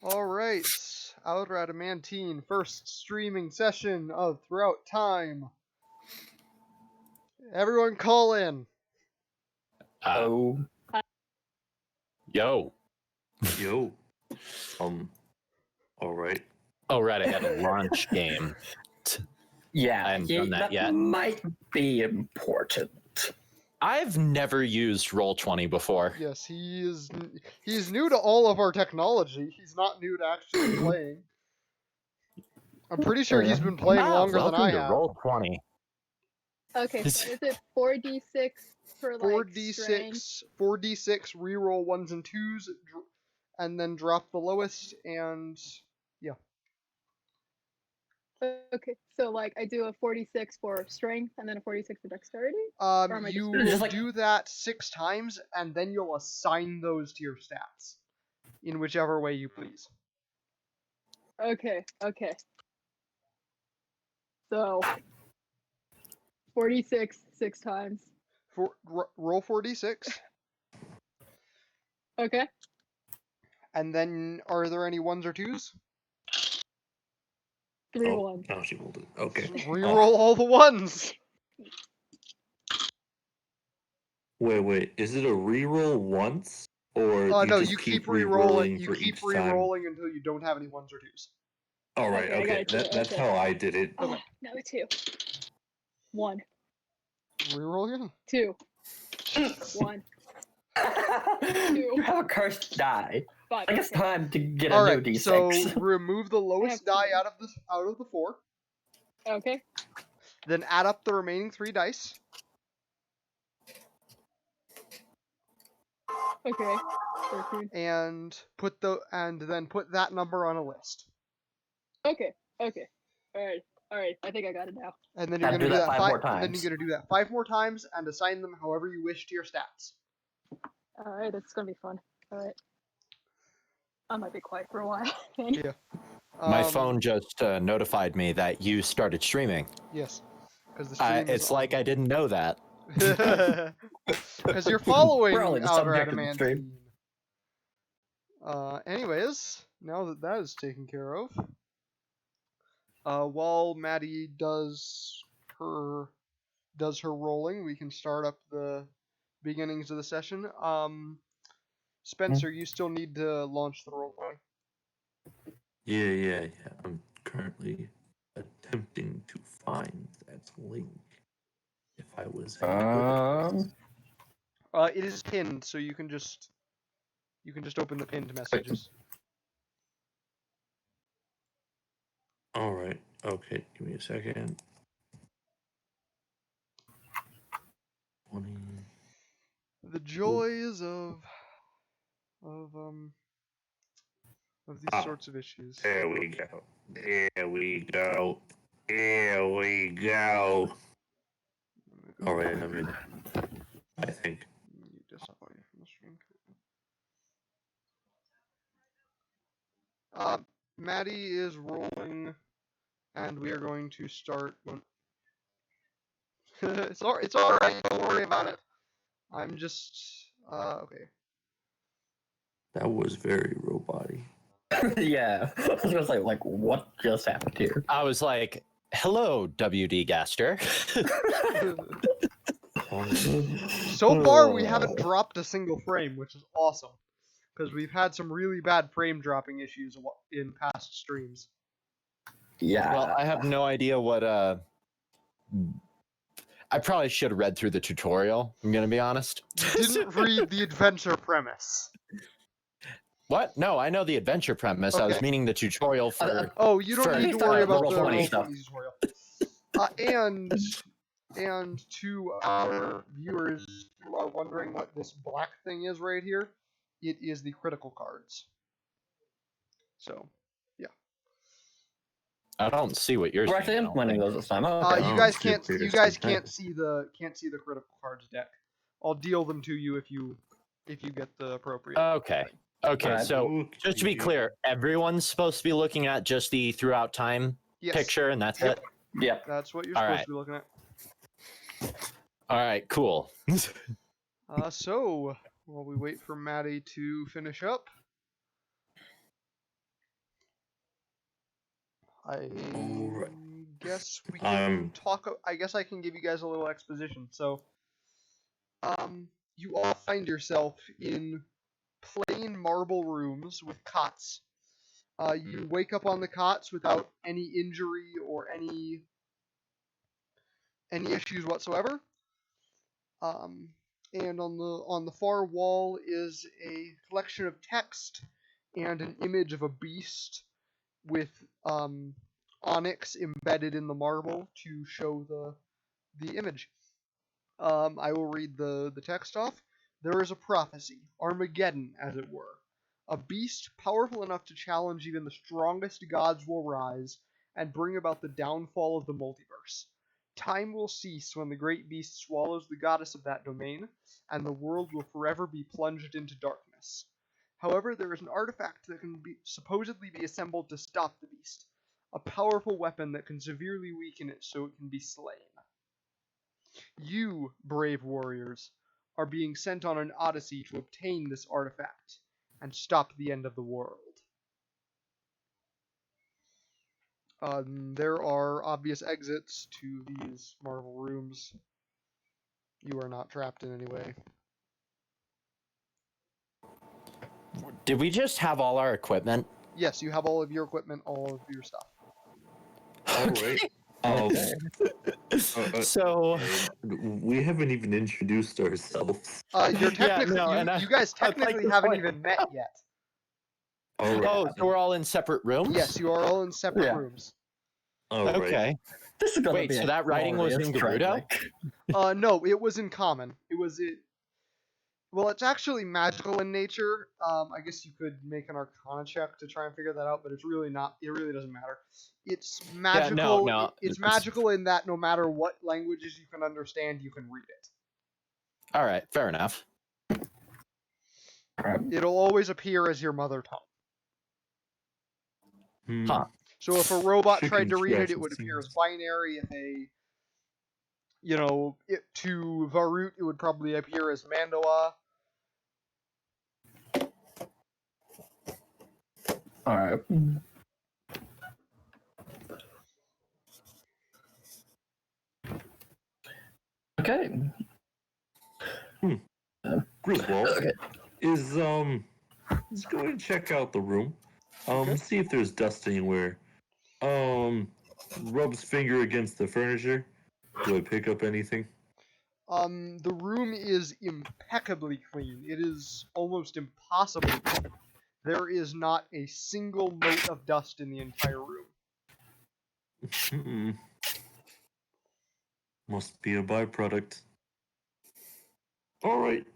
Alright, Outer Adamantine, first streaming session of Throughout Time. Everyone call in. Yo. Yo. Alright. Oh, right, I had a launch game. Yeah, I haven't done that yet. Might be important. I've never used Roll20 before. Yes, he's new to all of our technology. He's not new to actually playing. I'm pretty sure he's been playing longer than I have. Roll20. Okay, so is it 4d6 for like 4d6, reroll 1s and 2s, and then drop the lowest, and yeah. Okay, so like I do a 46 for strength and then a 46 for dexterity? You do that 6 times, and then you'll assign those to your stats, in whichever way you please. Okay. So 46 6 times. Roll 4d6. Okay. And then, are there any 1s or 2s? 3 1s. Oh, she rolled it. Okay. Reroll all the 1s. Wait. Is it a reroll once, or you keep rerolling. You for keep each rerolling until you don't have any 1s or 2s. All right. Okay. That's how I did it. Oh, no, 2. 1. Reroll again. 2. 1. 2. You have a cursed die. 5. I think it's time to get All a right, new d6. so remove the lowest die out of the 4. Okay. Then add up the remaining 3 dice. Okay. 13. And then put that number on a list. Okay. Alright. I think I got it now. And then you're gonna do that 5 more And then times. you're gonna do that 5 more times and assign them however you wish to your stats. Alright, it's gonna be fun. Alright. I might be quiet for a while. Yeah. My phone just notified me that you started streaming. Yes. Because It's like I didn't know that. Because you're following We're only the Outer subject of the Adamantine. stream. Anyways, now that is taken care of, while Maddie does her rolling, we can start up the beginnings of the session. Spencer, you still need to launch the roll play. Yeah. I'm currently attempting to find that link. If I was. It is pinned, so you can just open the pinned messages. All right. Okay. Give me a second. 20. The joys of these sorts of issues. There we go. All right, I'm in. I think. You disappoint from the stream. Maddie is rolling, and we are going to start. It's all right. Don't worry about it. I'm just okay. That was very roboty. Yeah. I was gonna say, like, what just happened here? I was like, hello, WD Gaster. So far, we haven't dropped a single frame, which is awesome. Because we've had some really bad frame dropping issues in past streams. Yeah. Well, I have no idea what I probably should have read through the tutorial, I'm gonna be honest. You didn't read the adventure premise. What? No, I know the adventure premise. Okay. I was meaning the tutorial for... You don't need to worry about the Roll20 tutorial. And to our viewers who are wondering what this black thing is right here, it is the critical cards. So, yeah. I don't see what you're We're actually saying. implementing those this time. Oh, okay. You guys can't see the critical cards deck. I'll deal them to you if you get the appropriate. Okay. So just to be clear, everyone's supposed to be looking at just the throughout time picture, and that's it. Yeah. That's what you're supposed to be looking at. All right, cool. So while we wait for Maddie to finish up, I Alright. guess we can I'm I guess I can give you guys a little exposition. So, you all find yourself in plain marble rooms with cots. You wake up on the cots without any injury or any issues whatsoever. And on the far wall is a collection of text and an image of a beast with onyx embedded in the marble to show the image. I will read the text off. There is a prophecy, Armageddon, as it were. A beast powerful enough to challenge even the strongest gods will rise and bring about the downfall of the multiverse. Time will cease when the great beast swallows the goddess of that domain, and the world will forever be plunged into darkness. However, there is an artifact that can supposedly be assembled to stop the beast, a powerful weapon that can severely weaken it so it can be slain. You, brave warriors, are being sent on an odyssey to obtain this artifact and stop the end of the world. There are obvious exits to these marble rooms. You are not trapped in any way. Did we just have all our equipment? Yes, you have all of your equipment, all of your stuff. alright. So We haven't even introduced ourselves. You're technically you guys I'd like technically to haven't find- even met yet. Alright. Oh, so we're all in separate rooms? Yes, you are all in separate Yeah. rooms. Alright. Okay. This is gonna Wait, be so a that writing was in glorious Gerudo? trade, No, it was in common. Well, it's actually magical in nature. I guess you could make an Arcana check to try and figure that out, but it's really not. It really doesn't matter. It's magical. no, It's magical in that no matter what languages you can understand, you can read it. All right, fair enough. It'll always appear as your mother tongue. Huh. So if a robot Chicken tried to read it, scratch it would appear as seems- binary. If to Varut, it would probably appear as Mandoa. Alright. Okay. Griswold Okay. is let's go and check out the room. Okay. See if there's dust anywhere. Rubs finger against the furniture. Do I pick up anything? The room is impeccably clean. It is almost impossible to clean. There is not a single mote of dust in the entire room. Must be a byproduct. Alright.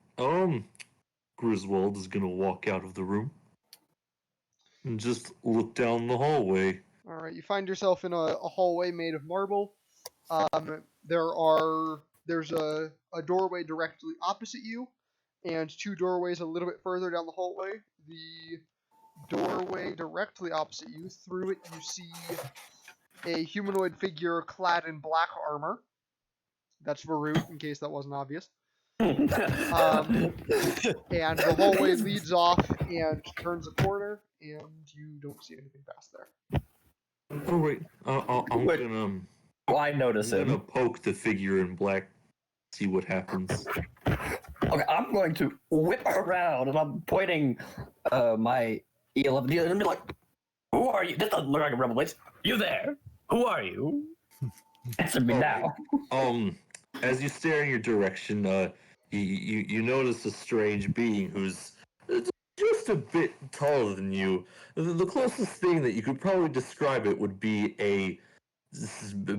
Griswold is gonna walk out of the room and just look down the hallway. All right, you find yourself in a hallway made of marble. There's a doorway directly opposite you, and two doorways a little bit further down the hallway. The doorway directly opposite you, through it you see a humanoid figure clad in black armor. That's Varut, in case that wasn't obvious. And the hallway leads off and turns a corner, and you don't see anything past there. Alright. I'm Wait. gonna Well, I notice I'm gonna him. poke the figure in black, see what happens. Okay, I'm going to whip around and I'm pointing my E11 and be like, "Who are you? This doesn't look like a rebel base. You there? Who are you? Answer me now." As you stare in your direction, you notice a strange being who's just a bit taller than you. The closest thing that you could probably describe it would be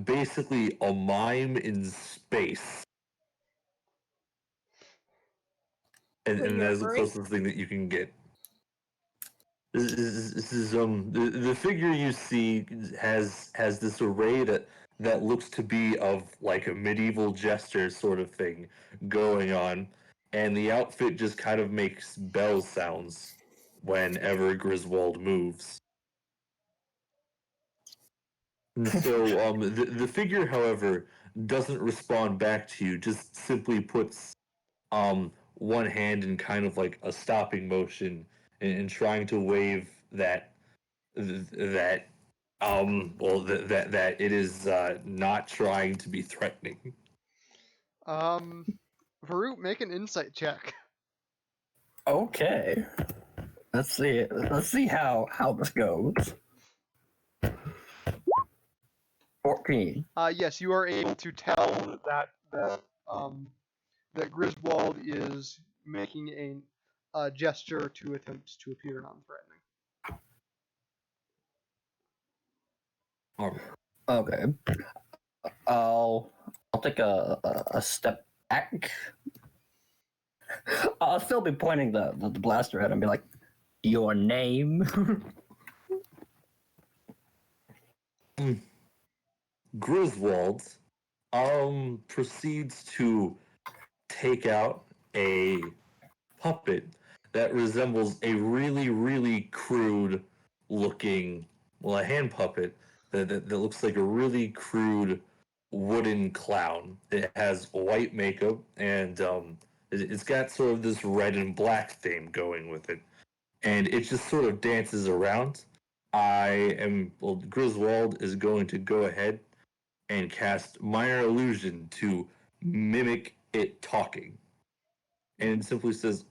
basically a mime in space. And that's the closest thing that you can get. This is the figure you see has this array that looks to be of like a medieval jester sort of thing going on, and the outfit just kind of makes bell sounds whenever Griswold moves. And so the figure, however, doesn't respond back to you. Just simply puts one hand in kind of like a stopping motion and trying to wave that Well, that it is not trying to be threatening. Varut, make an insight check. Okay. Let's see how this goes. 14. Yes, you are able to tell that Griswold is making a gesture to attempt to appear non-threatening. Okay. I'll take a step back. I'll still be pointing the blaster at him and be like, "Your name?" Griswold proceeds to take out a puppet that resembles a really, really crude looking, a hand puppet that looks like a really crude wooden clown. It has white makeup and it's got sort of this red and black theme going with it. And it just sort of dances around. Griswold is going to go ahead and cast Minor Illusion to mimic it talking. And it simply says,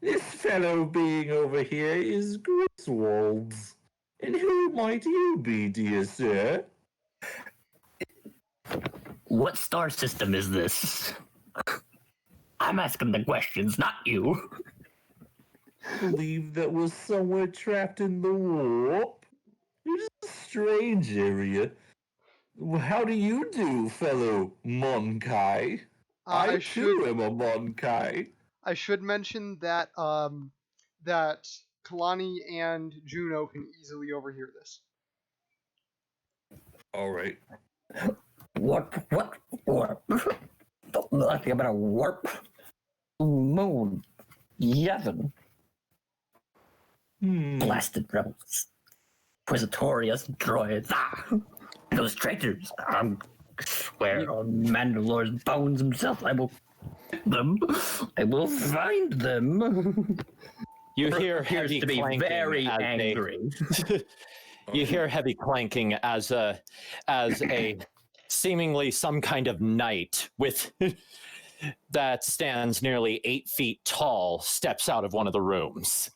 this fellow being over here is Griswold's. And who might you be, dear sir? What star system is this? I'm asking the questions, not you. I believe that we're somewhere trapped in the warp. It is a strange area. How do you do, fellow Monkai? I too am a Monkai. I should mention that that Kalani and Juno can easily overhear this. All right. Warp? Don't know anything about a warp. Moon. Yevon. Blasted rebels. Inquisitorious droids. Those traitors. I swear on Mandalore's bones himself, I will them. I will find them. You hear heavy to be clanking very as angry. You hear heavy clanking as a seemingly some kind of knight with that stands nearly 8 feet tall steps out of one of the rooms.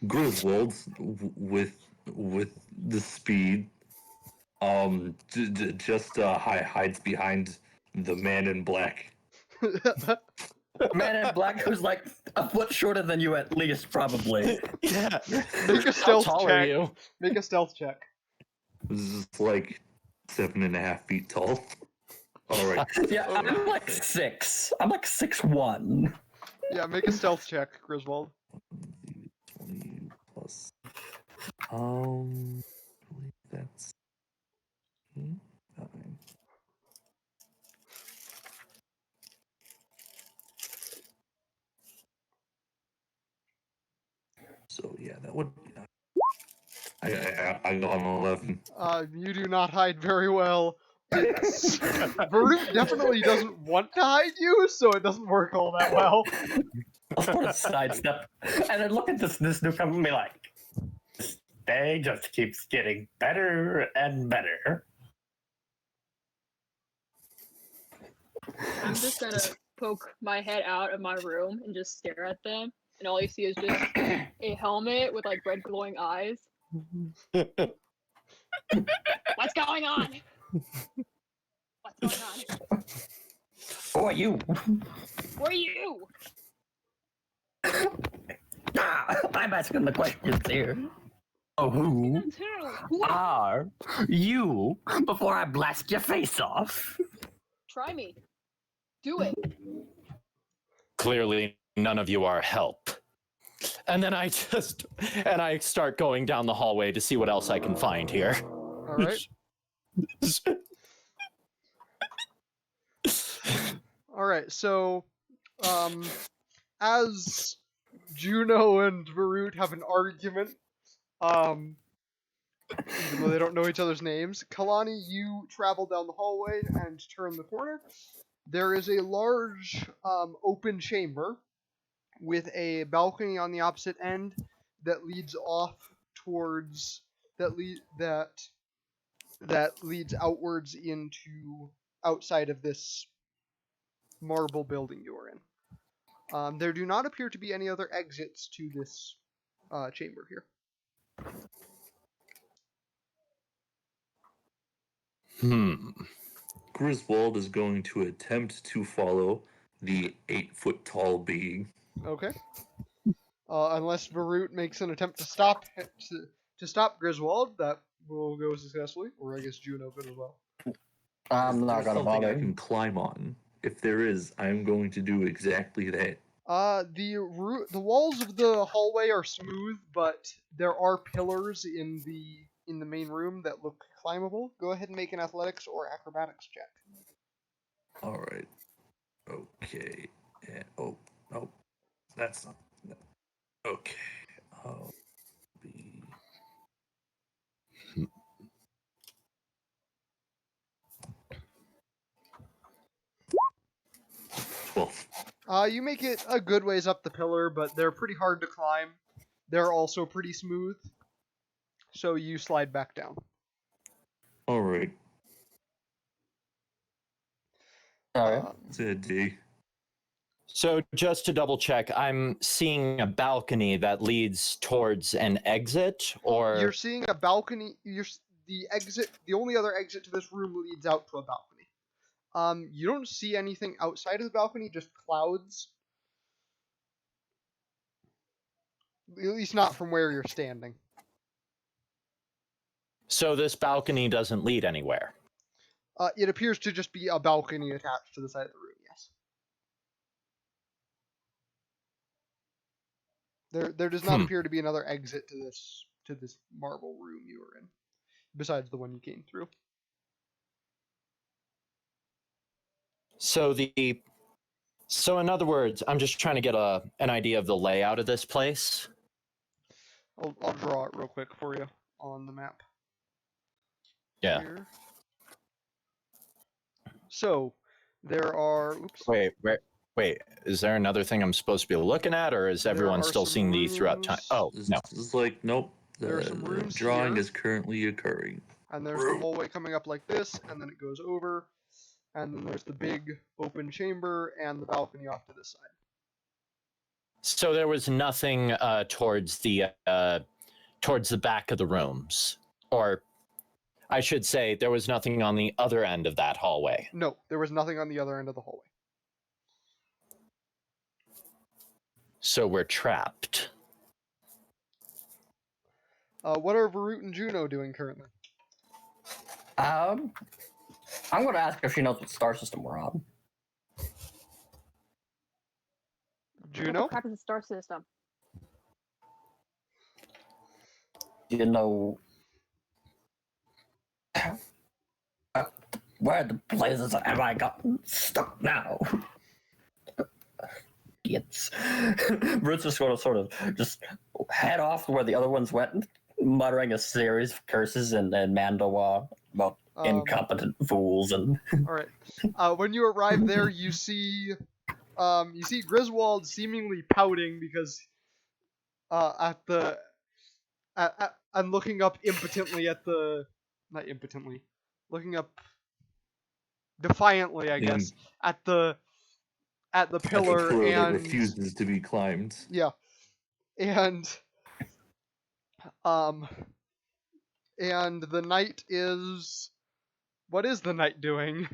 Griswold with the speed just hides behind the man in black. Man in black who's like a foot shorter than you at least, probably. Yeah. Make a stealth How tall check. are you? Make a stealth check. This is like 7.5 feet tall. All right. Yeah, I'm like 6. I'm like 6'1". Yeah, make a stealth check, Griswold. 20 plus. I believe that's 9. So yeah, that would. I go on 11. You do not hide very well. Varut definitely doesn't want to hide you, so it doesn't work all that well. I'll sort of sidestep and then look at this newcomer and be like, this day just keeps getting better and better. I'm just gonna poke my head out of my room and just stare at them, and all you see is just a helmet with like red glowing eyes. What's going on? What's going on? Who are you? Who are you? I'm asking the questions here. Oh, who Them too. Who are you before I blast your face off? Try me. Do it. Clearly, none of you are help. And then I start going down the hallway to see what else I can find here. All right. All right. So, as Juno and Varut have an argument, even though they don't know each other's names, Kalani, you travel down the hallway and turn the corner. There is a large open chamber with a balcony on the opposite end that leads off towards that leads outwards into outside of this marble building you are in. There do not appear to be any other exits to this chamber here. Griswold is going to attempt to follow the 8-foot tall being. Okay. Unless Varut makes an attempt to stop Griswold, that will go successfully, or I guess Juno could as well. I'm not There's gonna something I bother. can climb on. If there is, I'm going to do exactly that. The walls of the hallway are smooth, but there are pillars in the main room that look climbable. Go ahead and make an athletics or acrobatics check. All right. Okay. Yeah. Oh, that's not. No. Okay. I'll be. 12. You make it a good ways up the pillar, but they're pretty hard to climb. They're also pretty smooth, so you slide back down. All right. Alright. It's a D. So just to double check, I'm seeing a balcony that leads towards an exit, or You're seeing a balcony. The only other exit to this room leads out to a balcony. You don't see anything outside of the balcony, just clouds. At least not from where you're standing. so this balcony doesn't lead anywhere. It appears to just be a balcony attached to the side of the room, yes. There does not appear to be another exit to this marble room you were in, besides the one you came through. So in other words, I'm just trying to get an idea of the layout of this place. I'll draw it real quick for you on the map. Yeah. Here. So there are. Oops. Wait. Is there another thing I'm supposed to be looking at, or is everyone are still some seeing these throughout time? rooms. Oh no. It's like, nope. There are some The rooms drawing here. is currently occurring. And there's the hallway coming up like this, and then it goes over, and then there's the big open chamber and the balcony off to this side. So there was nothing towards the back of the rooms, or I should say, there was nothing on the other end of that hallway. No, there was nothing on the other end of the hallway. So we're trapped. What are Varut and Juno doing currently? I'm gonna ask if she knows what star system we're on. What Juno? the crap is the star system? You know, where the blazes have I gotten stuck now? Idiots. Brute's just going to sort of just head off where the other ones went, muttering a series of curses and Mandowa about incompetent fools and. All right. When you arrive there, you see Griswold seemingly pouting because I'm looking up impotently at the, not impotently, looking up defiantly, I guess, at the pillar, that and refuses to be climbed. yeah, and the knight is, what is the knight doing?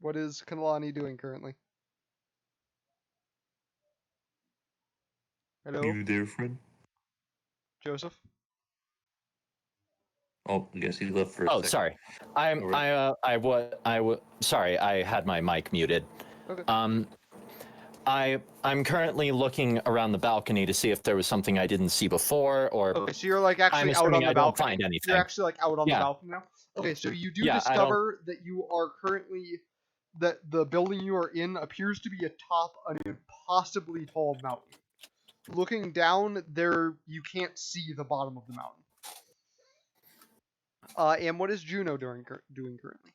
What is Kalani doing currently? Hello, You there, friend? Joseph? Oh, I guess he left for a second. Sorry. Sorry, I had my mic muted. Okay. I'm currently looking around the balcony to see if there was something I didn't see before, or Okay, so you're like actually out on the I balcony. don't find anything. You're actually like out on the Yeah. balcony now. Okay, so you do Yeah, discover that you are currently, that the building you are in appears to be atop an impossibly tall mountain. Looking down there, you can't see the bottom of the mountain. And what is Juno doing currently?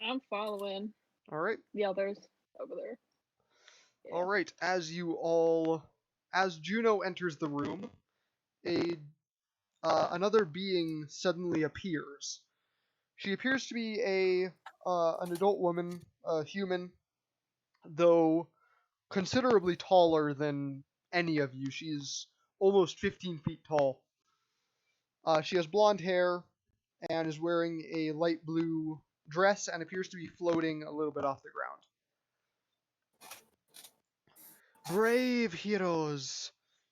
I'm following All right. the others over there. Yeah. All right, as Juno enters the room, another being suddenly appears. She appears to be an adult woman, a human, though considerably taller than any of you. She's almost 15 feet tall. She has blonde hair and is wearing a light blue dress and appears to be floating a little bit off the ground. Brave heroes,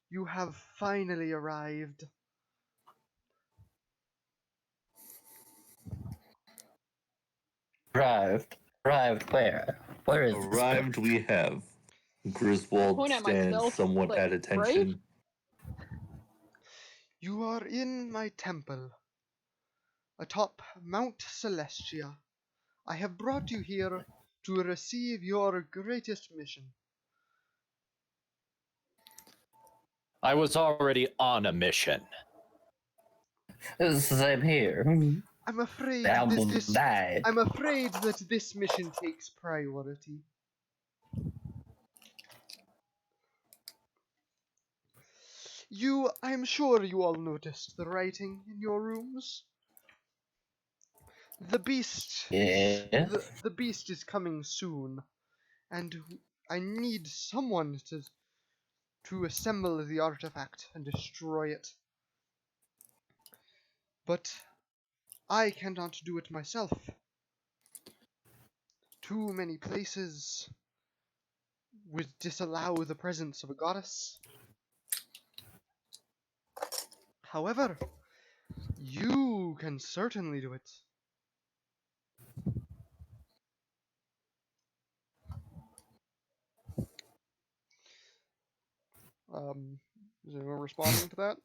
you have finally arrived. Arrived. Arrived where? Where is this? Arrived we have. Griswold Point at stands myself, somewhat like, at attention. You are in my temple, atop Mount Celestia. I have brought you here to receive your greatest mission. I was already on a mission. It's the same here. I'm afraid The that Anvil this died. I'm afraid that this mission takes priority. I'm sure you all noticed the writing in your rooms. The beast Yes. the beast is coming soon, and I need someone to assemble the artifact and destroy it. But I cannot do it myself. Too many places would disallow the presence of a goddess. However, you can certainly do it. Is anyone responding to that?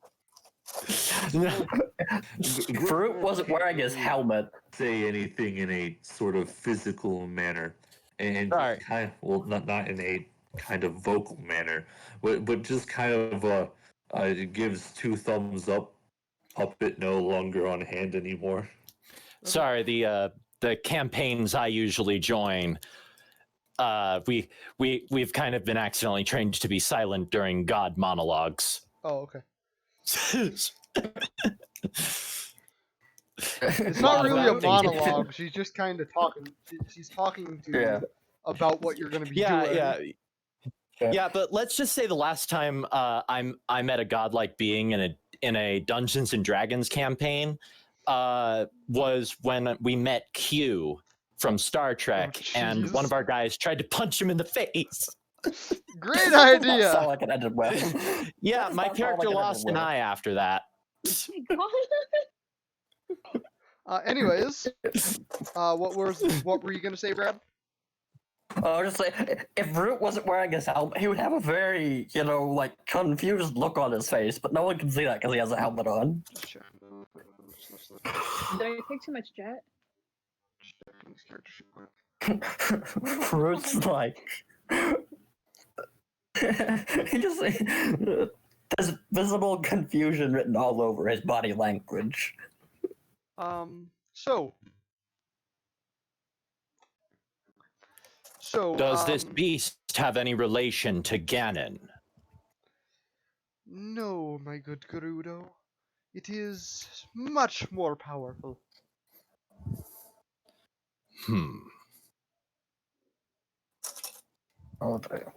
Fruit wasn't wearing his helmet. Say anything in a sort of physical manner, and Sorry. kind of, well, not in a kind of vocal manner, but just kind of it gives two thumbs up. Puppet no longer on hand anymore. Sorry, the campaigns I usually join, we've kind of been accidentally trained to be silent during God monologues. Oh, okay. It's It's not really a about things- monologue. She's just kind of talking. She's talking to you about what you're going to be doing. Yeah, but let's just say the last time I met a godlike being in a Dungeons and Dragons campaign was when we met Q from Star Trek, and one of our guys tried to punch him in the face. Great Sound idea. like it ended well. Yeah, my Sounds character like it lost ended an well. eye after that. Anyways, what were you going to say, Brad? I was just saying, if Root wasn't wearing his helmet, he would have a very, like, confused look on his face, but no one can see that because he has a helmet on. Did I take too much jet? Root's like... he just... There's visible confusion written all over his body language. So Does this beast have any relation to Ganon? No, my good Gerudo. It is much more powerful. Oh, dear.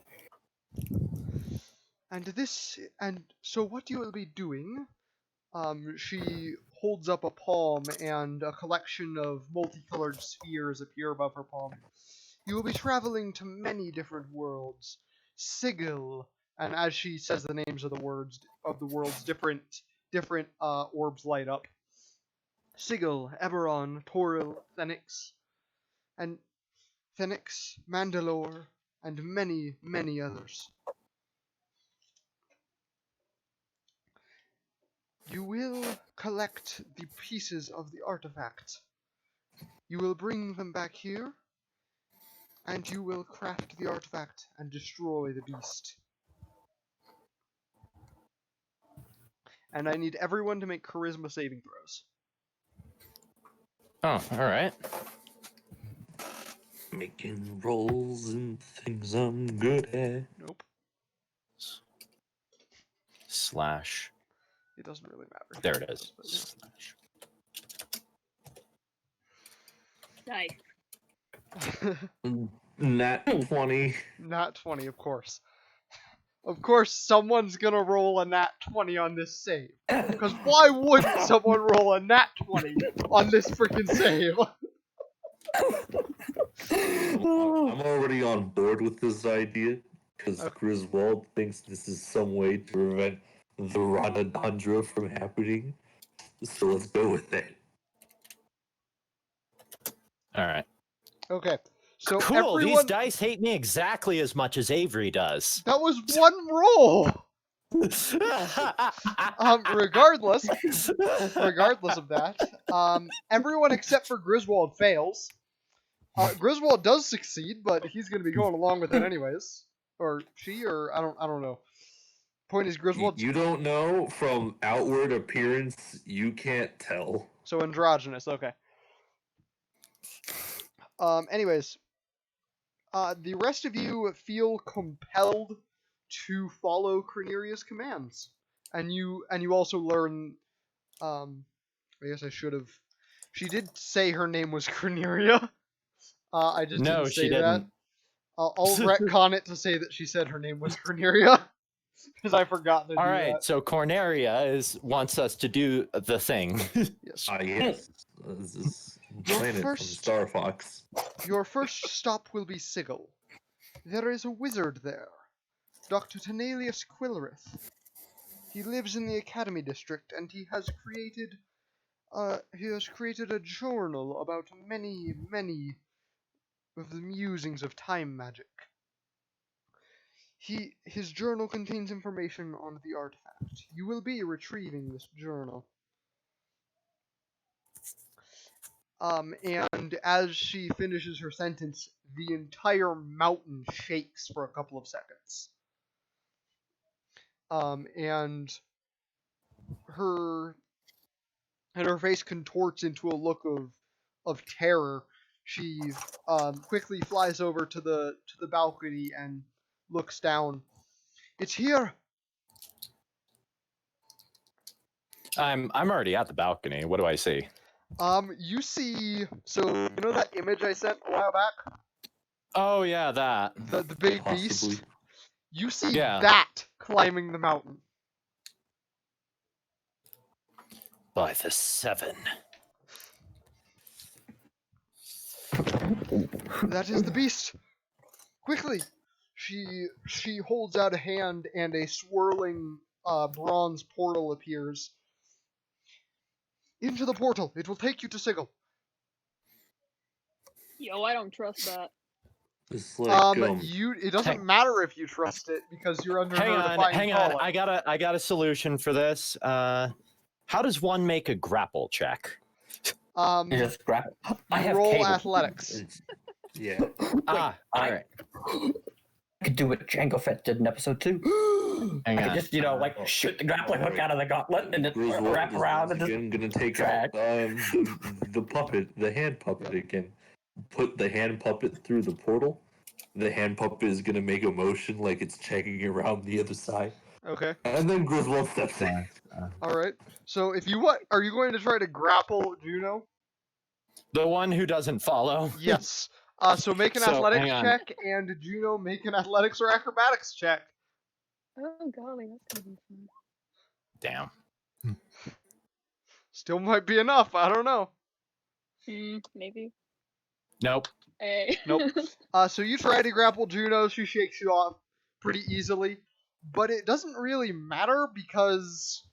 And so what you will be doing, she holds up a palm and a collection of multicolored spheres appear above her palm. You will be traveling to many different worlds. Sigil, and as she says the names of the worlds, different orbs light up. Sigil, Eberron, Toril, Phoenix, Mandalore, and many, many others. You will collect the pieces of the artifact. You will bring them back here, and you will craft the artifact and destroy the beast. And I need everyone to make charisma saving throws. Oh, all right. Making rolls and things I'm good at. Nope. Slash. It doesn't really matter. There it is. But, yeah. Slash. Nice. Nat 20. Nat 20, of course. Of course, someone's gonna roll a nat 20 on this save. Because why wouldn't someone roll a nat 20 on this freaking save? I'm already on board with this idea because Okay. Griswold thinks this is some way to prevent the Ranadandra from happening. So let's go with that. All right. Okay, so Cool. These everyone... dice hate me exactly as much as Avery does. That was one roll! Regardless of that, everyone except for Griswold fails. Griswold does succeed, but he's going to be going along with it anyways, or she, or I don't know. Point is, Griswold. You don't know from outward appearance. You can't tell. So androgynous, okay. Anyways, the rest of you feel compelled to follow Creneria's commands, and you also learn. I guess I should have. She did say her name was Creneria. I just No, didn't say she that. didn't. I'll retcon it to say that she said her name was Creneria, because I forgot to do All right, that. so Corneria wants us to do the thing. Yes. Yes. This is planet from Star Fox. Your first stop will be Sigil. There is a wizard there, Dr. Tenalius Quillerith. He lives in the Academy District, and he has created a journal about many of the musings of time magic. His journal contains information on the artifact. You will be retrieving this journal. And as she finishes her sentence, the entire mountain shakes for a couple of seconds. And her face contorts into a look of terror. She quickly flies over to the balcony and looks down. It's here. I'm already at the balcony. What do I see? You see, so you know that image I sent a while back? Oh yeah, that. The big Possibly. beast? You see Yeah. that climbing the mountain. By the 7. That is the beast. Quickly. She holds out a hand and a swirling bronze portal appears. Into the portal. It will take you to Sigil. Yo, I don't trust that. It's like, It doesn't matter if you trust it because you're under Hang her on, defining hang on. calling. I got a solution for this. How does one make a grapple check? You just grab it. I have roll cable. athletics. yeah. All right. I could do what Jango Fett did in episode 2. Hang I could on. just, shoot the grappling hook out of the gauntlet and then Griswold wrap around and just again gonna take drag. out the puppet, the hand puppet again. Put the hand puppet through the portal. The hand puppet is gonna make a motion like it's checking around the other side. Okay. And then Griswold steps in. All right. So if you want, are you going to try to grapple Juno? The one who doesn't follow. Yes. So make an So, athletics hang on. check, and Juno make an athletics or acrobatics check. Oh golly, that's gonna be fun. Damn. Still might be enough. I don't know. Maybe. Nope. Hey. Nope. So you try to grapple Juno. She shakes you off pretty easily, but it doesn't really matter because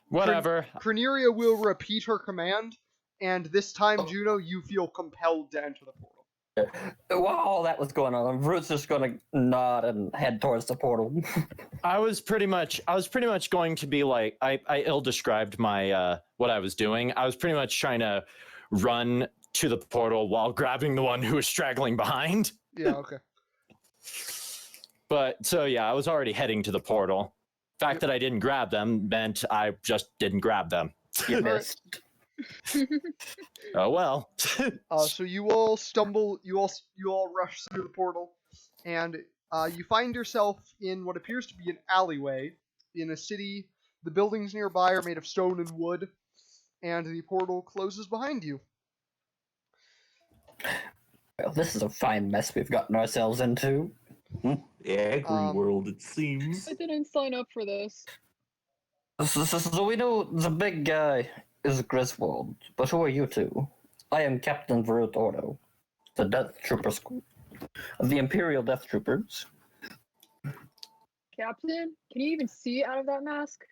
Whatever. Creneria will repeat her command, and this time, Juno, you feel compelled to enter the portal. While all that was going on, Ruth's just gonna nod and head towards the portal. I was pretty much going to be like, I ill-described my what I was doing. I was pretty much trying to run to the portal while grabbing the one who was straggling behind. Yeah, okay. But so yeah, I was already heading to the portal. The fact that I didn't grab them meant I just didn't grab them. You All right. missed. Oh well. So you all stumble, you all rush through the portal, and you find yourself in what appears to be an alleyway in a city. The buildings nearby are made of stone and wood, and the portal closes behind you. Well, this is a fine mess we've gotten ourselves into. Agri world, it seems. I didn't sign up for this. So we know the big guy is Griswold, but who are you two? I am Captain Verut Ordo, the Death Trooper School, of the Imperial Death Troopers. Captain, can you even see out of that mask?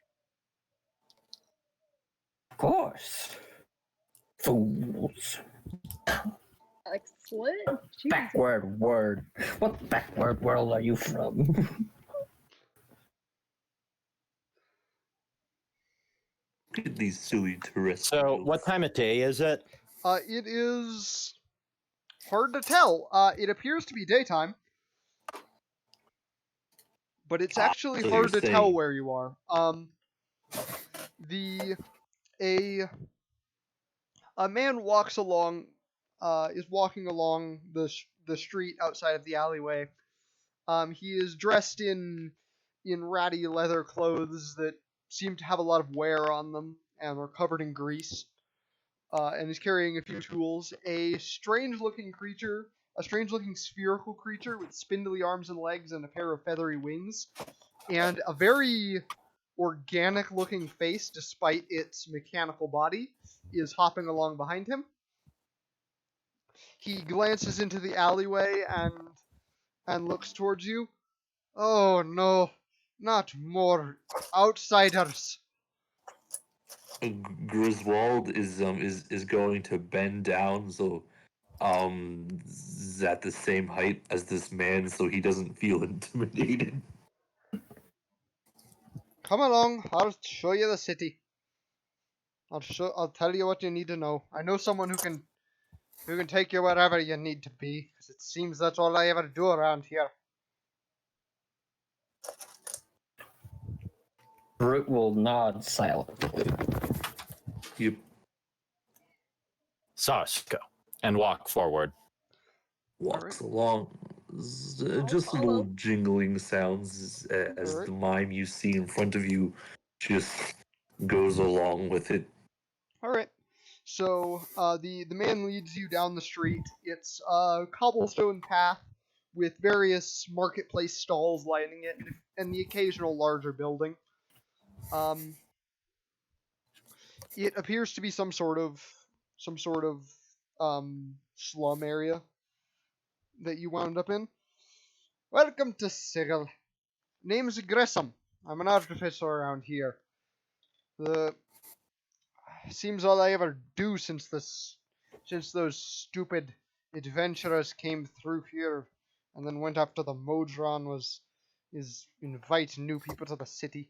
Of course. Fools. Excellent. Jeez. Backward word. What backward world are you from? Look at these silly terrestrials. So, what time of day is it? It is hard to tell. It appears to be daytime, but it's actually so hard you're to tell saying- where you are. A man walks along, is walking along the street outside of the alleyway. He is dressed in ratty leather clothes that seem to have a lot of wear on them and are covered in grease. And he's carrying a few tools. A strange-looking spherical creature with spindly arms and legs and a pair of feathery wings, and a very organic-looking face despite its mechanical body, is hopping along behind him. He glances into the alleyway and looks towards you. Oh no, not more outsiders. Griswold is going to bend down so is at the same height as this man so he doesn't feel intimidated. Come along, I'll show you the city. I'll tell you what you need to know. I know someone who can take you wherever you need to be, because it seems that's all I ever do around here. Brute will nod silently. You Sasko. And walk forward. walks along. Just follow. little jingling sounds as Alright. the mime you see in front of you just goes along with it. Alright. So, the man leads you down the street. It's a cobblestone path with various marketplace stalls lining it, and the occasional larger building. It appears to be some sort of slum area that you wound up in. Welcome to Sigil. Name's Grissom. I'm an artificer around here. Seems all I ever do since those stupid adventurers came through here and then went after the Modron is invite new people to the city.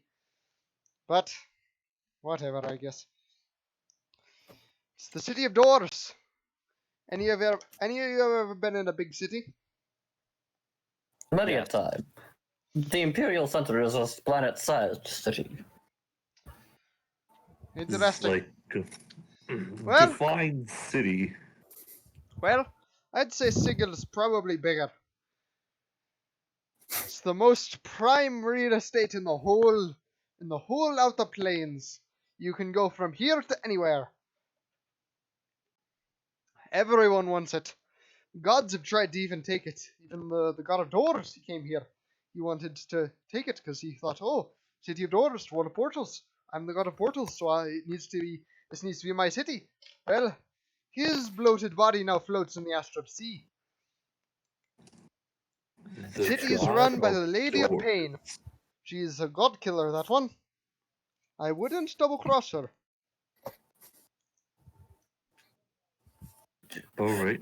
But whatever, I guess. It's the city of doors. Any of you ever been in a big city? Many a time. The Imperial Center is a planet-sized city. Interesting. Like Well- define city. Well, I'd say Sigil's probably bigger. It's the most prime real estate in the whole outer plains. You can go from here to anywhere. Everyone wants it. Gods have tried to even take it. Even the god of doors, he came here. He wanted to take it because he thought, oh, city of doors, world of portals. I'm the god of portals, so this needs to be my city. Well, his bloated body now floats in the astral sea. The city is run by the Lady of Pain. She's a god killer, that one. I wouldn't double cross her. Alright.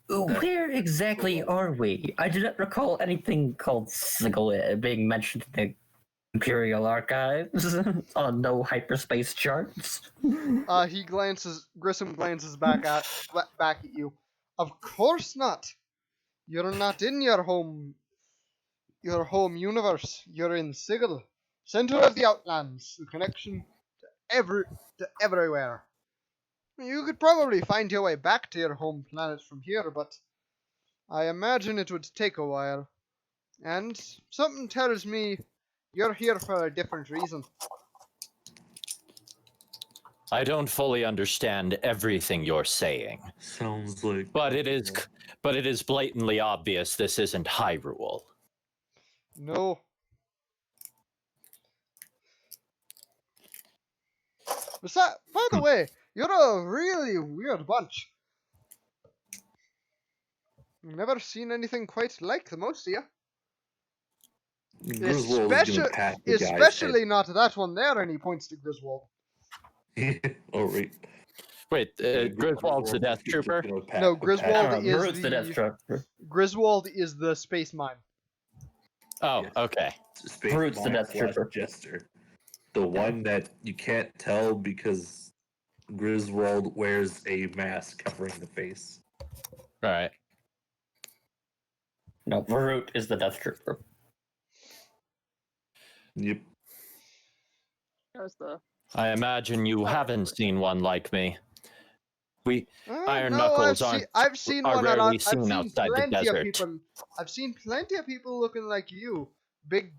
Where exactly are we? I do not recall anything called Sigil being mentioned in the Imperial Archives on no hyperspace charts. Grissom glances back at you. Of course not. You're not in your home universe. You're in Sigil, center of the Outlands, the connection to everywhere. You could probably find your way back to your home planet from here, but I imagine it would take a while. And something tells me you're here for a different reason. I don't fully understand everything you're saying, Sounds like. but it is blatantly obvious this isn't Hyrule. No. By the way, you're a really weird bunch. Never seen anything quite like the most of you. Griswold is gonna pat the guy's Especially not that one there, and he points to Griswold. head. Oh, right. Wait, Griswold's the Death Trooper? No, Griswold is Groot's the Death Trooper. Griswold is the space mime. Oh, Yes. okay. Groot's the Death Trooper. Jester. The one that you can't tell because Griswold wears a mask covering the face. All right. No, Groot is the Death Trooper. Yep. That was the. I imagine you haven't seen one like me. Iron No, Knuckles I've seen are one. rarely I've seen seen outside the plenty of desert. people. I've seen plenty of people looking like you. Big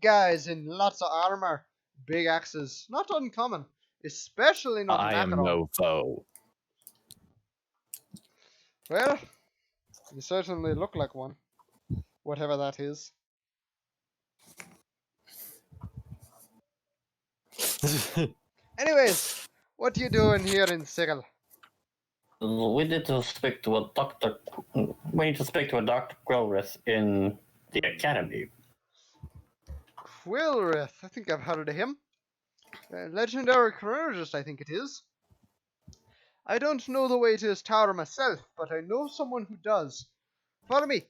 guys in lots of armor, big axes. Not uncommon, especially not in I am Acheron. no foe. Well, you certainly look like one. Whatever that is. Anyways, what are you doing here in Sigil? We need to speak to a doctor. We need to speak to a Dr. Growrith in the academy. Quillrith, I think I've heard of him. Legendary chronologist, I think it is. I don't know the way to his tower myself, but I know someone who does. Follow me.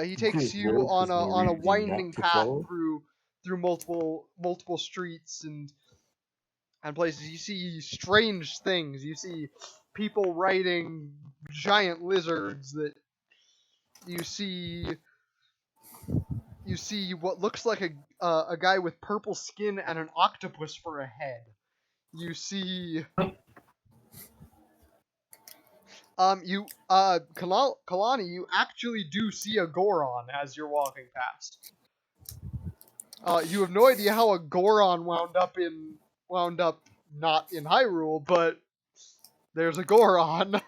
He takes you on a winding path through multiple streets and places. You see strange things. You see people riding giant lizards. That you see what looks like a guy with purple skin and an octopus for a head. You see Kalani, you actually do see a Goron as you're walking past. You have no idea how a Goron wound up not in Hyrule, but there's a Goron.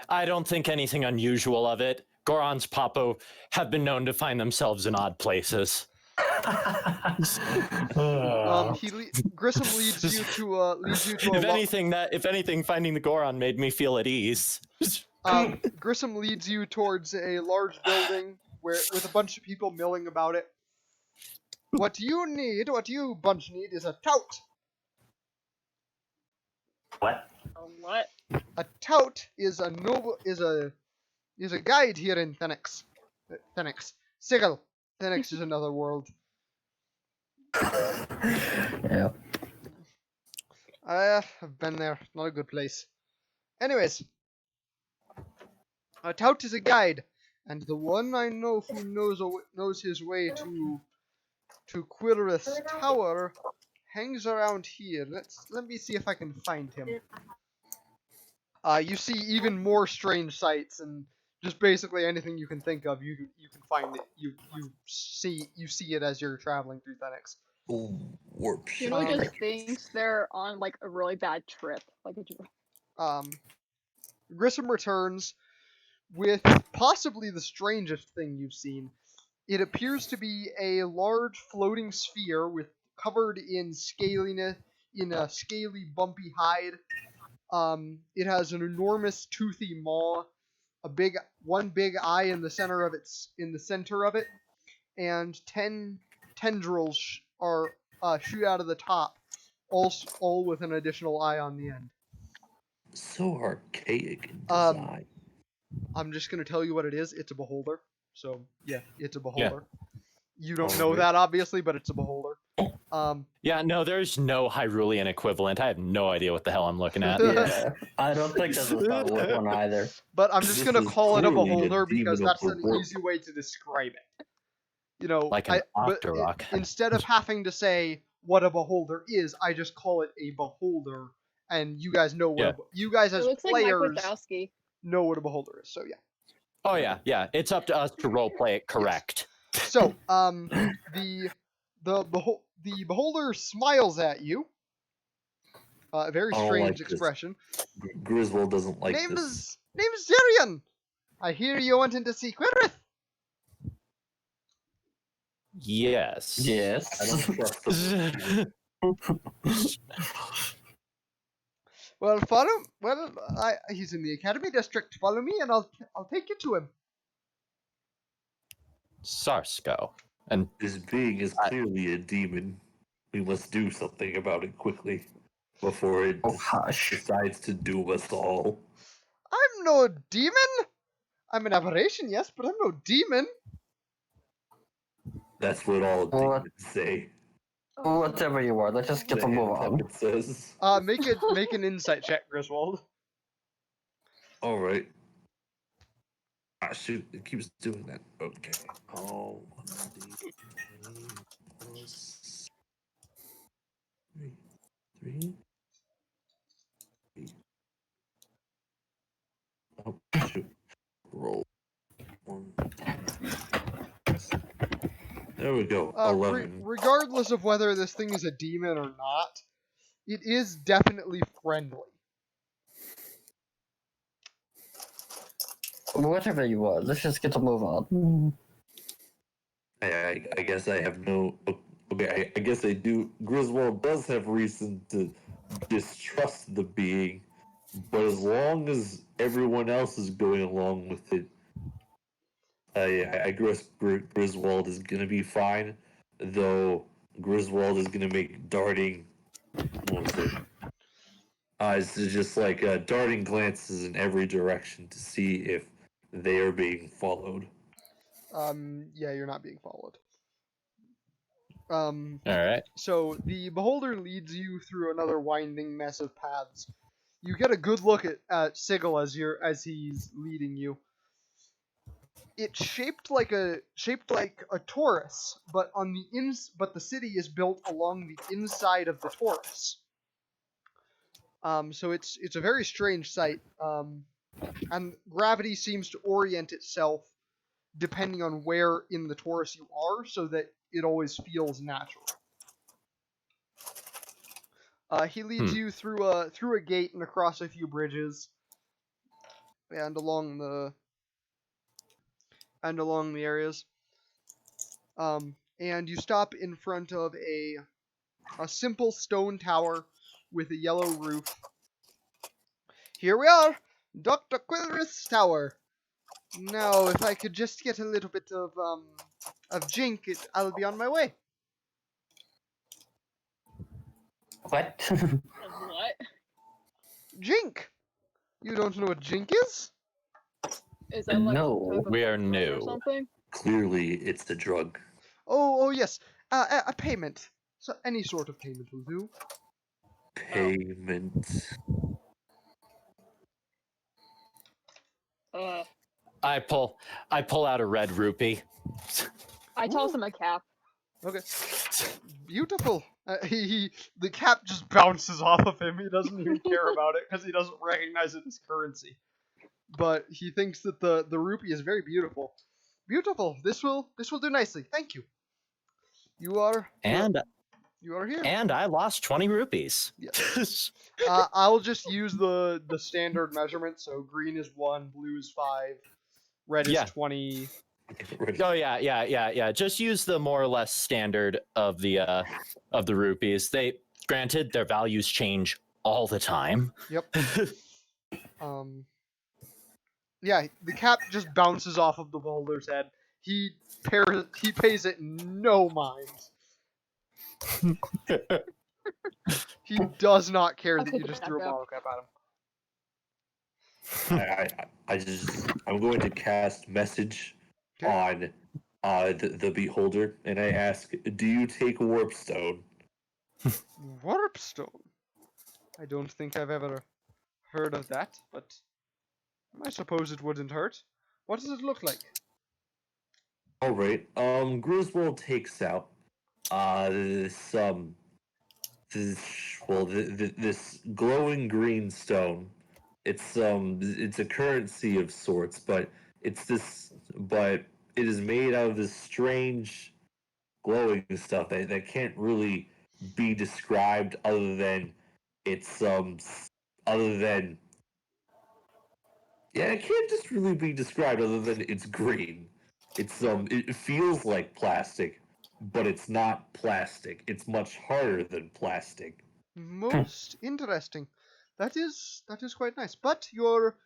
I don't think anything unusual of it. Gorons Papo have been known to find themselves in odd places. Grissom leads you to a if anything, finding the Goron made me feel at ease. Grissom leads you towards a large building with a bunch of people milling about it. What you bunch need is a tout. What? What? A tout is a guide here in Thenix. Sigil. Thenix is another world. Yeah. I've been there. Not a good place. Anyways, a tout is a guide, and the one I know who knows his way to Quillrith's tower hangs around here. Let me see if I can find him. You see even more strange sights and just basically anything you can think of. You can find it. You see it as you're traveling through Thenix. Oh, warp. You know, he just thinks they're on like a really bad trip. Grissom returns with possibly the strangest thing you've seen. It appears to be a large floating sphere covered in a scaly, bumpy hide. It has an enormous toothy maw, one big eye in the center of it, and 10 tendrils shoot out of the top, all with an additional eye on the end. So archaic in design. I'm just gonna tell you what it is. It's a beholder. So yeah, it's a beholder. Yeah. You don't know that obviously, but it's a beholder. Yeah, no, there's no Hyrulean equivalent. I have no idea what the hell I'm looking at. Yeah, I don't think there's a Star Wars one either. But I'm just This gonna is call it a clearly a beholder because demon of that's an warp. easy way to describe it. You know, Like an Octorok. instead of having to say what a beholder is. I just call it a beholder, and you guys know what Yeah. you guys It as looks like Mike players Wazowski. know what a beholder is. So yeah. Oh yeah. It's up to us to roleplay it correct. So the beholder smiles at you. A very I don't strange like this. expression. Griswold doesn't like Name this. is Zerion. I hear you wanting to see Quirith. Yes. Yes. I don't trust him. Well, he's in the Academy District. Follow me, and I'll take you to him. Sarsko. And This being is clearly a demon. We must do something about it quickly before it Oh, hush. decides to doom us all. I'm no demon. I'm an aberration, yes, but I'm no demon. That's what all What? demons say. Whatever you are, let's just get to move on. It says. Make an insight check, Griswold. All right. Ah, shoot! It keeps doing that. Okay. Oh, 1d20 plus 3. Oh, shoot. Roll 1. There we go. 11. Regardless of whether this thing is a demon or not, it is definitely friendly. Whatever you are, let's just get to move on. I guess I have no. Okay, I guess I do. Griswold does have reason to distrust the being, but as long as everyone else is going along with it, I guess Griswold is gonna be fine. Though Griswold is gonna make darting. What was it? It's just like darting glances in every direction to see if they are being followed. Yeah, you're not being followed. all right. So the beholder leads you through another winding mess of paths. You get a good look at Sigil as he's leading you. It's shaped like a torus, but but the city is built along the inside of the torus. So it's a very strange sight. And gravity seems to orient itself depending on where in the torus you are, so that it always feels natural. He leads you through a gate and across a few bridges, and along the areas. And you stop in front of a simple stone tower with a yellow roof. Here we are, Dr. Quilrith's tower. Now, if I could just get a little bit of jink, I'll be on my way. What? What? Jink. You don't know what jink is? Is that like No, some type of we are like drug new. or something? Clearly, it's a drug. Oh yes. A payment. So any sort of payment will do. Payment. I pull out a red rupee. I toss him a cap. Okay. Beautiful. The cap just bounces off of him. He doesn't even care about it because he doesn't recognize it as currency. But he thinks that the rupee is very beautiful. Beautiful. This will do nicely. Thank you. You are here. And I lost 20 rupees. Yes. I'll just use the standard measurement. So green is 1, blue is 5, red is 20. Oh yeah. Just use the more or less standard of the rupees. Granted, their values change all the time. Yep. Yeah, the cap just bounces off of the beholder's head. He pays it no mind. He does not care that you just threw a bottle cap at him. I'm going to cast message on the beholder, and I ask, do you take warpstone? Warpstone? I don't think I've ever heard of that, but I suppose it wouldn't hurt. What does it look like? All right. Griswold takes out this this glowing green stone. It's a currency of sorts, but it is made out of this strange glowing stuff that can't really be described other than it's other than yeah, it can't just really be described other than it's green. It feels like plastic, but it's not plastic. It's much harder than plastic. Most interesting. That is quite nice. But your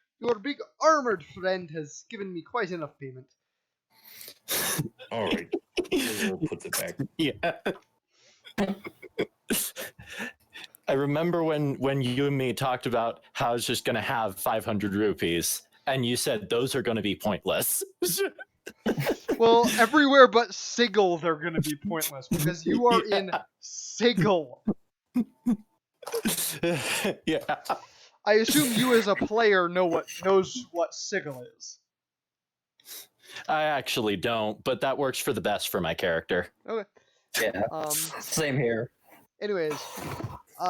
big armored friend has given me quite enough payment. All right, we'll put it back. Yeah. I remember when you and me talked about how I was just going to have 500 rupees, and you said those are going to be pointless. Well, everywhere but Sigil they're going to be pointless because you are in Sigil. Yeah. I assume you as a player knows what Sigil is. I actually don't, but that works for the best for my character. Okay. Yeah. Same here. Anyways,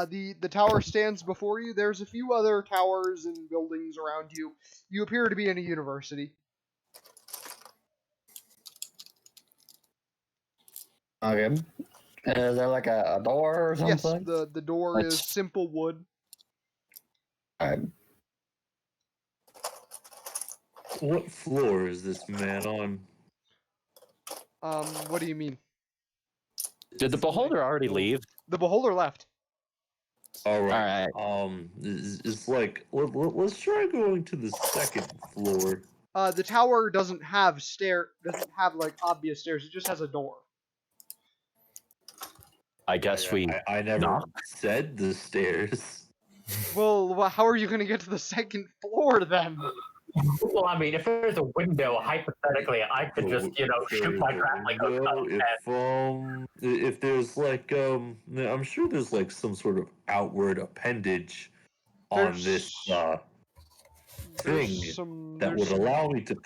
the tower stands before you. There's a few other towers and buildings around you. You appear to be in a university. Okay. Is there like a door or Yes, something? the door is simple wood. What floor is this man on? What do you mean? Did the beholder already leave? The beholder left. All right. All right. It's like let's try going to the second floor. The tower doesn't have like obvious stairs. It just has a door. I guess we. I never knock. said the stairs. Well, how are you going to get to the second floor then? Well, I mean, if there's a window, hypothetically, I could just, shoot my grappling hook out of head. If there's like I'm sure there's like some sort of outward appendage on this thing that would allow me to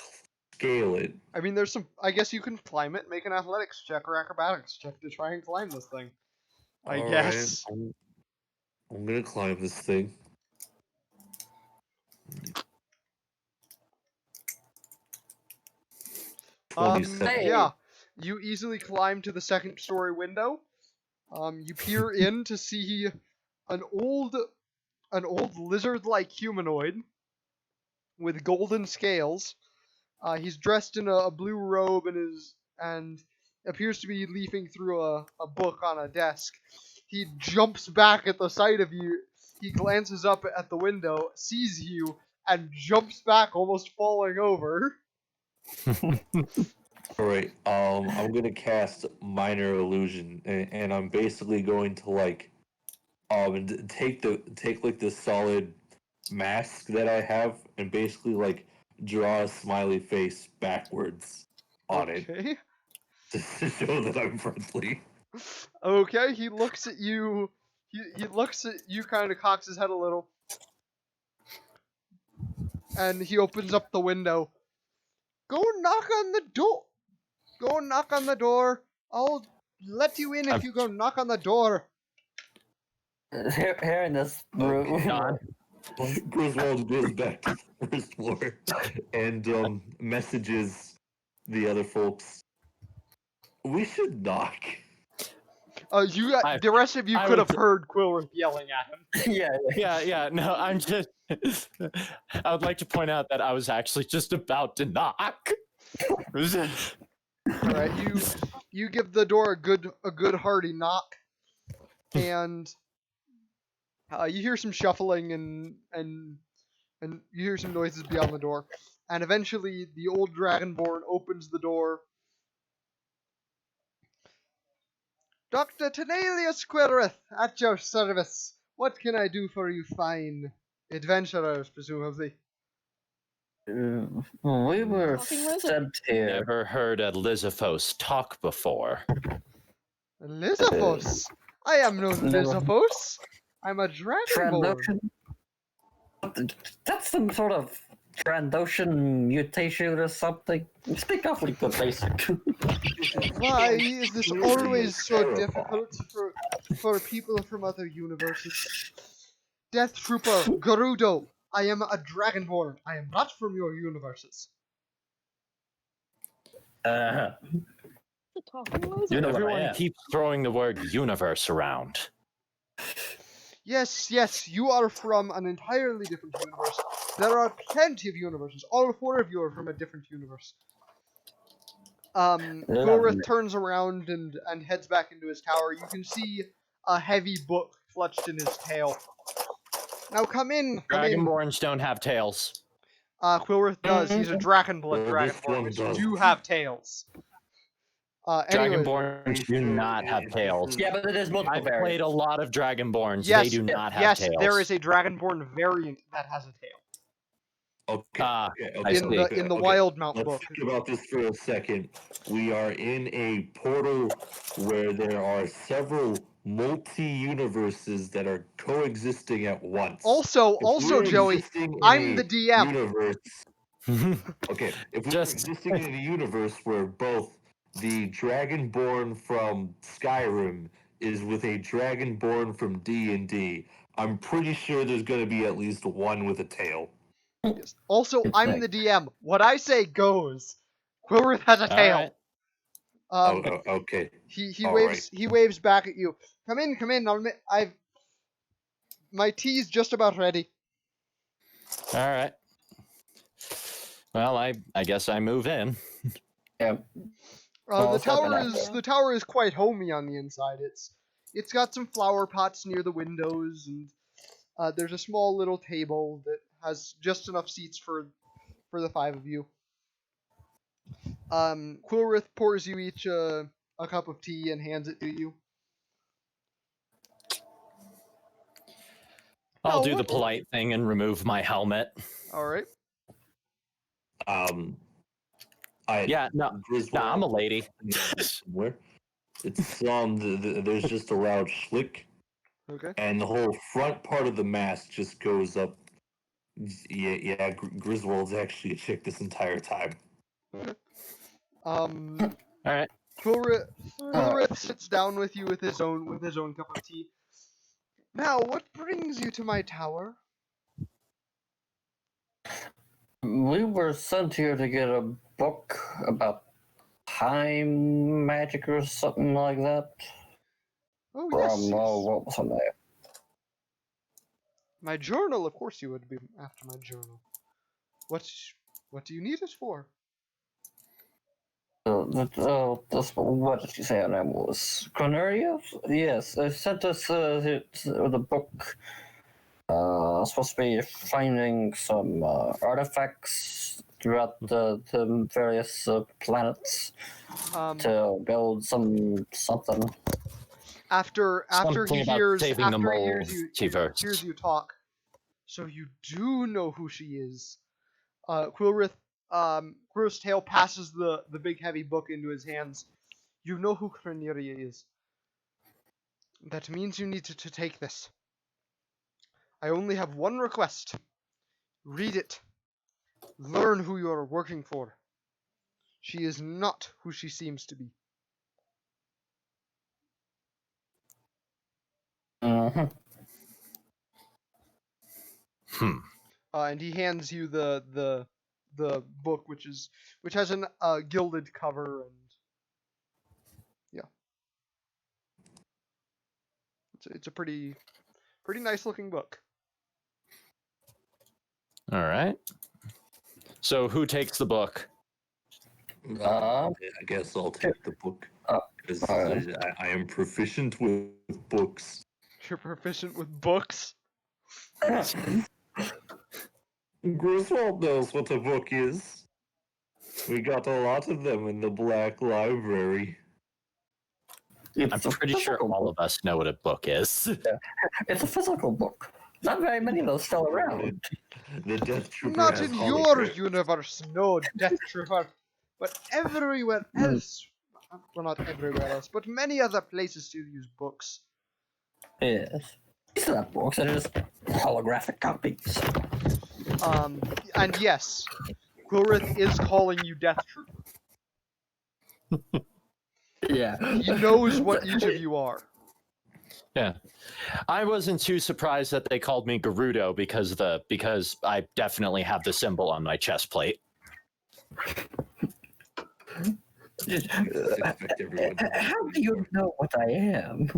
scale it. I mean, there's some. I guess you can climb it. Make an athletics check or acrobatics check to try and climb this thing. I All guess. right, I'm gonna climb this thing. Yeah, you easily climb to the second story window. You peer in to see an old lizard-like humanoid with golden scales. He's dressed in a blue robe and appears to be leafing through a book on a desk. He jumps back at the sight of you. He glances up at the window, sees you, and jumps back, almost falling over. All right. I'm gonna cast minor illusion, and I'm basically going to like, take like the solid mask that I have, and basically like draw a smiley face backwards on it Okay. to show that I'm friendly. Okay, he looks at you. He looks at you, kind of cocks his head a little, and he opens up the window. Go knock on the door. Go knock on the door. I'll let you in if you go knock on the door. Here in this room. Griswold goes back to the first floor and messages the other folks. We should knock. The rest of you could have heard Quillworth yelling at him. Yeah. No, I'm just. I would like to point out that I was actually just about to knock. All right, you give the door a good hearty knock, and you hear some shuffling and you hear some noises beyond the door, and eventually the old Dragonborn opens the door. Dr. Tenalius Quillworth, at your service. What can I do for you fine adventurers, presumably? We were sent here. Never heard a Lizafos talk before. Lizafos? I am no Lizafos. I'm a Dragonborn. That's some sort of Trandoshan mutation or something? Speak awfully good basic. Why is this always so difficult for people from other universes? Death Trooper Gerudo, I am a Dragonborn. I am not from your universes. The talking was. You know what I Everyone am. keeps throwing the word universe around. Yes, you are from an entirely different universe. There are plenty of universes. All four of you are from a different universe. Quillrith turns around and heads back into his tower. You can see a heavy book clutched in his tail. Now come in. Dragonborns don't have tails. Quillrith does. He's a Dragonblood Well, this Dragonborn, one which does. do have tails. Anyways, Dragonborns do not have tails. Yeah, but there's multiple I've played variants. a lot of Dragonborns. yes, They do not have yes, tails. there is a Dragonborn variant that has a tail. Okay. Ah, okay, I see. In the okay. Wildmount Let's book. think about this for a second. We are in a portal where there are several multi-universes that are coexisting at once. Also, If we're Joey, existing in I'm a the DM. Universe, okay, if we're Just- existing in a universe where both the Dragonborn from Skyrim is with a Dragonborn from D&D, I'm pretty sure there's going to be at least one with a tail. Yes. Also, I'm the DM. What I say goes. Quillrith has a tail. Alright. Okay. He All waves back at you. Come in. My tea's just about ready. All right. Well, I guess I move in. Yeah. The Well, tower is quite homey on the inside. It's got some flower pots near the windows, and there's a small little table that has just enough seats for the five of you. Quillrith pours you each a cup of tea and hands it to you. I'll No, do the what- polite thing and remove my helmet. All right. Yeah, no, I'm a lady. Somewhere. It's there's just a loud schlick, Okay. and the whole front part of the mask just goes up. Yeah. Griswold's actually a chick this entire time. All right. Quillrith sits down with you with his own cup of tea. Now, what brings you to my tower? We were sent here to get a book about time magic or something like that. Oh yes, yes. What was on there? My journal. Of course, you would be after my journal. What do you need it for? What did you say her name was? Cornelia? Yes, they sent us the book. Supposed to be finding some artifacts throughout the various planets to build something. After Something he about hears saving the multiverse. hears you talk, so you do know who she is. Quillrith's tail passes the big heavy book into his hands. You know who Cornelia is. That means you need to take this. I only have one request. Read it. Learn who you are working for. She is not who she seems to be. Mm-hmm. And he hands you the book, which has an gilded cover, and yeah, it's a pretty nice looking book. All right. So who takes the book? I guess I'll take the book because I am proficient with books. You're proficient with books? Griswold knows what a book is. We got a lot of them in the Black Library. I'm pretty sure all of us know what a book is. It's a physical book. Not very many of those still around. The Death Trooper Not has in all your the- universe, no, Death Trooper. But everywhere else. Well, not everywhere else, but many other places still use books. Yes. These are not books, they're just holographic copies. And yes, Quilrith is calling you Death Trooper. Yeah. He knows what each of you are. Yeah, I wasn't too surprised that they called me Gerudo because I definitely have the symbol on my chest plate. Expect everyone to How do you know what I am?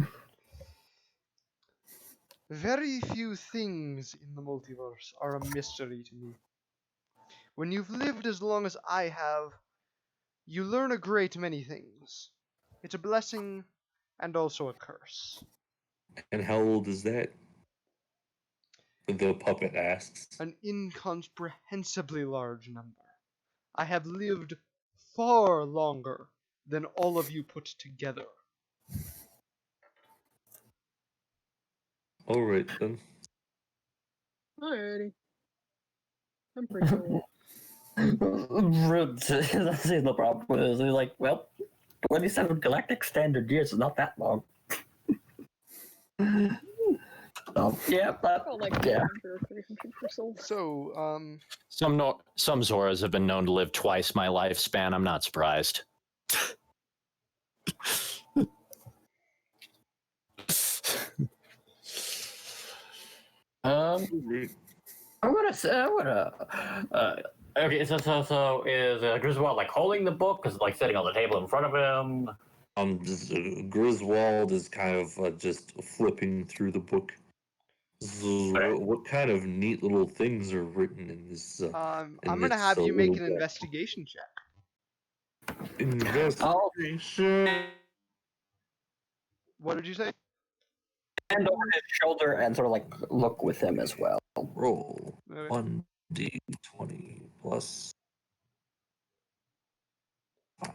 Very few things in the multiverse are a mystery to me. When you've lived as long as I have, you learn a great many things. It's a blessing and also a curse. And how old is that? The puppet asks. An incomprehensibly large number. I have lived far longer than all of you put together. Alright then. Alrighty. I'm pretty old. Rude. That's no problem with it. He's like, well, 27 galactic standard years is not that long. Yeah, I but felt like yeah. 200 or 300 years old. So, Some Zoras have been known to live twice my lifespan. I'm not surprised. Okay, so is Griswold like holding the book? Is it like sitting on the table in front of him? Griswold is kind of just flipping through the book. So what kind of neat little things are written in this? I'm gonna have you make an investigation check. Investigation. What did you say? And over his shoulder and sort of like look with him as well. Roll Okay. 1d20 plus 5.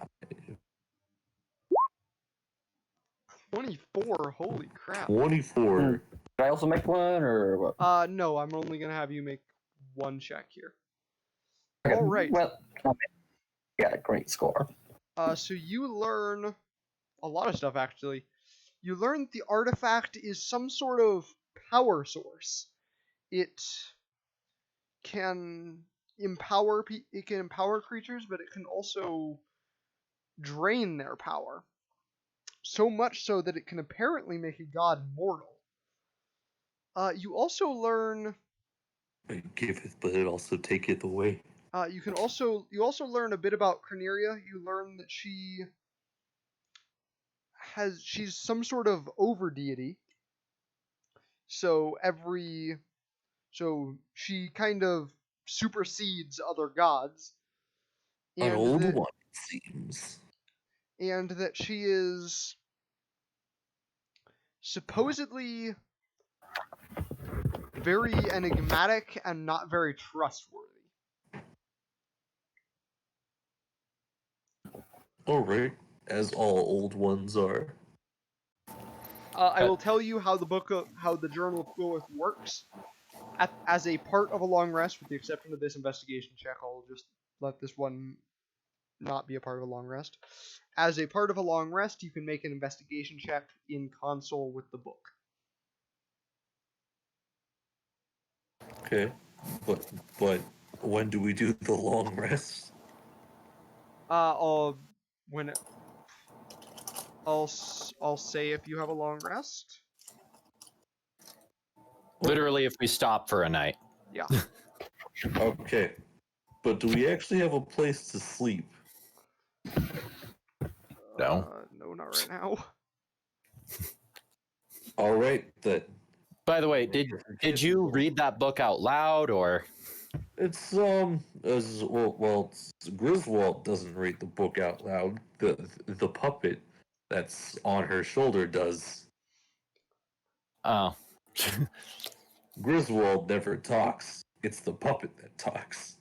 24. Holy crap. 24. Did I also make one or what? No, I'm only gonna have you make one check here. Okay, All right. Well, you got a great score. So you learn a lot of stuff actually. You learn the artifact is some sort of power source. It can empower creatures, but it can also drain their power. So much so that it can apparently make a god mortal. You also learn. It giveth, but it also taketh away. You also learn a bit about Cornelia. You learn that she's some sort of over deity. So she kind of supersedes other gods. An old one, it seems. And that she is supposedly very enigmatic and not very trustworthy. Alright, as all old ones are. I will tell you how the Journal of Quillith works. As a part of a long rest, with the exception of this investigation check, I'll just let this one not be a part of a long rest. As a part of a long rest, you can make an investigation check in console with the book. Okay, but when do we do the long rest? I'll say if you have a long rest. Literally, if we stop for a night. Yeah. Okay, but do we actually have a place to sleep? No. No, not right now. All right, then. By the way, did you read that book out loud or? It's Griswold doesn't read the book out loud. The puppet that's on her shoulder does. Oh. Griswold never talks. It's the puppet that talks.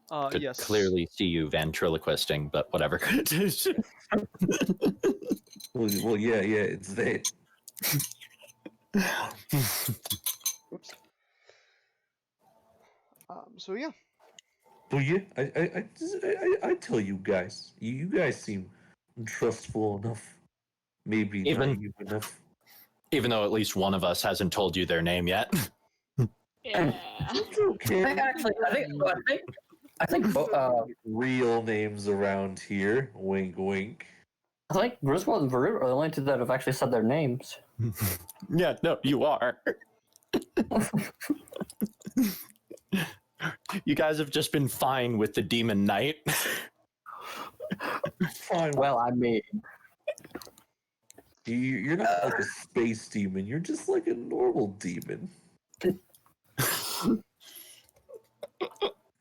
Could Yes. clearly see you ventriloquisting, but whatever. Well, yeah, it's that. Oops. So yeah. Well, yeah, I tell you guys, you guys seem trustful enough. Maybe Even- naive enough. Even though at least one of us hasn't told you their name yet. Yeah. It's okay. I think Real names around here. Wink, wink. I think Griswold and Varut are the only two that have actually said their names. Yeah, no, you are. You guys have just been fine with the Demon Knight. Fine. Well, I mean, You're not like a space demon. You're just like a normal demon. There's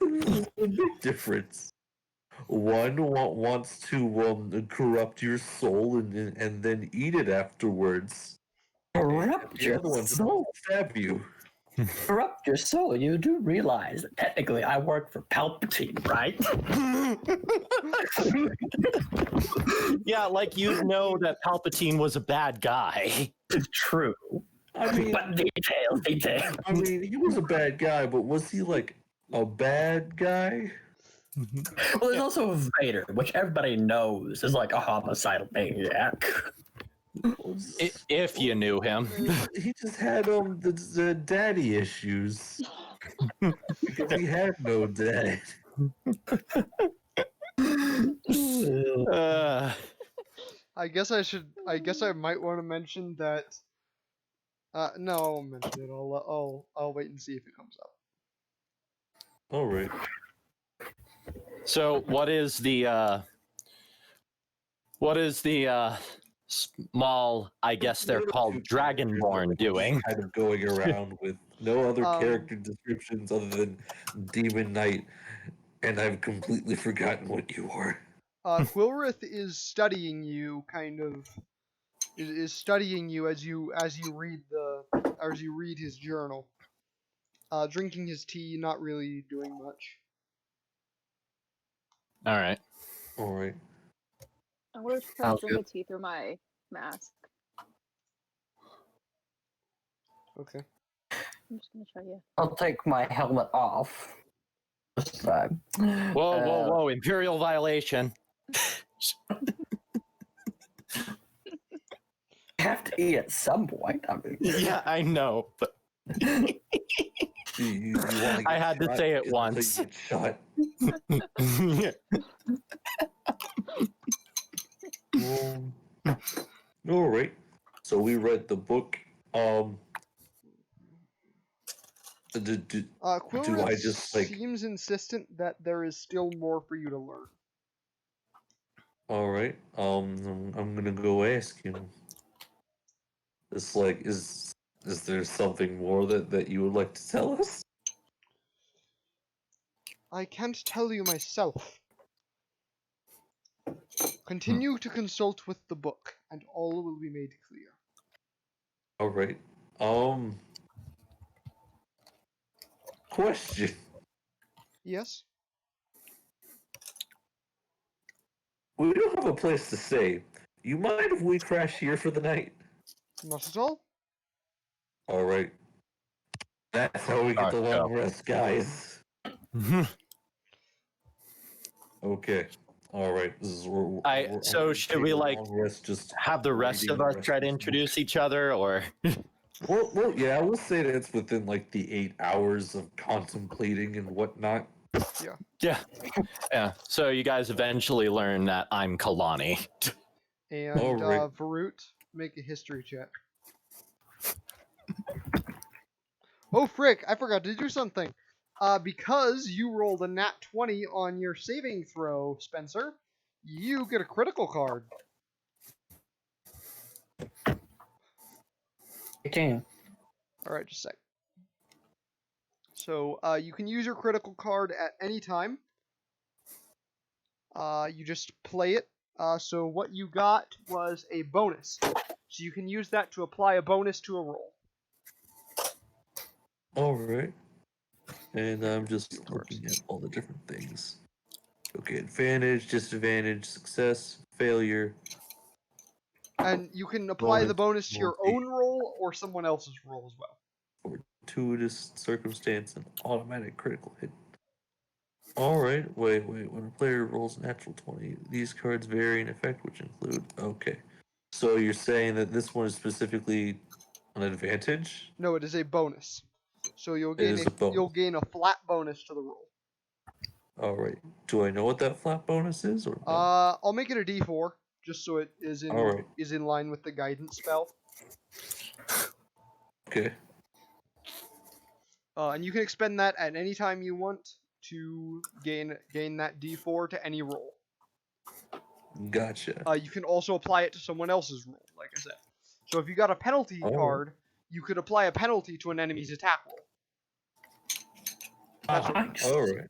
a big difference. One wants to corrupt your soul and then eat it afterwards. corrupt The your other one just soul. stab you. Corrupt your soul. You do realize that technically I work for Palpatine, right? Yeah, like you know that Palpatine was a bad guay. It's true. I mean, But details. I mean, he was a bad guy, but was he like a bad guy? Well, there's also Vader, which everybody knows is like a homicidal maniac. If you knew him. He just had the daddy issues because he had no dad. I guess I might want to mention that. No, I won't mention it. I'll wait and see if it comes up. All right. So what is the small, I guess they're called Dragonborn, doing? Kind of going around with no other Um, character descriptions other than Demon Knight, and I've completely forgotten what you are. Quilrith is studying you, kind of. Is studying you as you read his journal. Drinking his tea, not really doing much. All right. All right. I'm gonna try to drink the tea through my mask. Okay. I'm just gonna try you. I'll take my helmet off this time. Whoa! Imperial violation. I have to eat at some point. I mean, Yeah, I know, but You wanna I get had to shot say it until you once. get shot. All right. So we read the book. Do Quilrith I just like? seems insistent that there is still more for you to learn. All right. I'm gonna go ask him. It's like, is there something more that you would like to tell us? I can't tell you myself. Continue to consult with the book, and all will be made clear. All right. Question. Yes? We don't have a place to stay. You mind if we crash here for the night? Not at all? All right. That's how we get the long go. rest, guys. Okay. All right. This is where so should we like just have the rest of us try to introduce each other, or? Well, yeah, we'll say that it's within like the 8 hours of contemplating and whatnot. Yeah. So you guys eventually learn that I'm Kalani. And Alright. Varut, make a history check. Oh frick, I forgot to do something. Because you rolled a nat 20 on your saving throw, Spencer, you get a critical card. 18. Alright, just a sec. So, you can use your critical card at any time. You just play it. So what you got was a bonus. So you can use that to apply a bonus to a roll. Alright. And I'm just looking at all the different things. Okay, advantage, disadvantage, success, failure. And you can apply the bonus to your Bonus, own roll or someone else's roll as well. fortuitous circumstance, and automatic critical hit. Alright, wait. When a player rolls a natural 20, these cards vary in effect, which include. Okay. So you're saying that this one is specifically an advantage? No, it is a bonus. So you'll It is a bonus. gain a flat bonus to the roll. All right. Do I know what that flat bonus is, or no? I'll make it a D4 just so it is Alright. in line with the guidance spell. Okay. And you can expend that at any time you want to gain that D4 to any roll. Gotcha. You can also apply it to someone else's roll, like I said. So if you got a penalty card, you could apply a penalty to an enemy's attack roll. That's All right.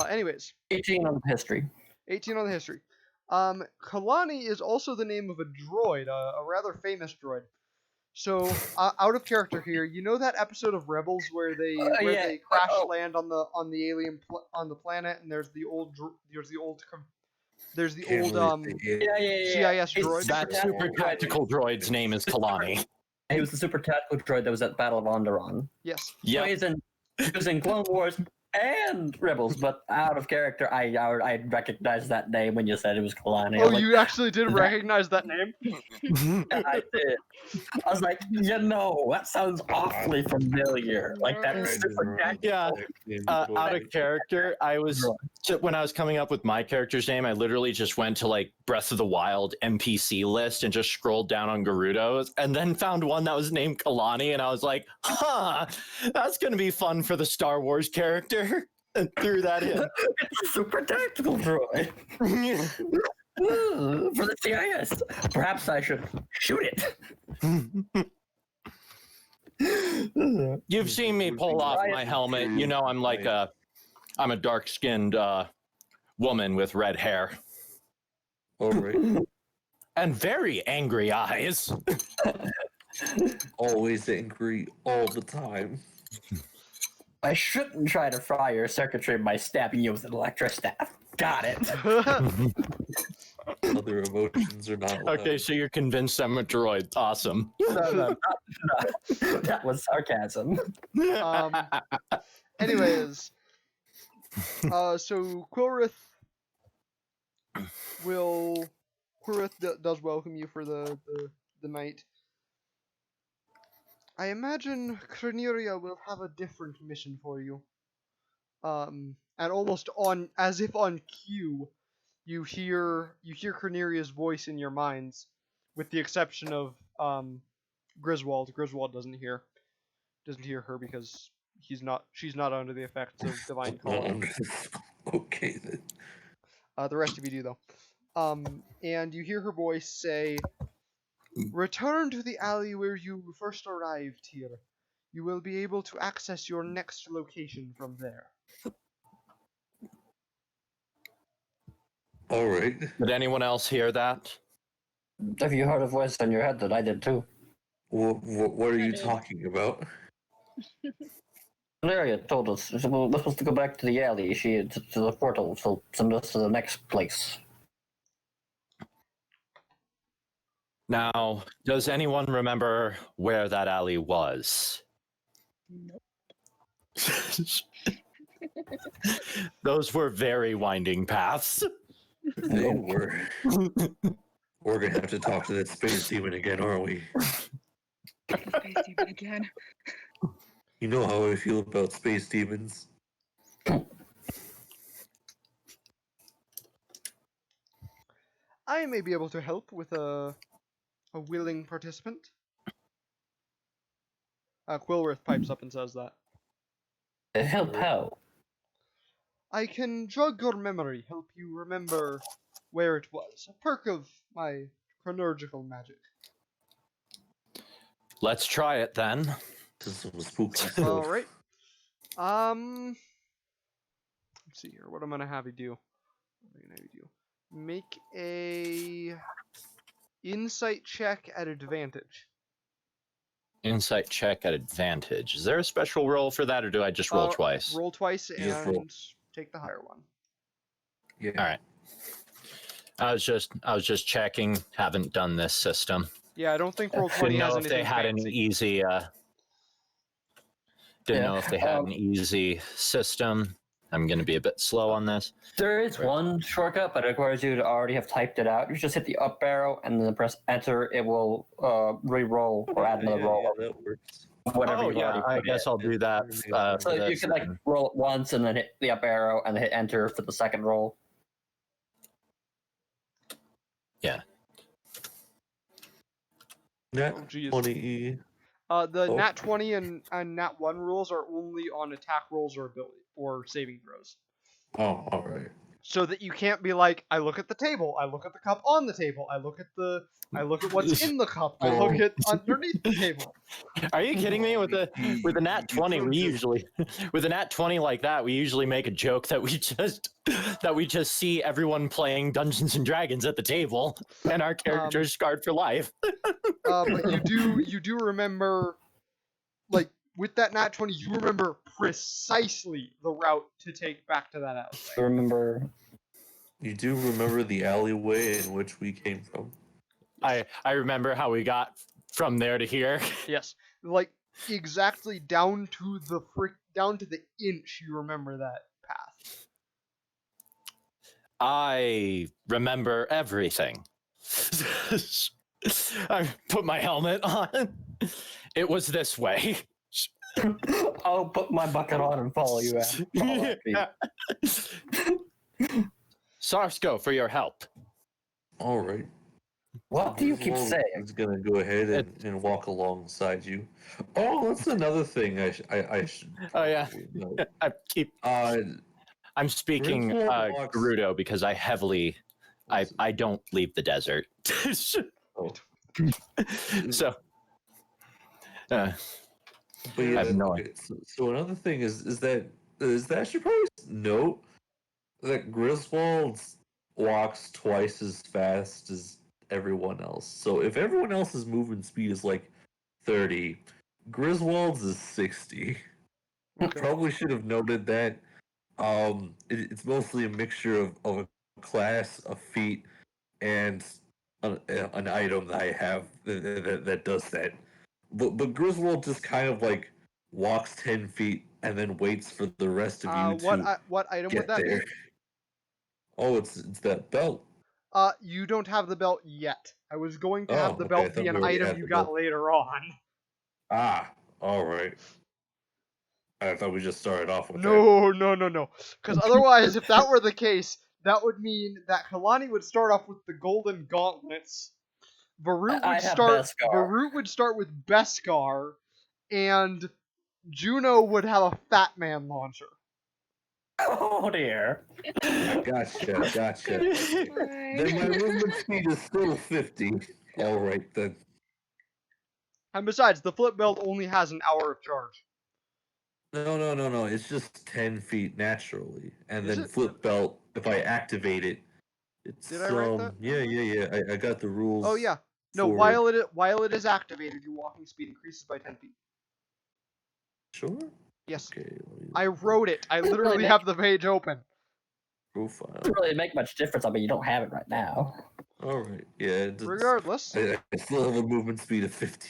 Anyways. 18 on the history. 18 on the history. Kalani is also the name of a droid, a rather famous droid. So, out of character here, you know that episode of Rebels where they crash land on the alien on the planet, and there's the old CIS droid. That super tactical droid's name is Kalani. He was the super tactical droid that was at Battle of Onderon. Yes. Yeah. So he was in Clone Wars and Rebels, but out of character, I recognized that name when you said it was Kalani. Oh, you actually did recognize that name? Yeah, I did. I was like, that sounds awfully familiar. Like that super tactical. Yeah. Out of character, when I was coming up with my character's name, I literally just went to like Breath of the Wild NPC list and just scrolled down on Gerudo's and then found one that was named Kalani, and I was like, that's going to be fun for the Star Wars character. And threw that in. It's a super tactical droid. For the CIS. Perhaps I should shoot it. You've seen me pull off my helmet. You know I'm a dark-skinned woman with red hair. All right. And very angry eyes. Always angry all the time. I shouldn't try to fry your circuitry by stabbing you with an electric staff. Got it. Other emotions are not allowed. Okay, so you're convinced I'm a droid. Awesome. No. That was sarcasm. Anyways, so Quillrith does welcome you for the night. I imagine Kraneria will have a different mission for you. And almost as if on cue, you hear Kraneria's voice in your minds, with the exception of Griswold. Griswold doesn't hear her because she's not under the effects of divine calling. Okay then. The rest of you do though. And you hear her voice say, "Return to the alley where you first arrived here. You will be able to access your next location from there." All right. Did anyone else hear that? Have you heard a voice in your head that I did too? What are you talking about? Valeria told us we're supposed to go back to the alley. To the portal, so send us to the next place. Now, does anyone remember where that alley was? Nope. Those were very winding paths. They were. We're gonna have to talk to that space demon again, aren't we? Space demon again. You know how I feel about space demons. I may be able to help with a willing participant. Quillrith pipes up and says that. Help how? I can jog your memory, help you remember where it was. A perk of my chronergical magic. Let's try it then. This is some spooky stuff. Alright. Let's see here. What I'm gonna have you do. Make a insight check at advantage. Insight check at advantage. Is there a special roll for that, or do I just roll twice? Roll twice just and roll. Take the higher one. Yeah. All right. I was just checking. Haven't done this system. Yeah, I don't think roll 20 Didn't has know if anything they had fancy. an easy. Didn't know if they had an easy system. I'm going to be a bit slow on this. There is one shortcut, but it requires you to already have typed it out. You just hit the up arrow and then press enter. It will re-roll or add another roll. Yeah, that works. Whatever Oh, you've yeah, already I put guess in. I'll do that. So for you this can like then. roll it once and then hit the up arrow and then hit enter for the second roll. Nat Oh, geez. 20. The Oh. nat 20 and nat 1 rules are only on attack rolls or ability or saving throws. Oh, all right. So that you can't be like, I look at the table, I look at the cup on the table, I look at what's in the cup, I look at underneath the table. Are you kidding me? With a nat 20, we usually with a nat 20 like that, we usually make a joke that we just see everyone playing Dungeons and Dragons at the table, and our characters scarred for life. But you do remember, like with that nat 20, you remember precisely the route to take back to that house. I remember. You do remember the alleyway in which we came from? I remember how we got from there to here. Yes, like exactly down to the inch. You remember that path. I remember everything. I put my helmet on. It was this way. I'll put my bucket on and follow you out. Follow me. Sarsko, for your help. All right. What do you keep Griswold saying? is gonna go ahead and walk alongside you. Oh, that's another thing I should. Oh yeah. No. I'm speaking Griswold walks- Gerudo because I don't leave the desert. Oh. So But yeah, I have no okay, so another thing is that I should probably note that Griswold walks twice as fast as everyone else. So if everyone else's movement speed is like 30, Griswold's is 60. Okay. Probably should have noted that. It's mostly a mixture of a class, a feat, and an item that I have that does that. But Griswold just kind of like walks 10 feet and then waits for the rest of you to What item would get that there. be? Oh, it's that belt. You don't have the belt yet. I was going to have the Okay, I belt thought be an we already item had you the got belt. later on. Ah, all right. I thought we just started off with that. No. Because otherwise, if that were the case, that would mean that Kalani would start off with the golden gauntlets. Varut I would have start. Beskar. Varut would start with Beskar, and Juno would have a Fat Man launcher. Oh dear. Gotcha. Then my movement speed is still 50. All right then. And besides, the flip belt only has an hour of charge. No. It's just 10 feet naturally, and Is then it? flip belt. If I activate it, it's Did I write that? Yeah. I got the rules. Oh yeah. No, for- while it is activated, your walking speed increases by 10 feet. Sure. Yes. Okay. I wrote it. I literally have the page open. Profile. Doesn't really make much difference. I mean, you don't have it right now. All right. Yeah. Regardless, I still have a movement speed of 50.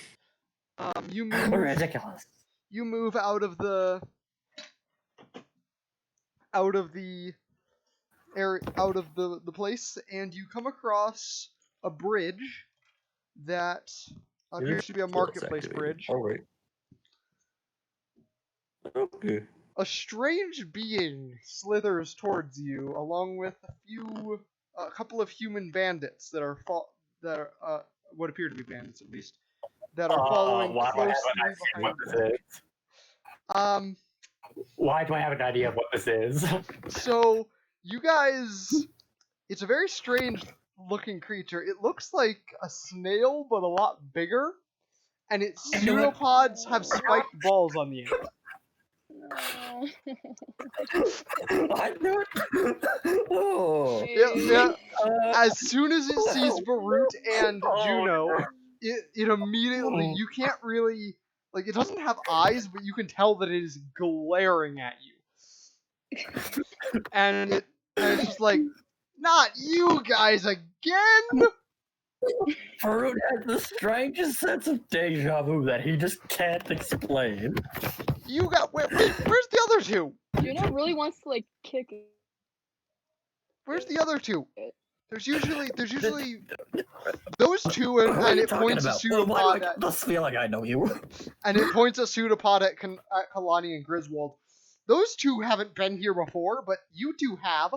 you move. Ridiculous. You move out of the area, out of the place, and you come across a bridge that appears to be a marketplace bridge. All right. Okay. A strange being slithers towards you, along with a couple of human bandits that are what appear to be bandits at least, that are following closely behind you. Why do I have an idea of what this is? So you guys, it's a very strange looking creature. It looks like a snail, but a lot bigger, and its pseudopods have spiked balls on the end. I knew it. Oh. Yeah. As soon as it sees Varut and Juno, it immediately, you can't really, like, it doesn't have eyes, but you can tell that it is glaring at you. And it's just like, not you guys again! Farut has the strangest sense of deja vu that he just can't explain. You got where's the other two? Juno really wants to like kick it. Where's the other two? There's usually those two, and What are you it talking points a about? Well, why pseudopod do I at, just feel like I know you? and it points a pseudopod at Kalani and Griswold. Those two haven't been here before, but you two have.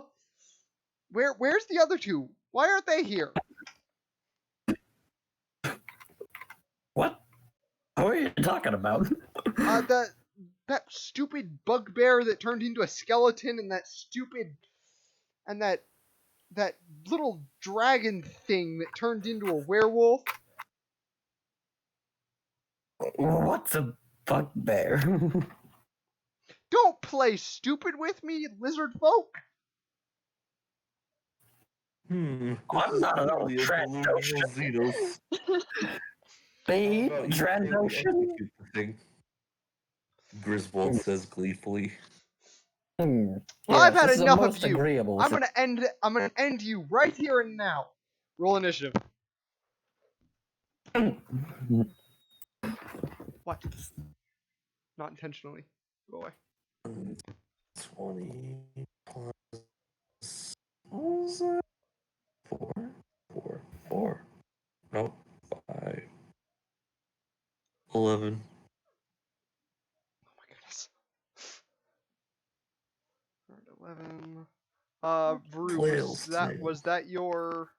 Where's the other two? Why aren't they here? What? What are you talking about? That stupid bugbear that turned into a skeleton, and that little dragon thing that turned into a werewolf. What's a bugbear? Don't play stupid with me, lizard folk. I'm not an old Trandoshan. Babe, Trandoshan? Griswold says gleefully. Well, I've had this is enough most of you. agreeable. I'm gonna end you right here and now. Roll initiative. What? Not intentionally. Go away. 20 plus 4. Nope. 5. 11. Oh my goodness. Alright, 11. Brew, was that your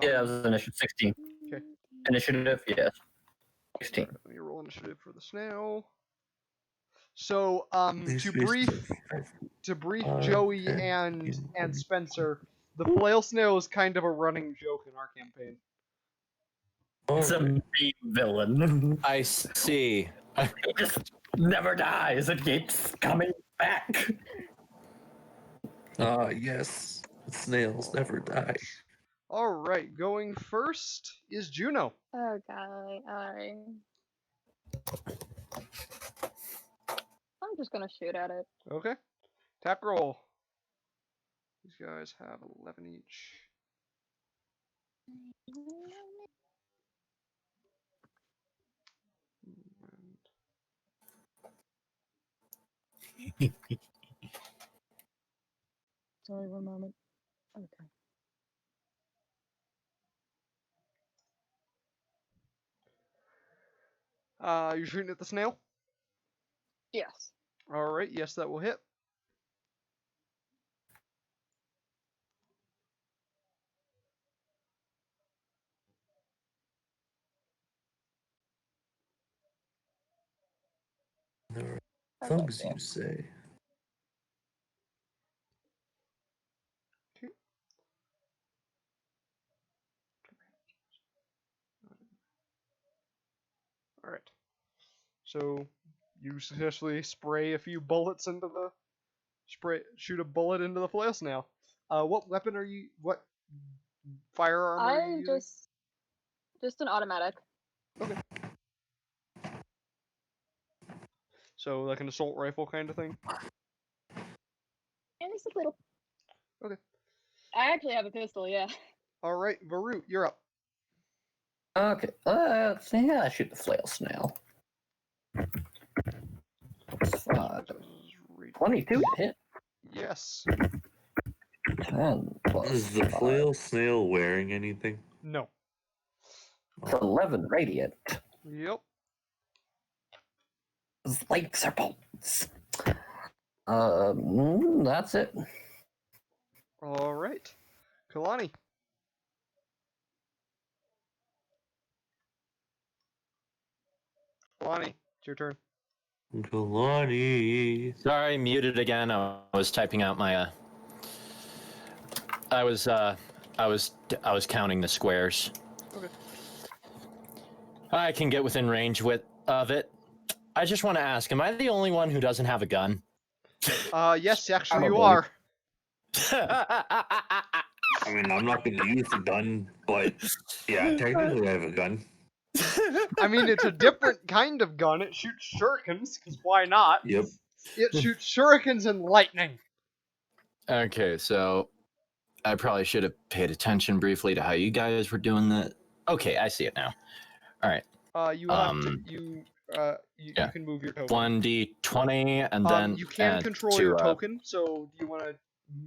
Yeah, it was initiative 16. Okay. Initiative, yes. 16. Let me roll initiative for the snail. So, to brief Joey and Spencer, the flail snail is kind of a running joke in our campaign. It's a main villain. I see. He just never dies. It keeps coming back. Yes. Snails never die. Alright, going first is Juno. Oh god, alright. I'm just gonna shoot at it. Okay. Tap roll. These guys have 11 each. Sorry, one moment. Okay. You're shooting at the snail? Yes. Alright, yes, that will hit. Thugs, you say? Alright. So, you successfully spray a few bullets into the... shoot a bullet into the flail snail. What weapon are you... what firearm are you using? Just an automatic. Okay. So, like an assault rifle kind of thing? And it's a little. Okay. I actually have a pistol, yeah. Alright, Varut, you're up. Okay, let's see. I shoot the flail snail. 22 to hit. Yes. 10 plus Is the 5. flail snail wearing anything? No. It's 11 radiant. Yep. Laser bolts. That's it. Alright. Kalani. Kalani, it's your turn. Kalani. Sorry, muted again. I was typing out my. I was counting the squares. Okay. I can get within range of it. I just want to ask: am I the only one who doesn't have a gun? Yes, actually you Probably. are. I mean, I'm not going to use the gun, but yeah, technically I have a gun. I mean, it's a different kind of gun. It shoots shurikens, because why not? Yep. It shoots shurikens and lightning. Okay, so I probably should have paid attention briefly to how you guys were doing that. Okay, I see it now. All right. You have to, You Yeah. can move your token. 1d20, and then you can control to, your token. So do you want to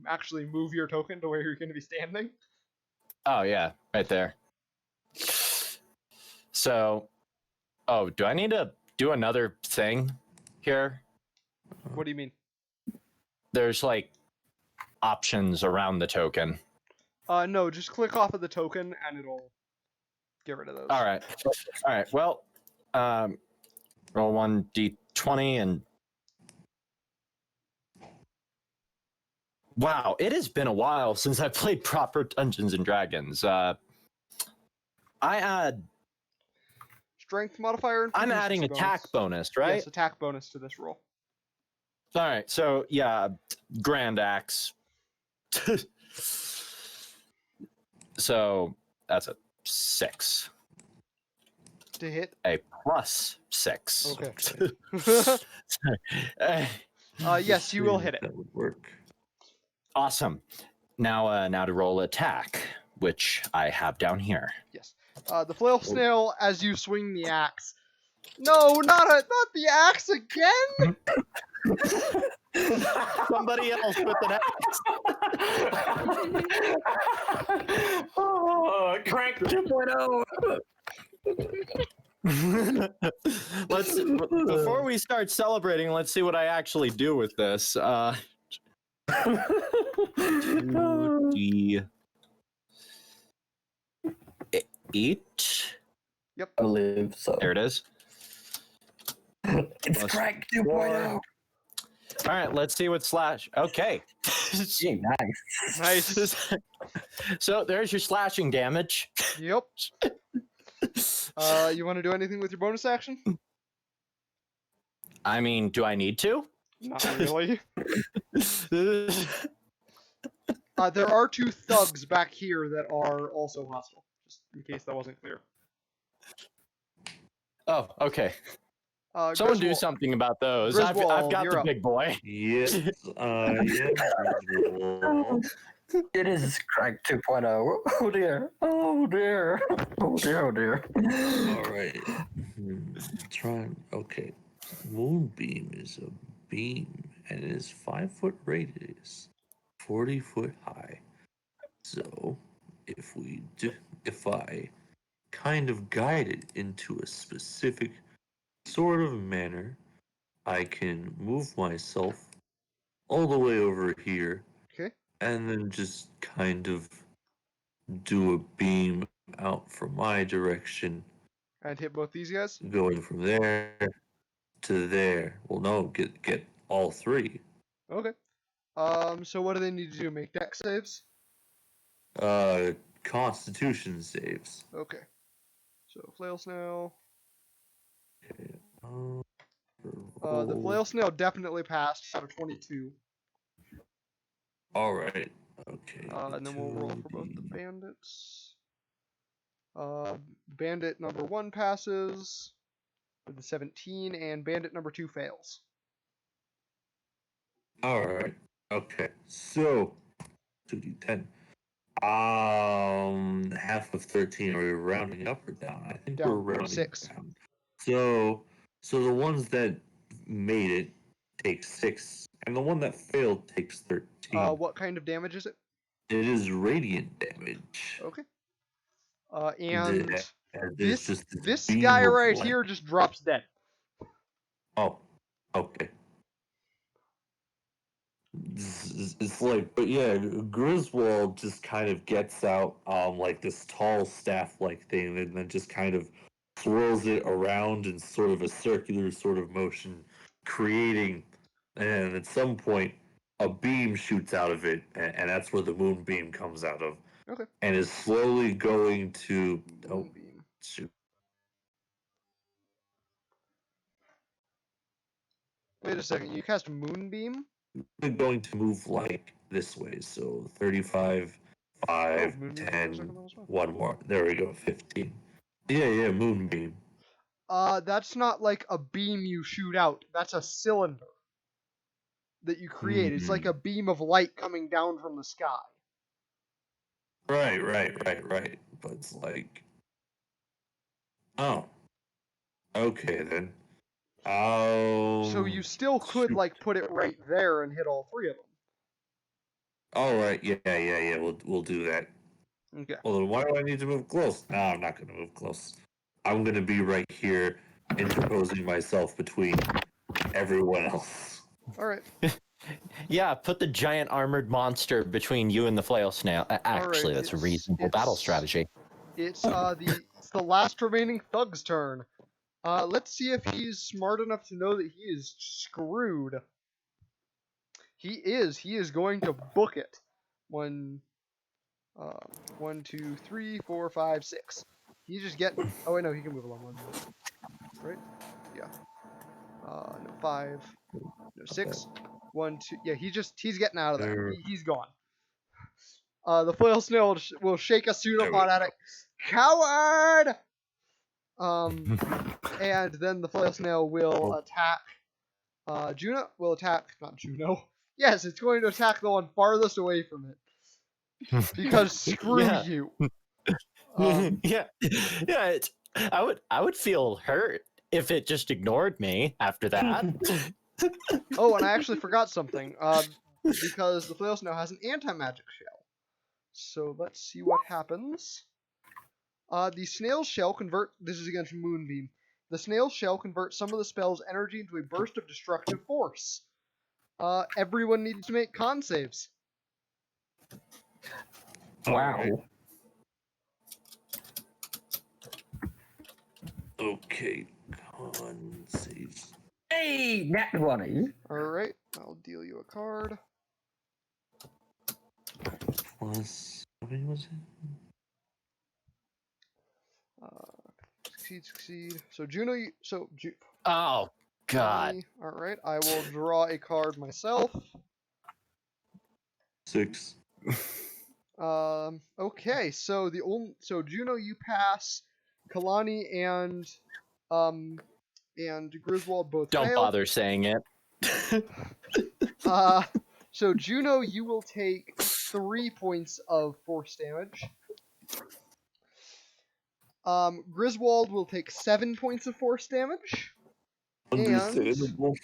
actually move your token to where you're going to be standing? Oh yeah, right there. So, do I need to do another thing here? What do you mean? There's like options around the token. No, just click off of the token and it'll get rid of those. All right. Well, roll 1d20 and. Wow, it has been a while since I played proper Dungeons and Dragons. I add. Strength modifier. And I'm adding proficiency attack bonus, right? Yes, attack bonus to this roll. All right, so yeah, Grand Axe. So that's a 6. To hit? A +6. Okay. Yes, you will hit it. That would work. Awesome. Now to roll attack, which I have down here. Yes. The flail snail, as you swing the axe. No, not the axe again! Somebody else with an axe. Oh, crank 2.0. Before we start celebrating, let's see what I actually do with this. 2d8. Yep. I live, so. There it is. It's Plus crank 4. 2.0. All right, let's see what slash. Okay. Gee, nice. Nice. So there's your slashing damage. Yep. You want to do anything with your bonus action? I mean, do I need to? Not really. There are 2 thugs back here that are also hostile, just in case that wasn't clear. Oh, okay. Someone do Griswold, something about those. I've Griswold, got you're the up. big boy. Yes, It is crank 2.0. Oh dear. Oh dear. Oh dear. Oh dear. All right. Okay. Moonbeam is a beam, and it is 5-foot radius, 40-foot high. So, if I kind of guide it into a specific sort of manner, I can move myself all the way over here. Okay. And then just kind of do a beam out from my direction, And hit both these guys? going from there to there. Well, no, get all 3. Okay. So what do they need to do? Make dex saves? Constitution saves. Okay. So, flail snail. Okay. The flail snail definitely passed out of 22. All right. Okay. And then we'll roll for both the bandits. Bandit number 1 passes with a 17, and bandit number 2 fails. All right. Okay. So 2d10. Half of 13. Are we rounding up or down? I think Down. we're rounding 6. down. So the ones that made it take 6, and the one that failed takes 13. What kind of damage is it? It is radiant damage. Okay. And there's just this beam guy of right light. here just drops dead. Oh, okay. It's like, but yeah, Griswold just kind of gets out like this tall staff-like thing, and then just kind of swirls it around in sort of a circular sort of motion, creating, and at some point, a beam shoots out of it, and that's where the moonbeam comes out of. Okay. And is slowly going to Moonbeam. shoot. Wait a second. You cast Moonbeam? Going to move like this way, so 35, 5, Moonbeam for a 10, second, that was fine. one more. There we go, 15. Yeah, moonbeam. That's not like a beam you shoot out. That's a cylinder that you create. It's like a beam of light coming down from the sky. Right. But it's like, oh, okay then. Oh. So you still could, shoot. like, put it right there and hit all 3 of them. All right. Yeah. We'll do that. Okay. Well, then why do I need to move close? No, I'm not going to move close. I'm going to be right here, interposing myself between everyone else. All right. Yeah, put the giant armored monster between you and the flail snail. Actually, that's a reasonable battle strategy. It's the last remaining thug's turn. Let's see if he's smart enough to know that he is screwed. He is. He is going to book it. 1, 2, 3, 4, 5, 6. He just get. Oh wait, no, he can move along 1 more. Right? Yeah. No 5. No 6. 1, 2. Yeah, he's getting out of there. He's gone. The flail snail will shake a pseudopod at it. Coward! And then the flail snail will attack. Juno will attack. Not Juno. Yes, it's going to attack the one farthest away from it. Because screw you. Yeah. I would feel hurt if it just ignored me after that. Oh, and I actually forgot something. Because the flail snail has an anti-magic shell. So let's see what happens. The snail shell convert. This is against Moonbeam. The snail shell converts some of the spell's energy into a burst of destructive force. Everyone needs to make con saves. Wow. Okay, con saves. Hey, nat 20. Alright, I'll deal you a card. Plus, how many was it? Succeed. So Juno, Oh, God. Alright, I will draw a card myself. 6. Okay, so Juno, you pass. Kalani and Griswold both Don't fail. bother saying it. So Juno, you will take 3 points of force damage. Griswold will take 7 points of force damage. Understandable.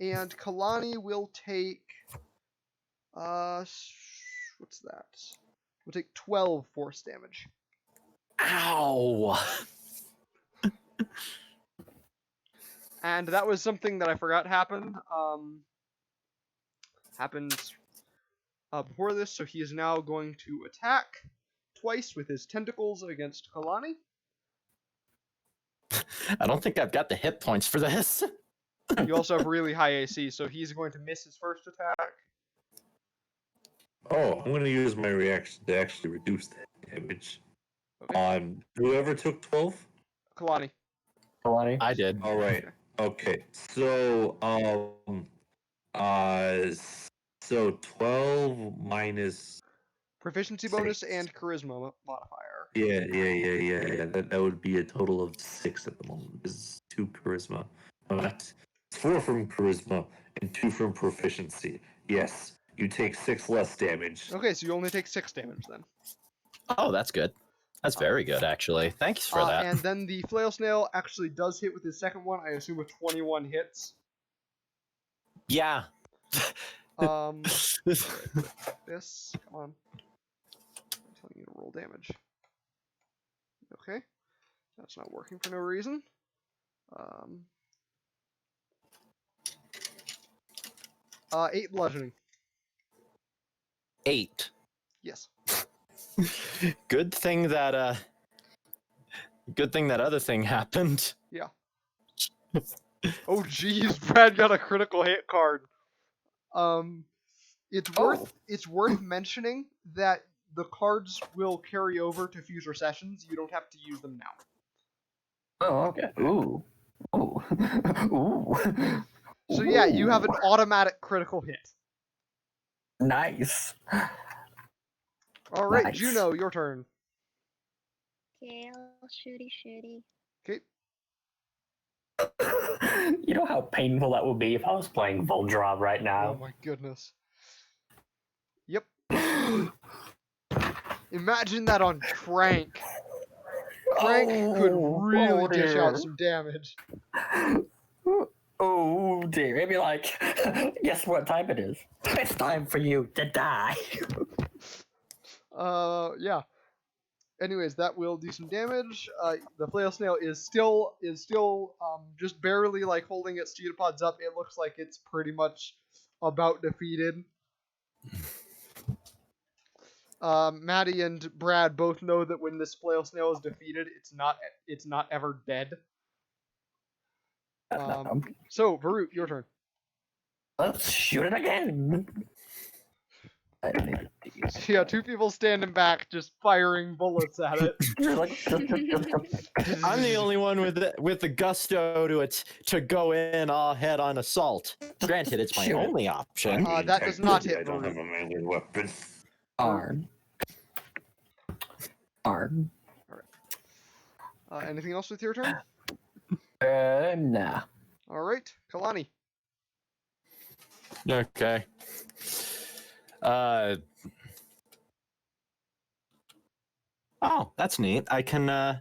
And Kalani will take what's that? We'll take 12 force damage. Ow! And that was something that I forgot happened. Happened before this, so he is now going to attack twice with his tentacles against Kalani. I don't think I've got the hit points for this. You also have really high AC, so he's going to miss his first attack. Oh, I'm going to use my reaction to actually reduce that damage. Okay. On whoever took 12? Kalani. I did. All right. Okay. So, so 12 minus Proficiency bonus and charisma modifier. Yeah. That would be a total of 6 at the moment. This is 2 charisma. It's 4 from charisma and 2 from proficiency. Yes, you take 6 less damage. Okay, so you only take 6 damage then. Oh, that's good. That's very good, actually. Thanks for that. And then the flail snail actually does hit with his second one. I assume a 21 hits. Yeah. This, come on. I'm telling you to roll damage. Okay, that's not working for no reason. 8 bludgeoning. 8. Yes. Good thing that other thing happened. Yeah. Oh jeez, Brad got a critical hit card. It's worth mentioning that the cards will carry over to future sessions. You don't have to use them now. Oh, okay. Ooh. So yeah, you have an automatic critical hit. Nice. All right, Nice. Juno, your turn. Okay, I'll shooty. Okay. You know how painful that would be if I was playing Voldrav right Oh now? my goodness. Yep. Imagine that on Crank. Crank could really dish out some damage. Oh dear. It'd be like, guess what time it is? It's time for you to die. Yeah. Anyways, that will do some damage. The flail snail is still just barely like holding its pseudopods up. It looks like it's pretty much about defeated. Maddie and Brad both know that when this flail snail is defeated, it's not ever dead. So Varut, your turn. Let's shoot it again. So yeah, two people standing back, just firing bullets at it. I'm the only one with the gusto to go in all head on assault. Granted, it's my only option. That does not hit I don't have a melee weapon. Arm. Anything else with your turn? Nah. All right, Kalani. Okay. Oh, that's neat. I can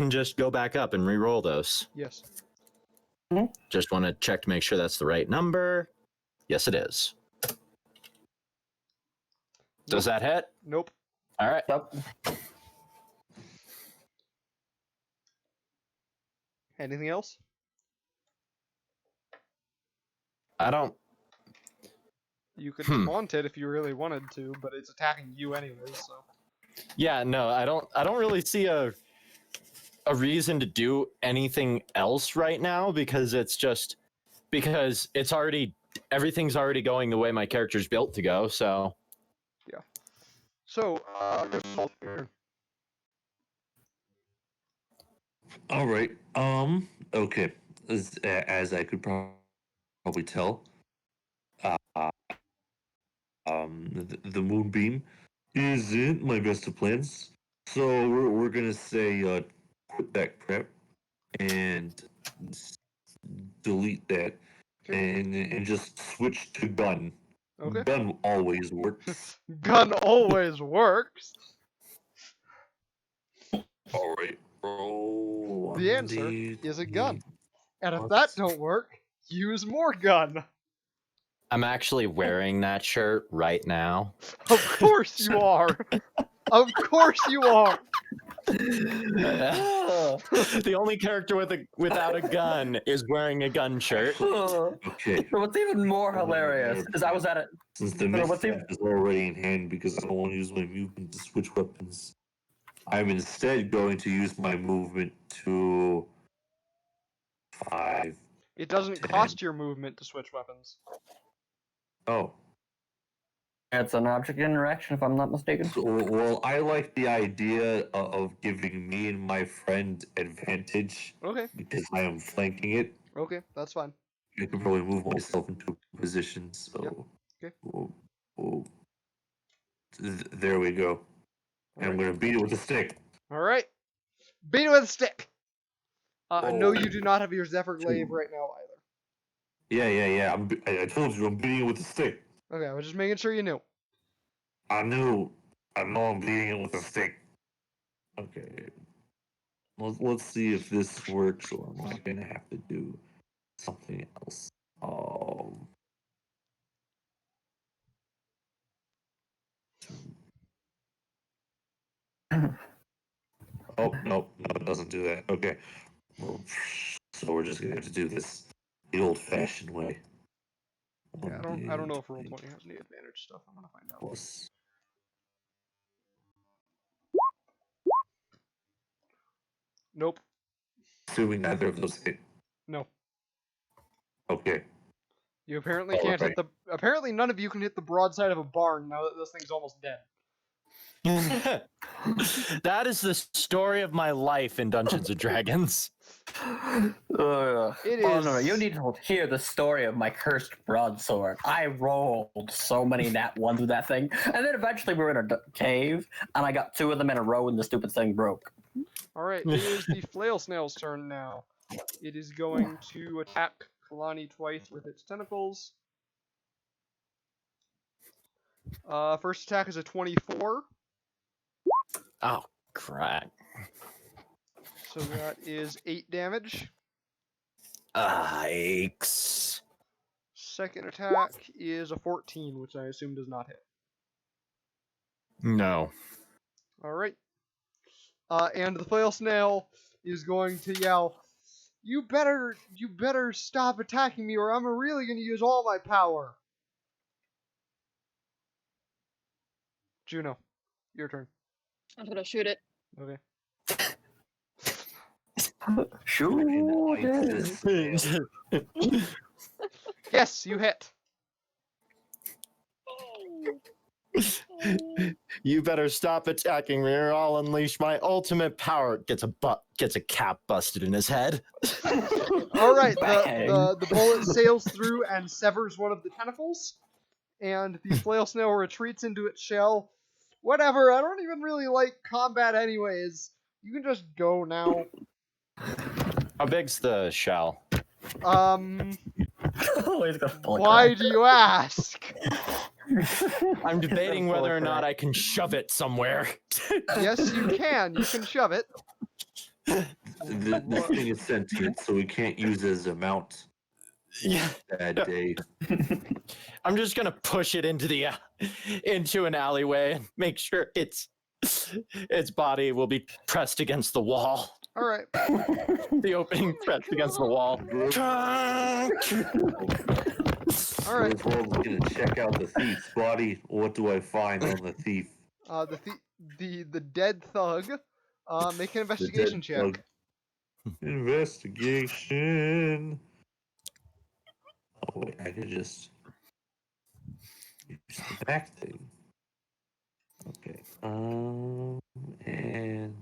just go back up and re-roll those. Yes. Just want to check to make sure that's the right number. Yes, it is. Does that hit? Nope. All right. Nope. Anything else? I don't. You could taunt it if you really wanted to, but it's attacking you anyways, so. Yeah, no, I don't really see a reason to do anything else right now because everything's already going the way my character's built to go, so. Yeah. So, All right. Okay. As I could probably tell, the moonbeam isn't my best of plans. So we're gonna say quit that crap and delete that and just switch to gun. Okay. Gun always works. Gun always works. All right, bro. The answer is a gun. And if that don't work, use more gun. I'm actually wearing that shirt right now. Of course you are. Of course you are. The only character without a gun is wearing a gun shirt. Okay. What's even more hilarious is I was at it. Since the misstep is already in hand because I don't want to use my movement to switch weapons, I'm instead going to use my movement to 5. It doesn't 10. cost your movement to switch weapons. Oh. It's an object interaction, if I'm not mistaken. So, well, I like the idea of giving me and my friend advantage. Okay. Because I am flanking it. Okay, that's fine. I can probably move myself into a position, so. Yep. Okay. Whoa. There we go. And I'm going to beat it with a stick. Alright. Beat it with a stick. No, you do not have your Zephyr Glaive right now either. Yeah. I told you I'm beating it with a stick. Okay, I was just making sure you knew. I know I'm beating it with a stick. Okay. Let's see if this works, or am I gonna have to do something else? Oh no, it doesn't do that. Okay. Well, so we're just gonna have to do this the old-fashioned way. Yeah, I don't know if roll 20 has any advantage stuff. I'm gonna find out. Plus. Nope. Assuming neither of those hit. No. Okay. You apparently can't hit the. Apparently, none of you can hit the broadside of a barn now that this thing's almost dead. That is the story of my life in Dungeons and Dragons. It is. Oh, no, you need to hear the story of my cursed broadsword. I rolled so many nat ones with that thing, and then eventually we were in a cave, and I got 2 of them in a row, and the stupid thing broke. Alright, it is the flail snail's turn now. It is going to attack Kalani twice with its tentacles. First attack is a 24. Oh, crap. So that is 8 damage. Yikes. Second attack is a 14, which I assume does not hit. No. All right. And the flail snail is going to yell, You better stop attacking me, or I'm really going to use all my power." Juno, your turn. I'm gonna shoot it. Okay. Shoot it. Yes, you hit. You better stop attacking me, or I'll unleash my ultimate power. Gets a cap busted in his head. All right. Bang. The bullet sails through and severs one of the tentacles, and the flail snail retreats into its shell. Whatever. I don't even really like combat, anyways. You can just go now. How big's the shell? Always gonna pull a Why card. do you ask? I'm debating Pull a whether or not card. I can shove it somewhere. Yes, you can. You can shove it. The thing is sentient, so we can't use it as a mount Yeah. that day. I'm just gonna push it into into an alleyway and make sure its body will be pressed against the wall. All right. The opening pressed against the wall. All right. Griswold's gonna check out the thief's body. What do I find on the thief? The dead thug. Make an The investigation dead check. thug. Investigation. Oh wait, I could just use the back thing. Okay. And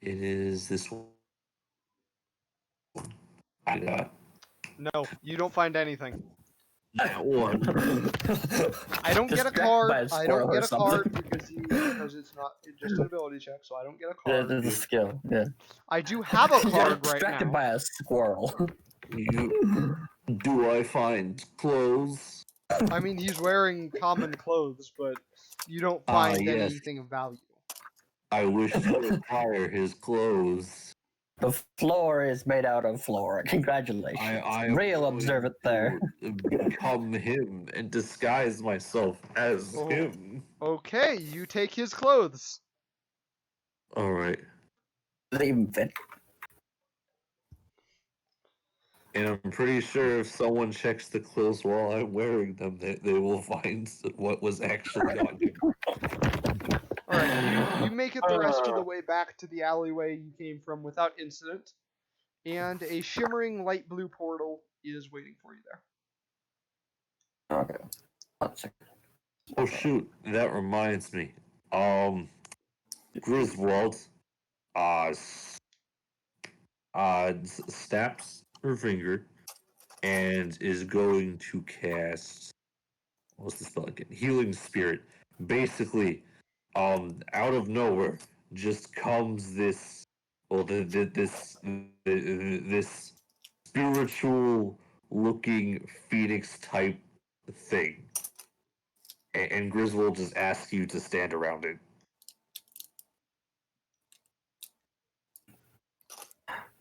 it is this one. I got No, you don't find anything. that one. I don't get a Distracted by card. a I squirrel don't or get a card something. because it's just an ability check, so I don't get a card. There's a skill. Yeah. I do have a card right Distracted now. by a squirrel. Do I find clothes? I mean, he's wearing common clothes, but you don't find yes. anything of value. I wish to acquire his clothes. The floor is made out of flora. Congratulations. I Real observant there. Become him and disguise myself as Oh. him. Okay, you take his clothes. All right. Does it even fit? And I'm pretty sure if someone checks the clothes while I'm wearing them, they will find what was actually on him. All right, you make it the rest of the way back to the alleyway you came from without incident, and a shimmering light blue portal is waiting for you there. Okay. 1 second. Oh shoot, that reminds me. Griswold, snaps her finger and is going to cast, what's the spell again? Healing Spirit. Basically, out of nowhere just comes this, this spiritual looking phoenix type thing. And Griswold just asks you to stand around it.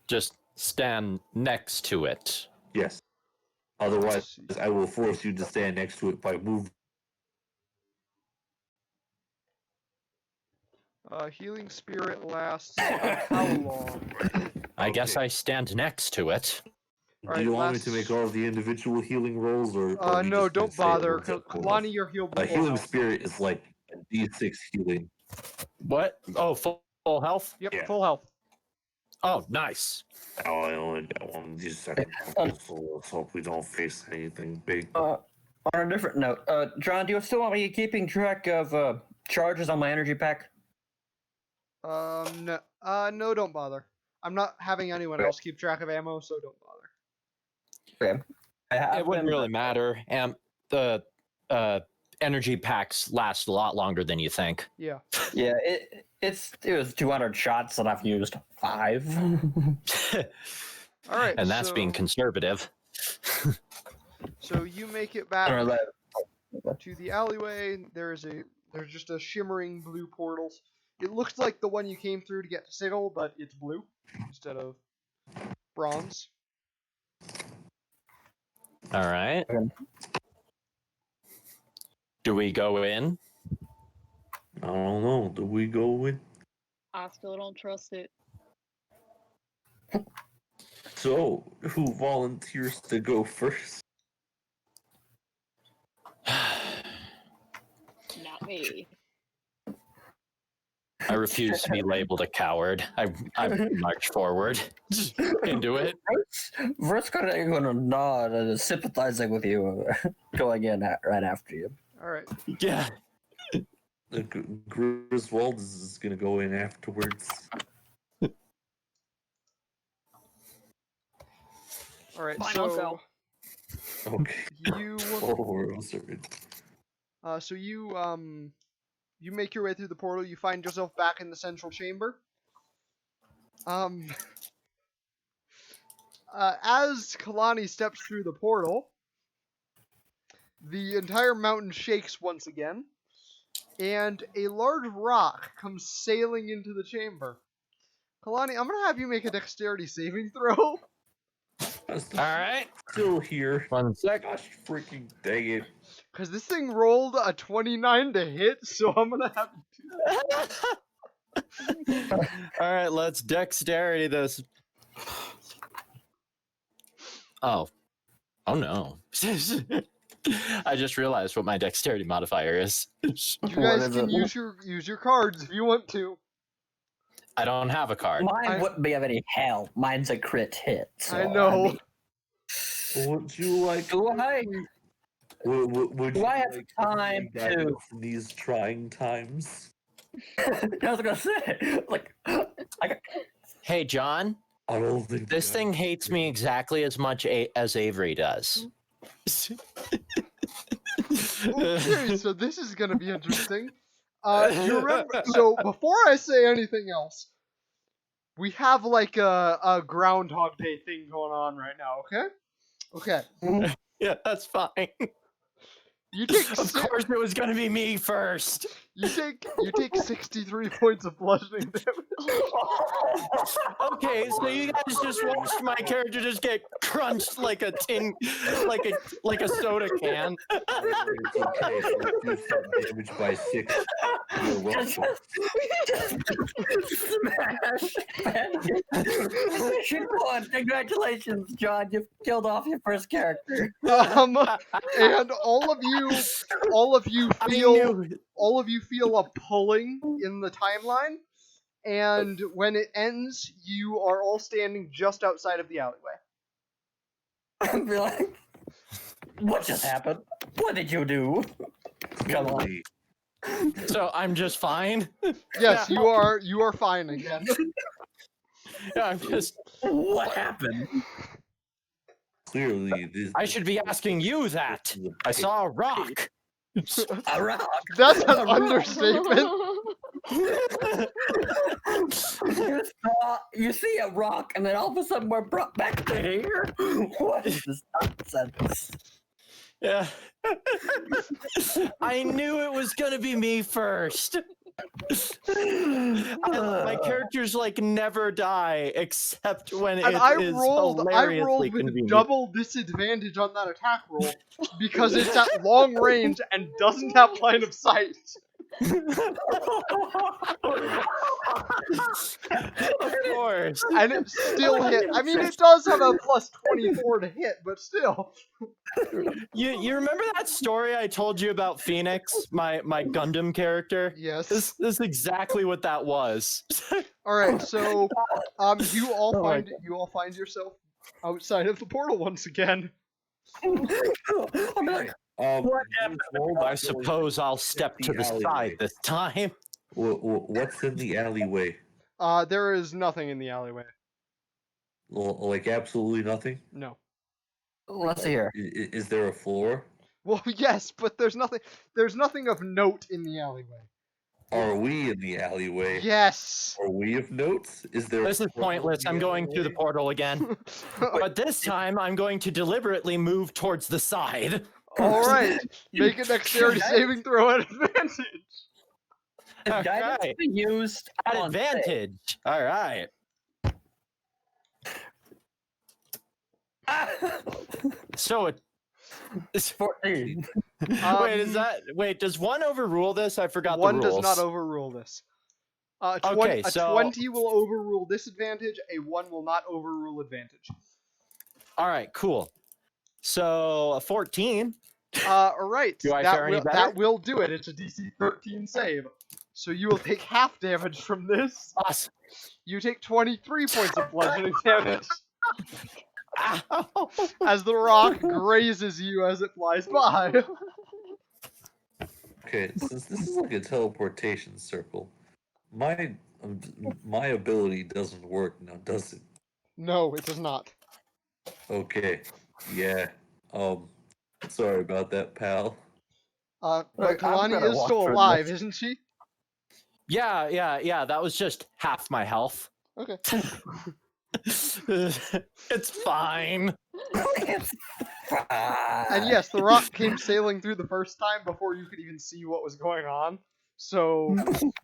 Just stand next to it. Yes. Otherwise, I will force you to stand next to it by moving. Healing Spirit lasts how long? I guess I stand next to it. Do you want me to make all of the individual healing rolls, or you No, just gonna don't say it bother. works at full Kalani, you're healed health? with full Healing health. Spirit is like a D6 healing. What? Oh, full health? Yep, Yeah. full health. Oh, nice. Oh, I only got one of these second. So let's hope we don't face anything big. On a different note, John, do you still want me keeping track of charges on my energy pack? No, don't bother. I'm not having anyone else keep track of ammo, so don't bother. Okay. I have It wouldn't them, really matter. The energy packs last a lot longer than you think. Yeah. Yeah, it was 200 shots and I've used 5. All right. And that's being conservative. So you make it I back don't know that. to the alleyway. There's just a shimmering blue portal. It looks like the one you came through to get to Sigil, but it's blue instead of bronze. All right. Do we go in? I don't know. Do we go in? I still don't trust it. So, who volunteers to go first? Not me. I refuse to be labeled a coward. I march forward into it. Vert's kind of going to nod and is sympathizing with you, going in right after you. All right. Yeah. Griswold is going to go in afterwards. All right. Fine, I'll go. Okay. You. Oh, sorry. So you make your way through the portal. You find yourself back in the central chamber. As Kalani steps through the portal, the entire mountain shakes once again, and a large rock comes sailing into the chamber. Kalani, I'm gonna have you make a dexterity saving throw. All right. Still here. 1 sec. Gosh, freaking dang it. Because this thing rolled a 29 to hit, so I'm gonna have to do that. All right, let's dexterity this. Oh no. I just realized what my dexterity modifier is. You guys can use your cards if you want to. I don't have a card. Mine wouldn't be of any help. Mine's a crit hit. So, I know. Would you like? Do I? Would Do you I have like time that to- in these trying times? I was gonna say, like, Hey, John, I don't think this thing hates me exactly as much as Avery does. Okay, so this is gonna be interesting. You remember? So before I say anything else, we have like a Groundhog Day thing going on right now. Okay. Okay. Yeah, that's fine. You take Of course, it was gonna be me first. you take 63 points of bludgeoning damage. Okay, so you guys just watched my character just get crunched like a tin, like a soda can. It's okay. If you start damage by 6, you're welcome. Smash! Congratulations, John. You've killed off your first character. And all of you feel a pulling in the timeline, and when it ends, you are all standing just outside of the alleyway. I'd be like, what just happened? What did you do? Come on. So I'm just fine. Yes, you are fine again. Yeah, I'm just. What happened? Clearly, this. I should be asking you that. I saw a rock. A rock. That's an understatement. You see a rock, and then all of a sudden we're brought back to here. What is this nonsense? Yeah. I knew it was gonna be me first. My characters like never die except when And it I is rolled hilariously with convenient. double disadvantage on that attack roll because it's at long range and doesn't have line of sight. Of course. And it still hit. I mean, it does have a plus 24 to hit, but still. You remember that story I told you about Phoenix, my Gundam character? Yes. This is exactly what that was. All right, so you all Oh my find yourself outside of the portal once again. I'm like, what happened? I suppose I'll step to the side this time. What's in the alleyway? There is nothing in the alleyway. Like absolutely nothing? No. Let's hear. Is there a floor? Well, yes, but there's nothing of note in the alleyway. Are we in the alleyway? Yes. Are we of notes? Is there? This is pointless. I'm going through the portal again. But this time, I'm going to deliberately move towards the side. All right. Make a dexterity saving throw at advantage. Is guidance Okay. be used At on advantage. All right. So It's 14. Wait, does one overrule this? I forgot the One rules. does not overrule this. Okay, a so 20 will overrule disadvantage. A 1 will not overrule advantage. all right, cool. So a 14. All right. Do I fare any better? That will do it. It's a DC 13 save. So you will take half damage from this. Awesome. You take 23 points of bludgeoning damage Ow. as the rock grazes you as it flies by. Okay, since this is like a teleportation circle, my ability doesn't work now, does it? No, it does not. Okay, yeah. Sorry about that, pal. But Look, I'm Kalani gonna is walk still through alive, this. isn't she? Yeah. That was just half my health. Okay. It's fine. It's fine. And yes, the rock came sailing through the first time before you could even see what was going on. So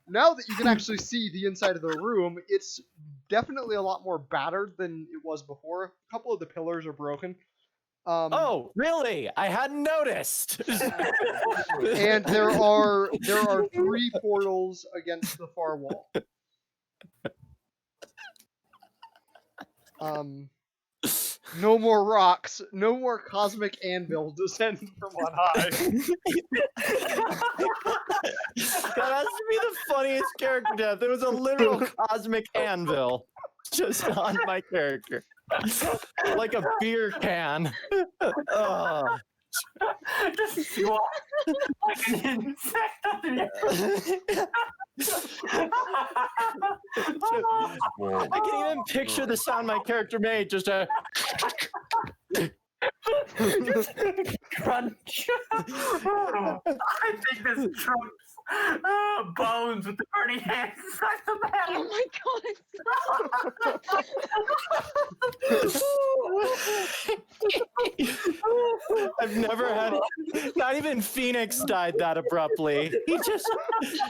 now that you can actually see the inside of the room, it's definitely a lot more battered than it was before. A couple of the pillars are broken. Oh, really? I hadn't noticed. And there are 3 portals against the far wall. No more rocks, no more cosmic anvil descending from on high. That has to be the funniest character death. There was a literal cosmic anvil just on my character. Like a beer can. Oh. Just you are like an insect under your I can even picture the sound my character made. Just a crunch. I think this trumps bones with the burning hands inside the Oh man. my god! I've never had. Not even Phoenix died that abruptly. He just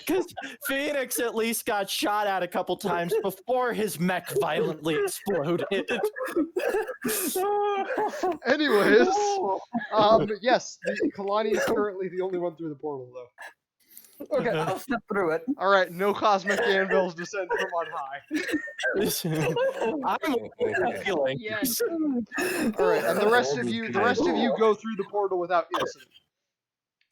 because Phoenix at least got shot at a couple times before his mech violently exploded. Anyways, yes, Kalani is currently the only one through the portal, though. Okay, I'll step through it. All right, no cosmic anvils descend from on high. I'm feeling. Yes. All right, and the rest of you go through the portal without incident.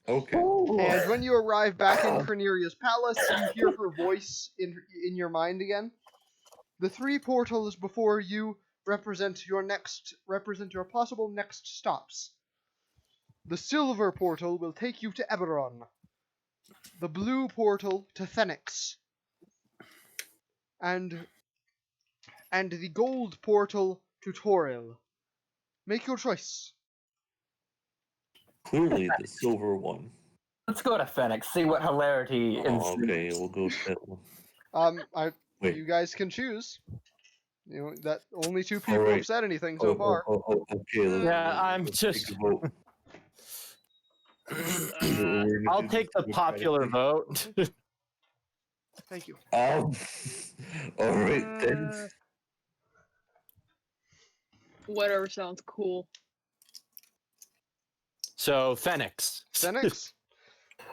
Okay. And when you arrive back in Creneria's palace, you hear her voice in your mind again. The 3 portals before you represent your possible next stops. The silver portal will take you to Eberron. The blue portal to Phoenix. And the gold portal to Toril. Make your choice. Clearly the silver one. Let's go to Phoenix, see what hilarity Oh, ensues. okay, we'll go to that one. Wait. You guys can choose. You know that only 2 people Alright. have said anything so far. Okay. Yeah, I'm let's just- take a vote. I'll take the popular vote. Thank you. All right then. Whatever sounds cool. So Phoenix. Phoenix?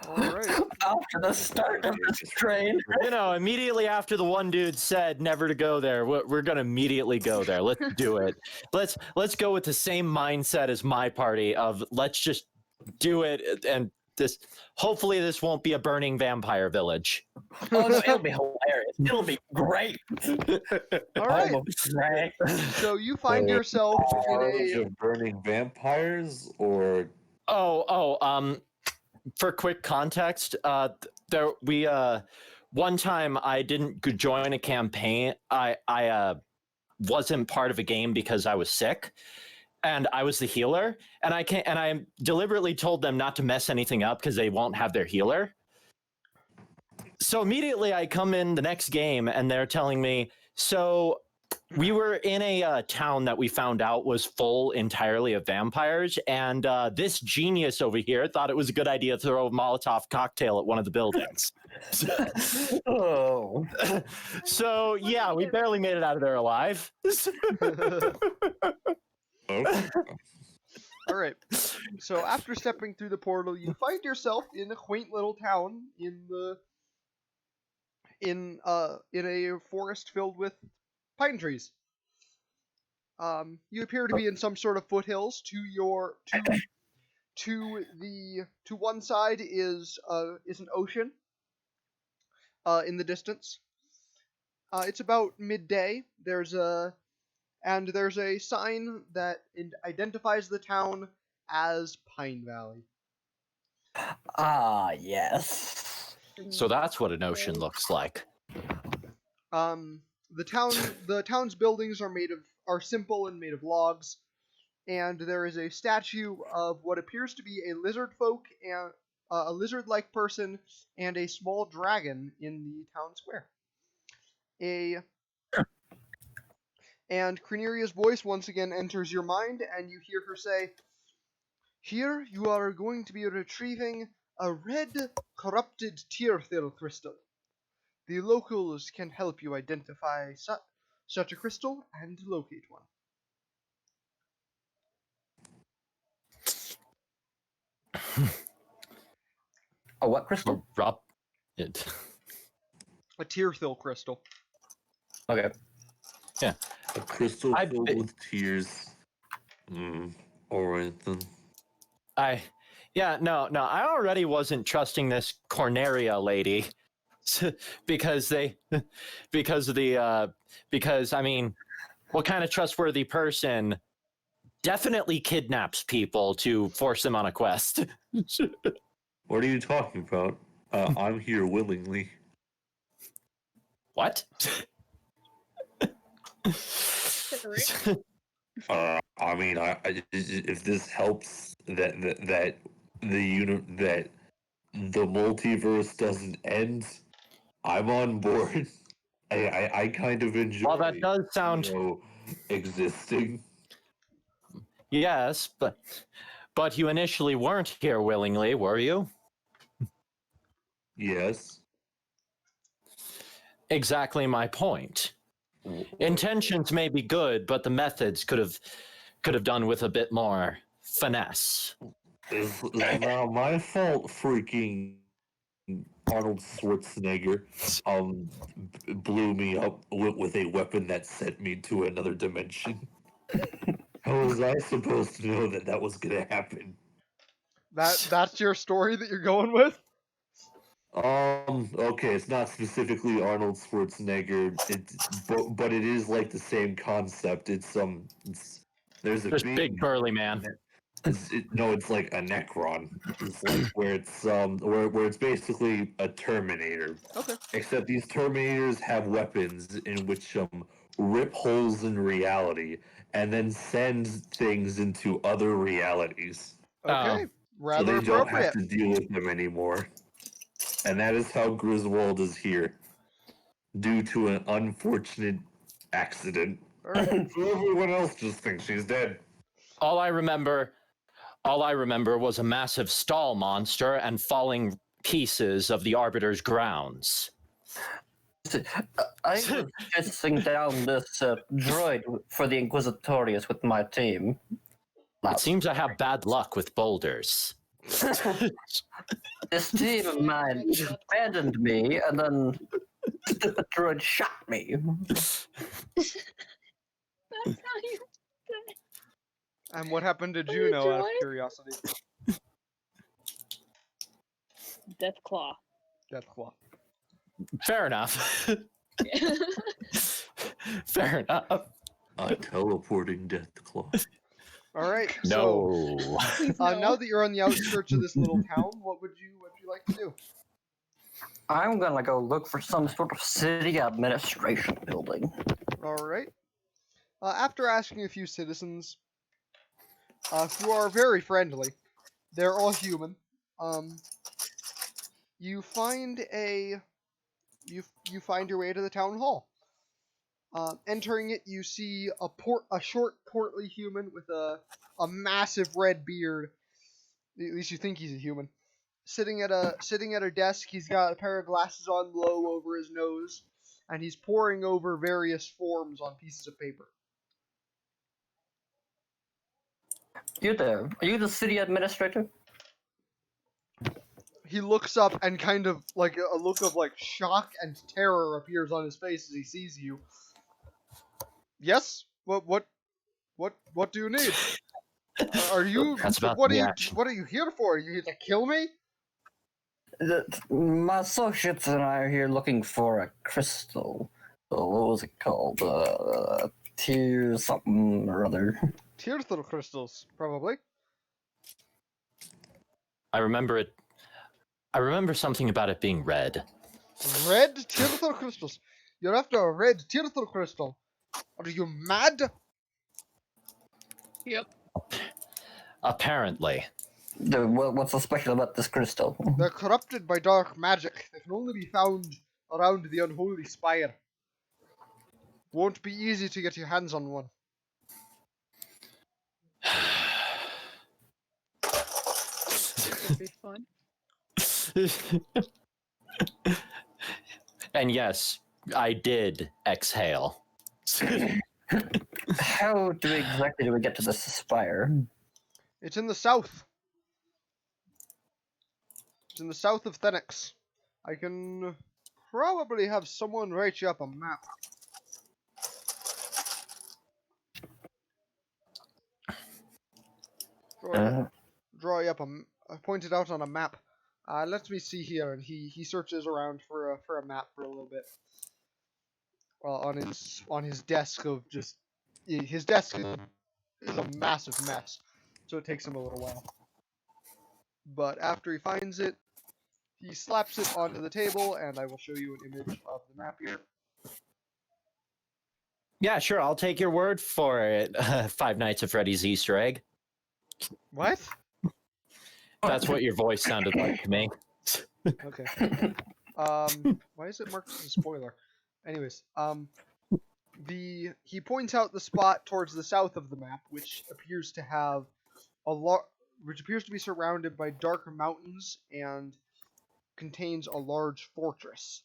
Alright. After the start of this train. Immediately after the one dude said never to go there, we're gonna immediately go there. Let's do it. Let's go with the same mindset as my party of let's just do it, and hopefully this won't be a burning vampire village. Oh, no, it'll be hilarious. It'll be great. Alright. Right. So you find yourself in Charge a... of burning vampires, or For quick context, one time I didn't join a campaign. I wasn't part of a game because I was sick, and I was the healer, and I deliberately told them not to mess anything up because they won't have their healer. So immediately I come in the next game and they're telling me, so we were in a town that we found out was full entirely of vampires, and this genius over here thought it was a good idea to throw a Molotov cocktail at one of the buildings. Oh. So yeah, we barely made it out of there alive. okay. All right. So after stepping through the portal, you find yourself in a quaint little town in a forest filled with pine trees. You appear to be in some sort of foothills. To one side is an ocean. In the distance. It's about midday. There's a sign that identifies the town as Pine Valley. Ah, yes. So that's what an ocean looks like. The town's buildings are simple and made of logs, and there is a statue of what appears to be a lizard folk and a lizard-like person and a small dragon in the town square. And Creneria's voice once again enters your mind, and you hear her say, "Here you are going to be retrieving a red, corrupted tearthil crystal. The locals can help you identify such a crystal and locate one." A what crystal? It. A tearthil crystal. Okay. Yeah. A crystal filled with tears. Alright then. I already wasn't trusting this Corneria lady because I mean, what kind of trustworthy person definitely kidnaps people to force them on a quest? What are you talking about? I'm here willingly. What? I mean, if this helps that the multiverse doesn't end, I'm on board. I kind of enjoy. Well, that does sound existing. Yes, but you initially weren't here willingly, were you? Yes. Exactly my point. Intentions may be good, but the methods could have done with a bit more finesse. It's now my fault, freaking Arnold Schwarzenegger blew me up with a weapon that sent me to another dimension. How was I supposed to know that was gonna happen? That's your story that you're going with? Okay, it's not specifically Arnold Schwarzenegger, but it is like the same concept. There's a big burly man. It's like a Necron. It's like where it's basically a Terminator. Okay. Except these Terminators have weapons in which rip holes in reality and then send things into other realities. Okay. Rather so they don't have appropriate. to deal with them anymore. And that is how Griswold is here, due to an unfortunate accident. All right. So everyone else just thinks she's dead. All I remember was a massive stall monster and falling pieces of the Arbiter's grounds. I was chasing down this droid for the Inquisitorius with my team. It seems I have bad luck with boulders. This team of mine abandoned me, and then the droid shot me. That's how you say. And what happened to What are you Juno, out of doing? curiosity? Deathclaw. Deathclaw. Fair enough. Fair enough. A teleporting Deathclaw. All right. No. So, now that you're on the outskirts of this little town, what would you like to do? I'm gonna go look for some sort of city administration building. All right. After asking a few citizens, who are very friendly, they're all human. You find you find your way to the town hall. Entering it, you see a short, portly human with a massive red beard. At least you think he's a human. Sitting at a desk, he's got a pair of glasses on low over his nose, and he's poring over various forms on pieces of paper. You there? Are you the city administrator? He looks up and kind of like a look of like shock and terror appears on his face as he sees you. Yes? What do you need? Are you That's about what the are you action. what are you here for? Are you here to kill me? My associates and I are here looking for a crystal. What was it called? Tier something or other. Tearthal crystals, probably. I remember it. I remember something about it being red. Red Tearthal crystals. You're after a red Tearthal crystal. Are you mad? Yep. Apparently. What's so special about this crystal? They're corrupted by dark magic. They can only be found around the unholy spire. Won't be easy to get your hands on one. It'd be fun. And yes, I did exhale. How exactly do we get to this spire? It's in the south. It's in the south of Thenix. I can probably have someone write you up a map. Draw you up point it out on a map. Let me see here, and he searches around for a map for a little bit. Well, on his desk of just his desk is a massive mess, so it takes him a little while. But after he finds it, he slaps it onto the table, and I will show you an image of the map here. Yeah, sure. I'll take your word for it. Five Nights at Freddy's Easter egg. What? That's what your voice sounded like to me. Okay. Why is it marked as a spoiler? Anyways, he points out the spot towards the south of the map, which appears to have which appears to be surrounded by dark mountains and contains a large fortress.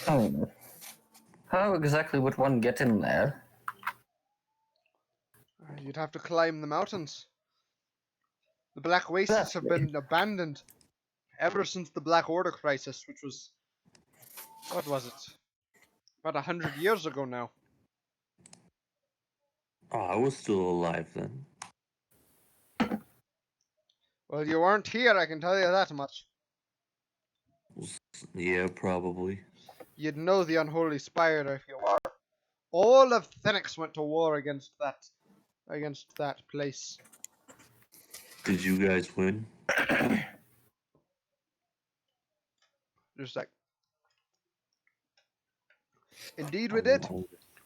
Oh. How exactly would one get in there? You'd have to climb the mountains. The Black Wastes have been abandoned ever since the Black Order crisis, which was, what was it? About 100 years ago now. Oh, I was still alive then. Well, you weren't here, I can tell you that much. Yeah, probably. You'd know the unholy spire if you were. All of Thenix went to war against that place. Did you guys win? Just like, indeed we did,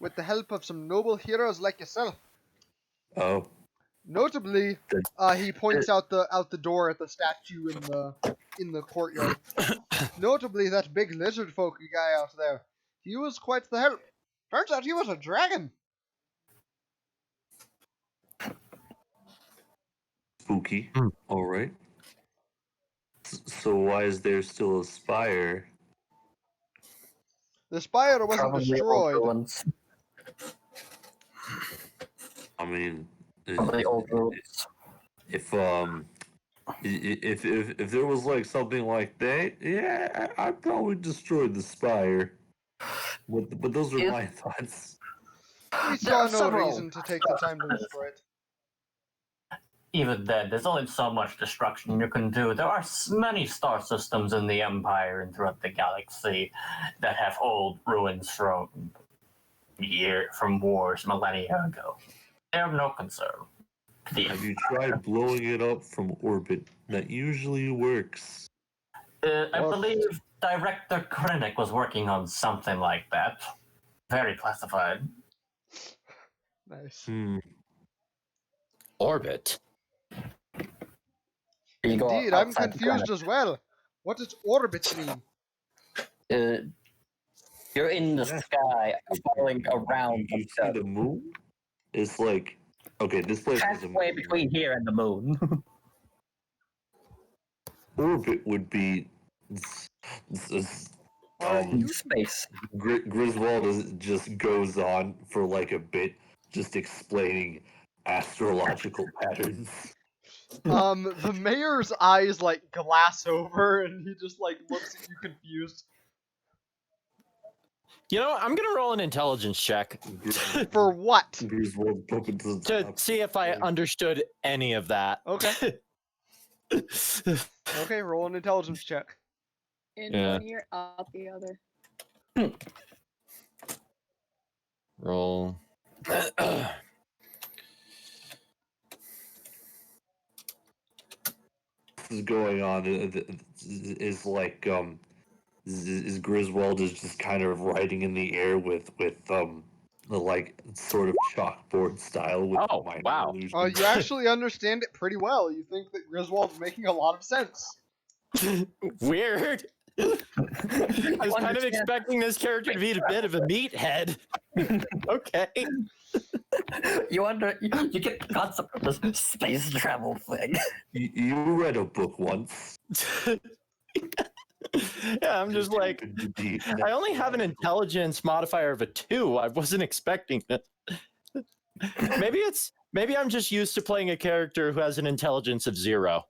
with the help of some noble heroes like yourself. Oh. Notably, he points out the door at the statue in the courtyard. Notably, that big lizard folk guy out there, he was quite the help. Turns out he was a dragon. Spooky. All right. So why is there still a spire? The spire wasn't Probably destroyed. old ruins. I mean, Probably old ruins. if there was like something like that, yeah, I'd probably destroy the spire. But those are my thoughts. We There are saw no several reason to take the time to destroy it. Even then, there's only so much destruction you can do. There are many star systems in the Empire and throughout the galaxy that have old ruins from wars millennia ago. They're of no concern. Have you tried blowing it up from orbit? That usually works. I believe Director Krennic was working on something like that. Very classified. Nice. Orbit. Indeed, I'm confused as well. What does orbit mean? You're in the sky, falling around You see the moon? It's like, okay, this place is a halfway moon. between here and the moon. Orbit would be In space. Griswold just goes on for like a bit, just explaining astrological patterns. The mayor's eyes like glass over, and he just like looks at you confused. You know, I'm gonna roll an intelligence check For what? Griswold doesn't to stop. see if I understood any of that. Okay. Okay, roll an intelligence check. In Yeah. one ear, out the other. Roll. Is going on is like is Griswold is just kind of writing in the air with the like sort of chalkboard style with Oh, minor wow. illusions. You actually understand it pretty well. You think that Griswold's making a lot of sense. Weird. I was kind of expecting this character to be a bit of a meathead. Okay. You get the concept of this space travel thing. You read a book once. Yeah, I'm just like, I only have an intelligence modifier of a 2. I wasn't expecting it. Maybe I'm just used to playing a character who has an intelligence of 0.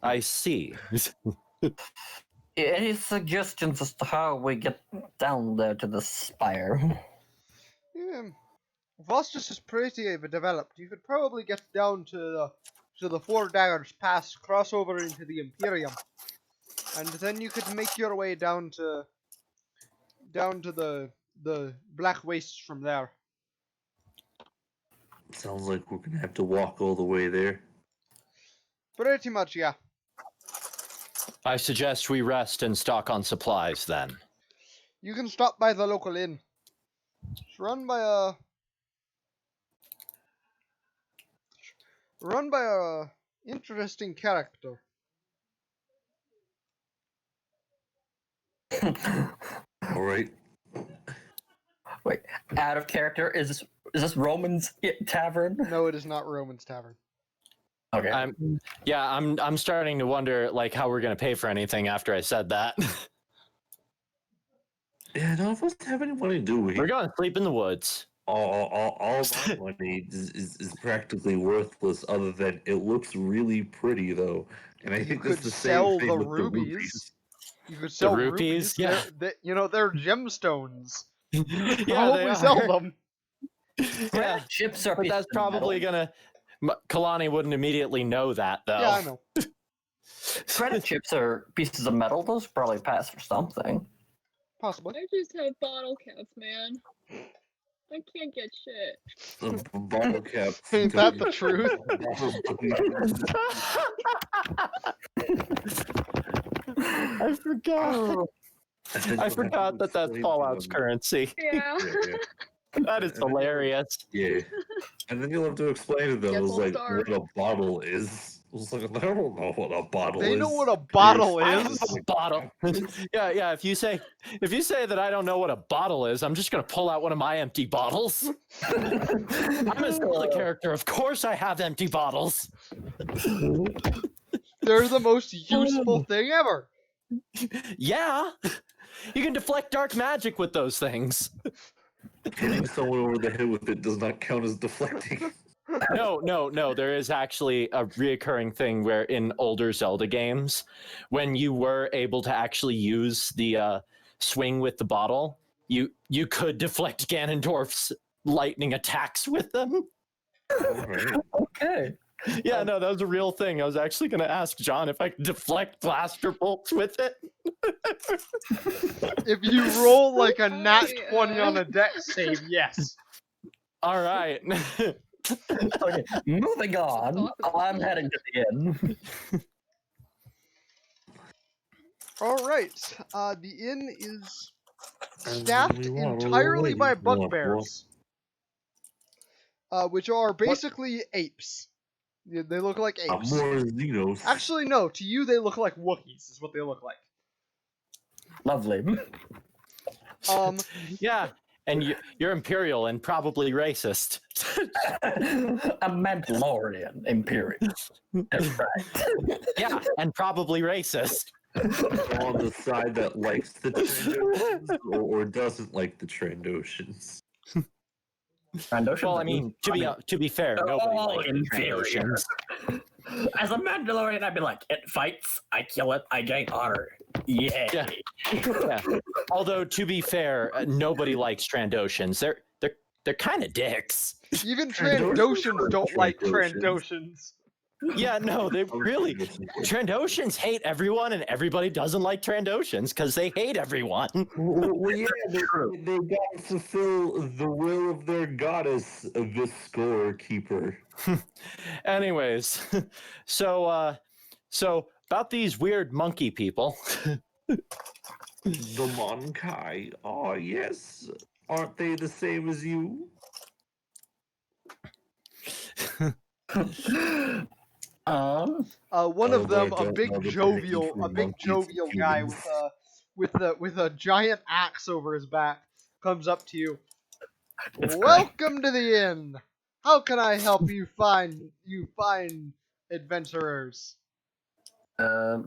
I see. Any suggestions as to how we get down there to the spire? Yeah. Vostos is pretty developed. You could probably get down to the Four Daggers Pass, cross over into the Imperium, and then you could make your way down to the Black Wastes from there. Sounds like we're gonna have to walk all the way there. Pretty much, yeah. I suggest we rest and stock on supplies then. You can stop by the local inn. It's run by a interesting character. All right. Wait, out of character, is this Roman's tavern? No, it is not Roman's Tavern. Okay. I'm starting to wonder like how we're gonna pay for anything after I said that. Yeah, none of us have any money, do we? We're gonna sleep in the woods. All my money is practically worthless, other than it looks really pretty, though. And I You think could that's the sell same thing the with rubies. You could sell rupees, yeah. They're gemstones. You could Yeah, probably they sell are. them. Yeah, Chips are but pieces that's of probably metal. Kalani wouldn't immediately know that though. Yeah, I know. Credit chips are pieces of metal. Those probably pass for something. Possibly. I just have bottle caps, man. I can't get shit. The bottle caps. Ain't that the truth? I forgot. I forgot that that's Fallout's currency. Yeah. That is hilarious. Yeah. And then you'll have to explain to them Guess it was I'll like start. what a bottle is. I was like, I don't know what a bottle is. They know what a bottle I is. have a bottle. Yeah. If you say that I don't know what a bottle is, I'm just gonna pull out one of my empty bottles. I'm a Zelda character. Of course, I have empty bottles. They're the most useful thing ever. Yeah, you can deflect dark magic with those things. Hitting someone over the head with it does not count as deflecting. No. There is actually a reoccurring thing where in older Zelda games, when you were able to actually use the swing with the bottle, you could deflect Ganondorf's lightning attacks with them. Alright. Okay. Yeah, no, that was a real thing. I was actually going to ask John if I could deflect blaster bolts with it. If you roll like a nat yeah. 20 on a dex save, yes. All right. Okay. Moving on. I'm heading to the inn. Alright, the inn is And staffed we waddle entirely by away. Walk, bugbears. Which are basically apes. They look like apes. more Xenos. Actually, no. To you, they look like Wookiees. Is what they look like. Lovely. Yeah, And you're Imperial and probably racist. A Mandalorian Imperial. That's right. Yeah, and probably racist. On the side that likes the Trandoshans or doesn't like the Trandoshans. Trandoshans Well, are I mean, to be fair, they're nobody all likes the inferior. Trandoshans. As a Mandalorian, I'd be like, it fights, I kill it, I gain honor. Yay. Yeah. Yeah. Although, to be fair, nobody likes Trandoshans. They're kind of dicks. Even Trandoshans Trandoshans are don't like Trandoshans. Trandoshans. Yeah, no, they really. Trandoshans hate everyone, and everybody doesn't like Trandoshans because they hate everyone. Well, yeah, they got to fulfill the will of their goddess, the scorekeeper. Anyways, so about these weird monkey people. The Monkai. Oh, yes. Aren't they the same as you? One of them, Although I a don't big know the jovial, difference a between big monkeys jovial and guy humans. with a giant axe over his back comes up to you. It's Welcome to the inn. How can I help you find adventurers? We Oh,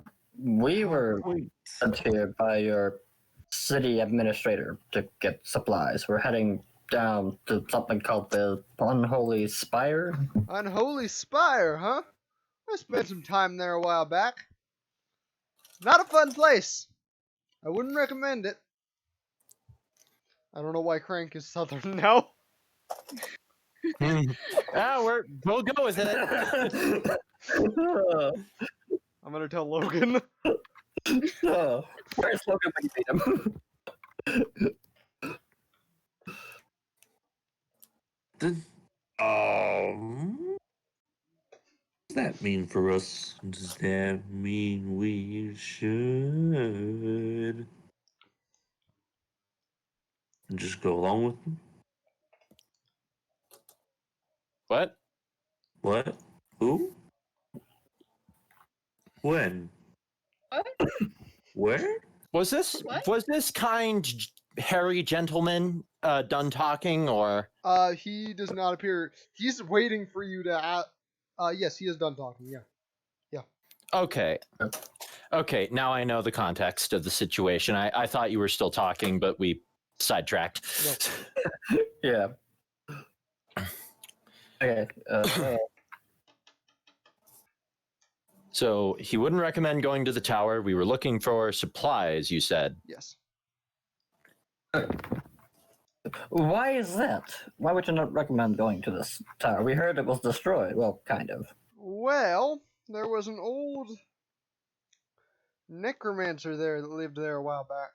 were wait. sent here by your city administrator to get supplies. We're heading down to something called the Unholy Spire. Unholy Spire, huh? I spent some time there a while back. Not a fun place. I wouldn't recommend it. I don't know why Crank is southern now. We'll go with it. I'm gonna tell Logan. Where's Logan when you beat him? What does that mean for us? Does that mean we should just go along with them? What? What? Who? When? What? Where? Was this What? kind hairy gentleman done talking, or? He does not appear. He's waiting for you to. Yes, he is done talking. Yeah. Okay. Okay, now I know the context of the situation. I thought you were still talking, but we sidetracked. Yeah. Okay. So he wouldn't recommend going to the tower. We were looking for supplies, you said. Yes. Why is that? Why would you not recommend going to this tower? We heard it was destroyed. Well, kind of. Well, there was an old necromancer there that lived there a while back.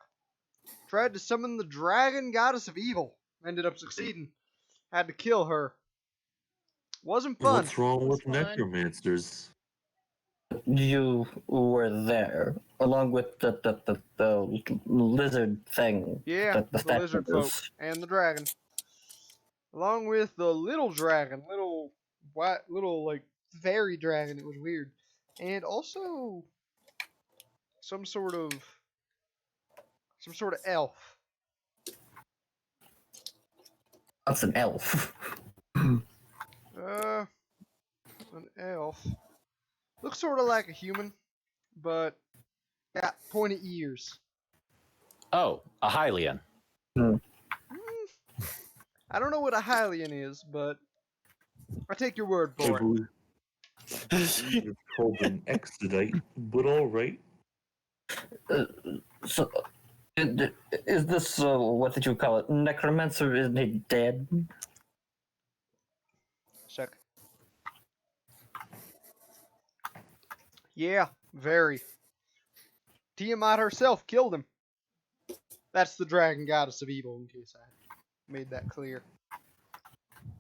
Tried to summon the dragon goddess of evil. Ended up succeeding. Had to kill her. Wasn't fun. What's wrong with Fun. necromancers? You were there, along with the lizard thing. Yeah, the the lizard folk statues. and the dragon. Along with the little dragon, little like fairy dragon. It was weird. And also some sort of elf. That's an elf. An elf. Looks sort of like a human, but got pointy ears. Oh, a Hylian. I don't know what a Hylian is, but I take your word for it. It's called an exodite, but all right. So, is this what did you call it? Necromancer? Isn't he dead? Check. Yeah, very. Tiamat herself killed him. That's the dragon goddess of evil, in case I made that clear.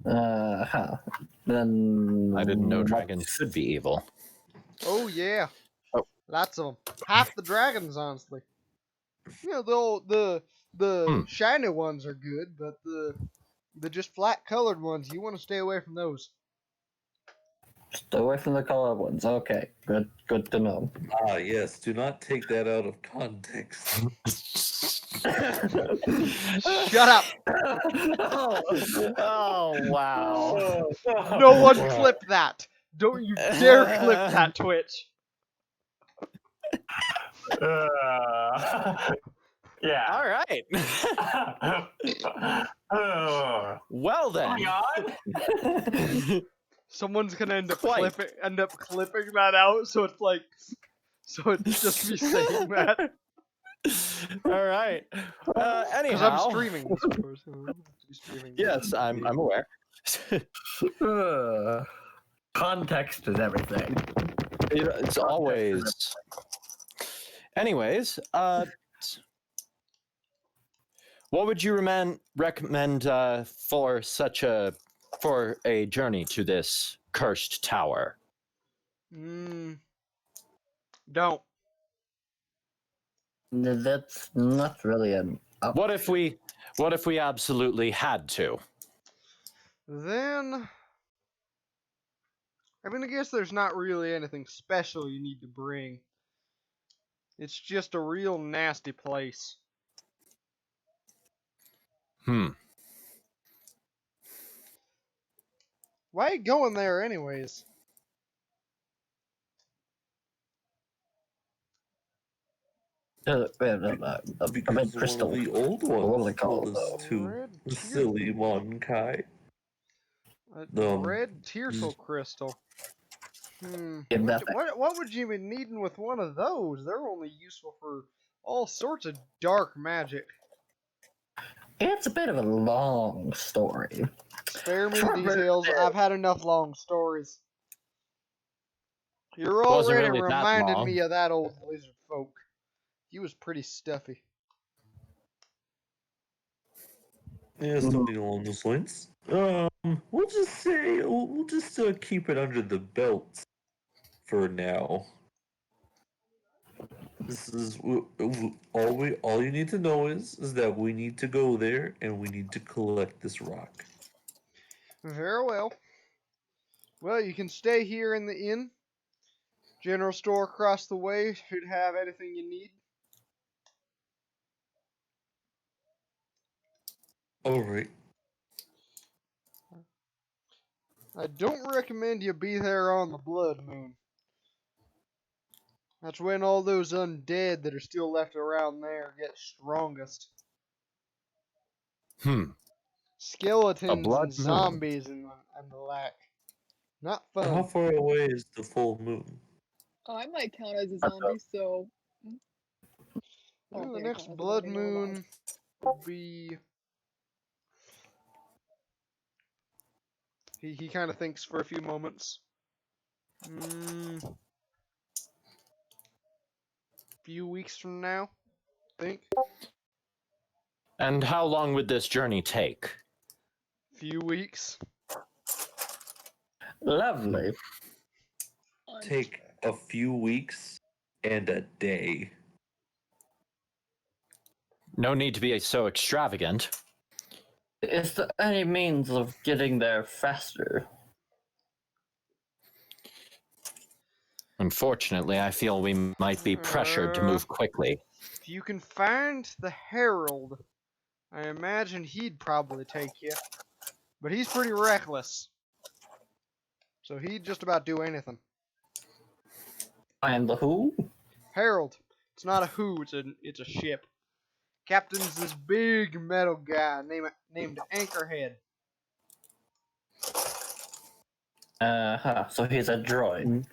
Then I didn't know dragons could be evil. Oh yeah. Oh. Lots of them. Half the dragons, honestly. You know, the shiny ones are good, but the just flat colored ones, you want to stay away from those. Stay away from the colored ones. Okay, good to know. Ah, yes. Do not take that out of context. Shut up! Oh wow. No one clip that! Don't you dare clip that, Twitch! Yeah. All right. Well then. Someone's gonna end up Quite. clipping that out, so it's like, so it's just me saying that. All right. Because Anyhow. I'm streaming this, of course. I'm streaming this. Yes, I'm aware. Context is everything. It's always. Anyways, what would you recommend for a journey to this cursed tower? Don't. That's not really an. What if we absolutely had to? Then, I guess there's not really anything special you need to bring. It's just a real nasty place. Why are you going there anyways? Because crystal. one of the old What are they ones called, told us to. Red Silly Monkai. red Tearful crystal. Yeah, nothing. What would you be needing with one of those? They're only useful for all sorts of dark magic. It's a bit of a long story. Spare me the details. I've had enough long stories. You're Wasn't already really that reminding long. me of that old lizard folk. He was pretty stuffy. Yeah, something along those lines. We'll just say we'll just keep it under the belt for now. This is all you need to know is that we need to go there and we need to collect this rock. Very well. Well, you can stay here in the inn. General store across the way should have anything you need. All right. I don't recommend you be there on the blood moon. That's when all those undead that are still left around there get strongest. Skeletons blood and moon. zombies and the like. Not fun. How far away is the full moon? I might count as a zombie, so. Well, the next blood moon will be. He kind of thinks for a few moments. Few weeks from now, I think. And how long would this journey take? Few weeks. Lovely. Take a few weeks and a day. No need to be so extravagant. Is there any means of getting there faster? Unfortunately, I feel we might be pressured to move quickly. If you can find the Herald, I imagine he'd probably take you. But he's pretty reckless. So he'd just about do anything. Find the who? Herald. It's not a who, it's a ship. Captain's this big metal guy named Anchorhead. So he's a droid.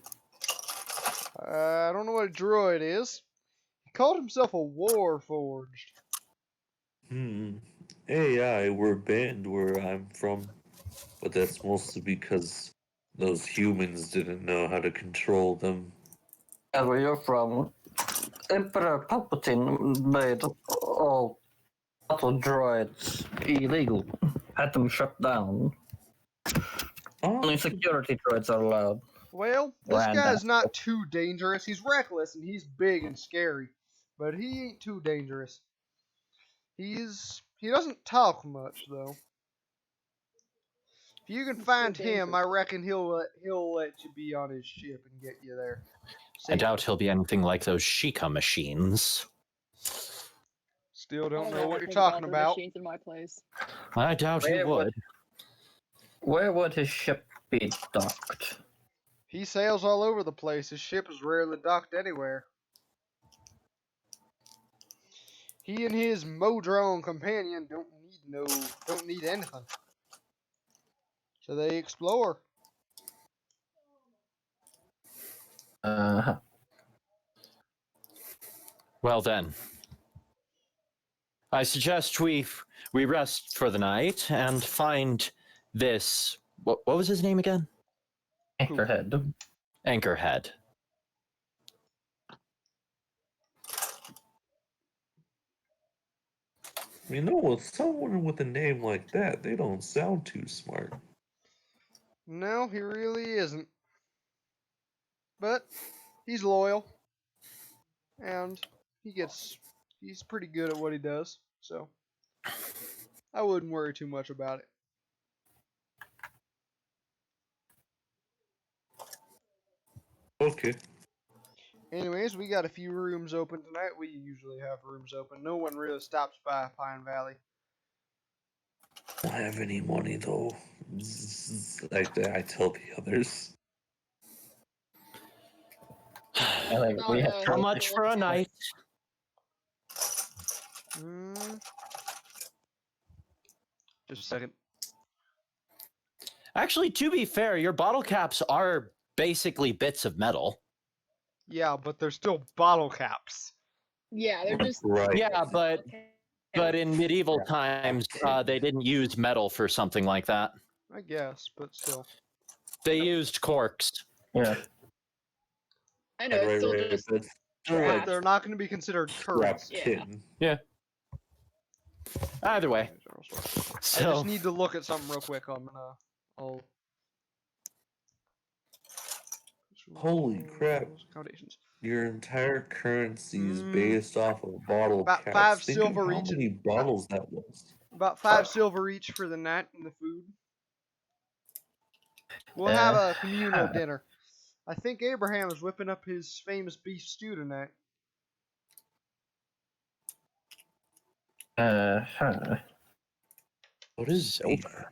I don't know what a droid is. He called himself a warforged. AI were banned where I'm from, but that's mostly because those humans didn't know how to control them. And where you're from, Emperor Palpatine made all battle droids illegal. Had them shut down. Only security droids are allowed. Well, this guy's not too dangerous. He's reckless and he's big and scary, but he ain't too dangerous. He doesn't talk much though. If you can It's find so him, I dangerous. reckon he'll let you be on his ship and get you there. I doubt safely. he'll be anything like those Sheikah machines. Still I don't know know what you're anything talking the about. Machines in my place. I doubt he would. Where would his ship be docked? He sails all over the place. His ship is rarely docked anywhere. He and his Modron companion don't need anything. So they explore. Uh-huh. Well then, I suggest we rest for the night and find this. What was his name again? Anchorhead. Anchorhead. You know, with someone with a name like that, they don't sound too smart. No, he really isn't. But he's loyal. And he's pretty good at what he does. So I wouldn't worry too much about it. Okay. Anyways, we got a few rooms open tonight. We usually have rooms open. No one really stops by Pine Valley. I don't have any money though. Like I tell the others. I think we have How much for a night? Just a second. Actually, to be fair, your bottle caps are basically bits of metal. Yeah, but they're still bottle caps. Yeah, they're just. Right. Yeah, but in medieval Yeah. times, they didn't use metal for something like that. I guess, but still. They used corks. Yeah. I know it's still Right. just. That's trash. They're not going to be considered scrap currency. tin. Either way. I So, just need to look at something real quick. I'll. Holy crap. Accommodations. Your entire currency is Mm. based off of bottle About caps. 5 Think of silver how each. many bottles that was. About 5 silver each for the night and the food. We'll have a communal dinner. I think Abraham is whipping up his famous beef stew tonight. What is beef? silver.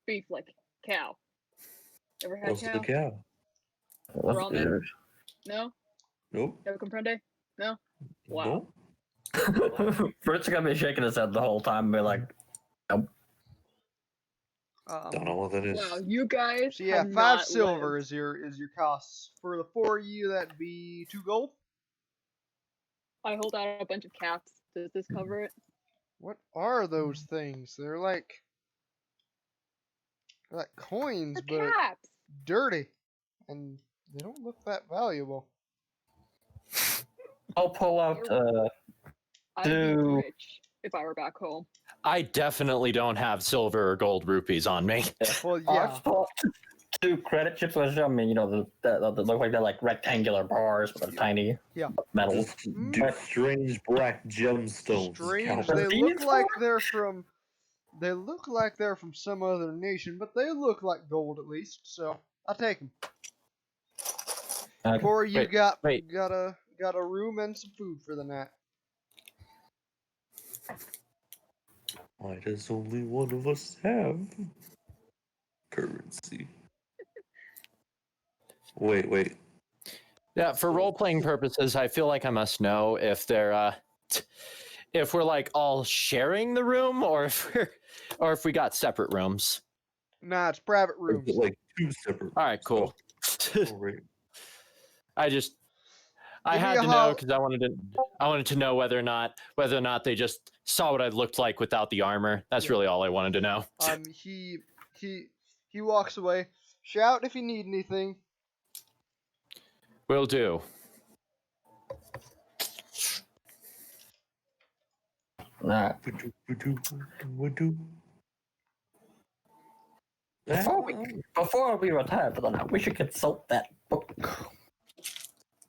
Beef like cow. Ever had What's cow? the cow? Ramen? No? Nope. No comprende? No? Wow. Nope. Bert's gonna be shaking his head the whole time and be like, nope. Don't know what that is. Wow, you guys. So yeah, have 5 not silver lived. is your costs. For the 4 of you, that'd be 2 gold. I hold out a bunch of caps. Does this cover it? What are those things? They're like coins, They're but caps. dirty, and they don't look that valuable. I'll pull out I'd be Do- rich if I were back home. I definitely don't have silver or gold rupees on me. Well, I'll yeah. just pull out 2 credit chips, which I mean, you know, that look like they're like rectangular bars with a tiny metal. Just do strange black gemstones. Strange. Cowboy. They These look like are- they're from. They look like they're from some other nation, but they look like gold at least. So I'll take them. Okay. Corey, you Wait, got wait. got a room and some food for the night. Why does only one of us have currency? Wait. Yeah, for role-playing purposes, I feel like I must know if they're if we're like all sharing the room or if we got separate rooms. Nah, it's private Or is rooms. it like 2 separate? All right, cool. Alright. I Give had me a to know holl- because I wanted to know whether or not they just saw what I looked like without the armor. That's Yeah. really all I wanted to know. He walks away. Shout if you need anything. Will do. Nah. Before we retire for the night, we should consult that book.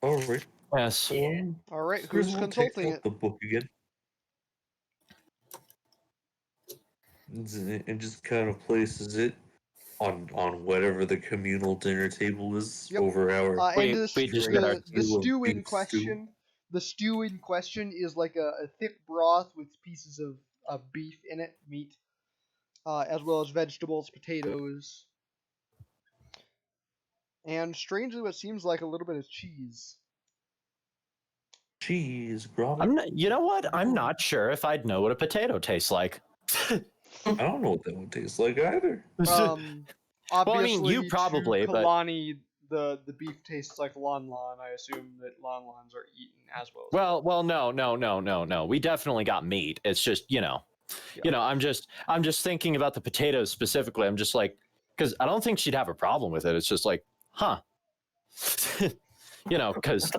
Alright. Yes. All right, who's consulting it? The book again. and just kind of places it on whatever the communal dinner table is Yep. over our. And we just get our the stew in beef stew. question, the stew in question is like a thick broth with pieces of beef in it, meat, as well as vegetables, potatoes, and strangely, what seems like a little bit of cheese. Cheese, bravo. I'm not, you know what? I'm not sure if I'd know what a potato tastes like. I don't know what that one tastes like either. Obviously, you probably, to but Kalani, the beef tastes like lon. I assume that lons are eaten as well. well, no. We definitely got meat. It's just I'm just thinking about the potatoes specifically. I'm just like, because I don't think she'd have a problem with it. It's just like, huh. Because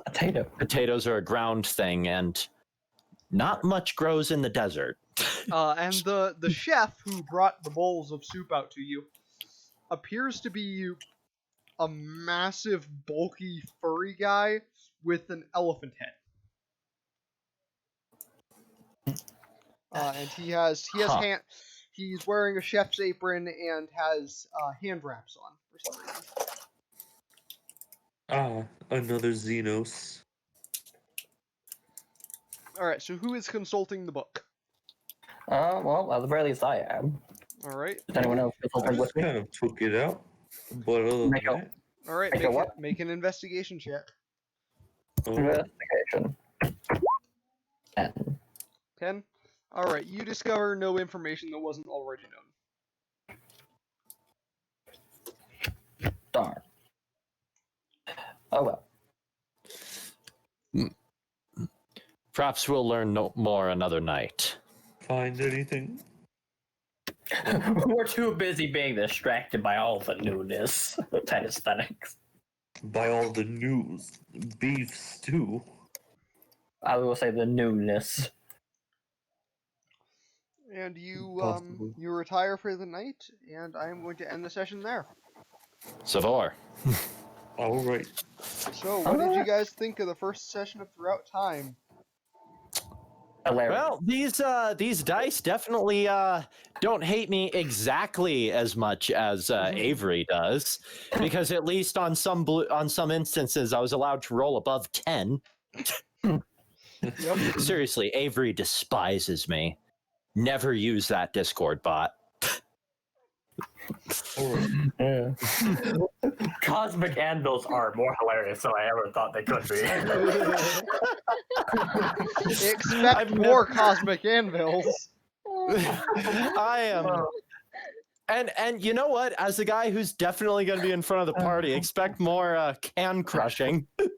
potatoes are a ground thing and not much grows in the desert. And the chef who brought the bowls of soup out to you appears to be a massive, bulky, furry guy with an elephant head. And he's wearing a chef's apron and has hand wraps on for some reason. Another Xenos. Alright, so who is consulting the book? Well, at the very least, I am. Alright. Does anyone else I consulting just with me? kind of took it out, but other than Make a- that, Alright, Make a what? make an investigation check. Investigation. 10. 10? Alright, you discover no information that wasn't already known. Darn. Oh well. Perhaps we'll learn more another night. find anything. We're too busy being distracted by all the newness and aesthetics. By all the news, beef stew. I will say the newness. And you Possibly. you retire for the night, and I am going to end the session there. Savor. All right. So, what did you guys think of the first session of Throughout Time? Hilarious. Well, these dice definitely don't hate me exactly as much as Avery does, because at least on some instances I was allowed to roll above 10. Yep. Seriously, Avery despises me. Never use that Discord bot. All right. Yeah. Cosmic anvils are more hilarious than I ever thought they could be. Expect more cosmic anvils. I am. And you know what? As a guy who's definitely going to be in front of the party, expect more can crushing. In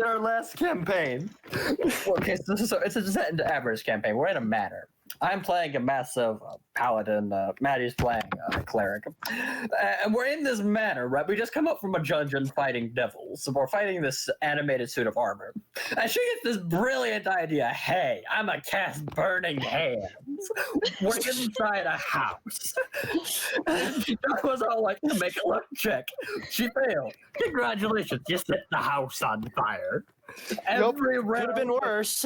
our last campaign. Okay, so it's a set into average campaign. We're in a manor. I'm playing a massive paladin. Maddie's playing a cleric. And we're in this manor, right? We just come up from a dungeon fighting devils. So we're fighting this animated suit of armor. And she gets this brilliant idea. Hey, I'm a cast burning hands. We're inside a house. And she was all like, make a luck check. She failed. Congratulations, you set the house on fire. Every Could have been worse.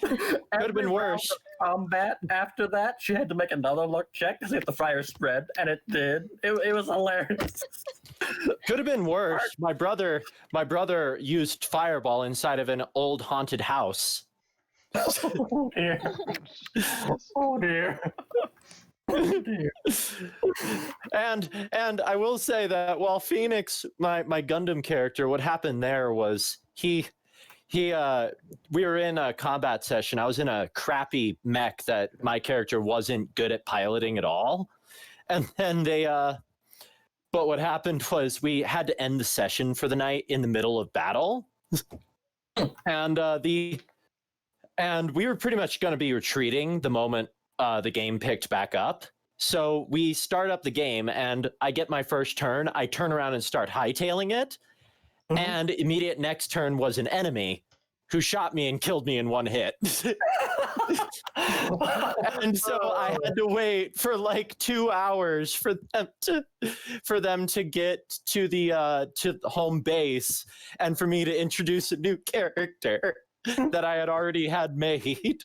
Could have been worse. Combat after that, she had to make another luck check to see if the fire spread, and it did. It was hilarious. Could have been worse. My brother used fireball inside of an old haunted house. Oh dear. Oh dear. Oh dear. And I will say that while Phoenix, my Gundam character, what happened there was we were in a combat session. I was in a crappy mech that my character wasn't good at piloting at all. And then but what happened was we had to end the session for the night in the middle of battle. And we were pretty much going to be retreating the moment the game picked back up. So we start up the game and I get my first turn. I turn around and start hightailing it. And immediate next turn was an enemy who shot me and killed me in one hit. And so I had to wait for like 2 hours for them to get to the home base and for me to introduce a new character that I had already had made.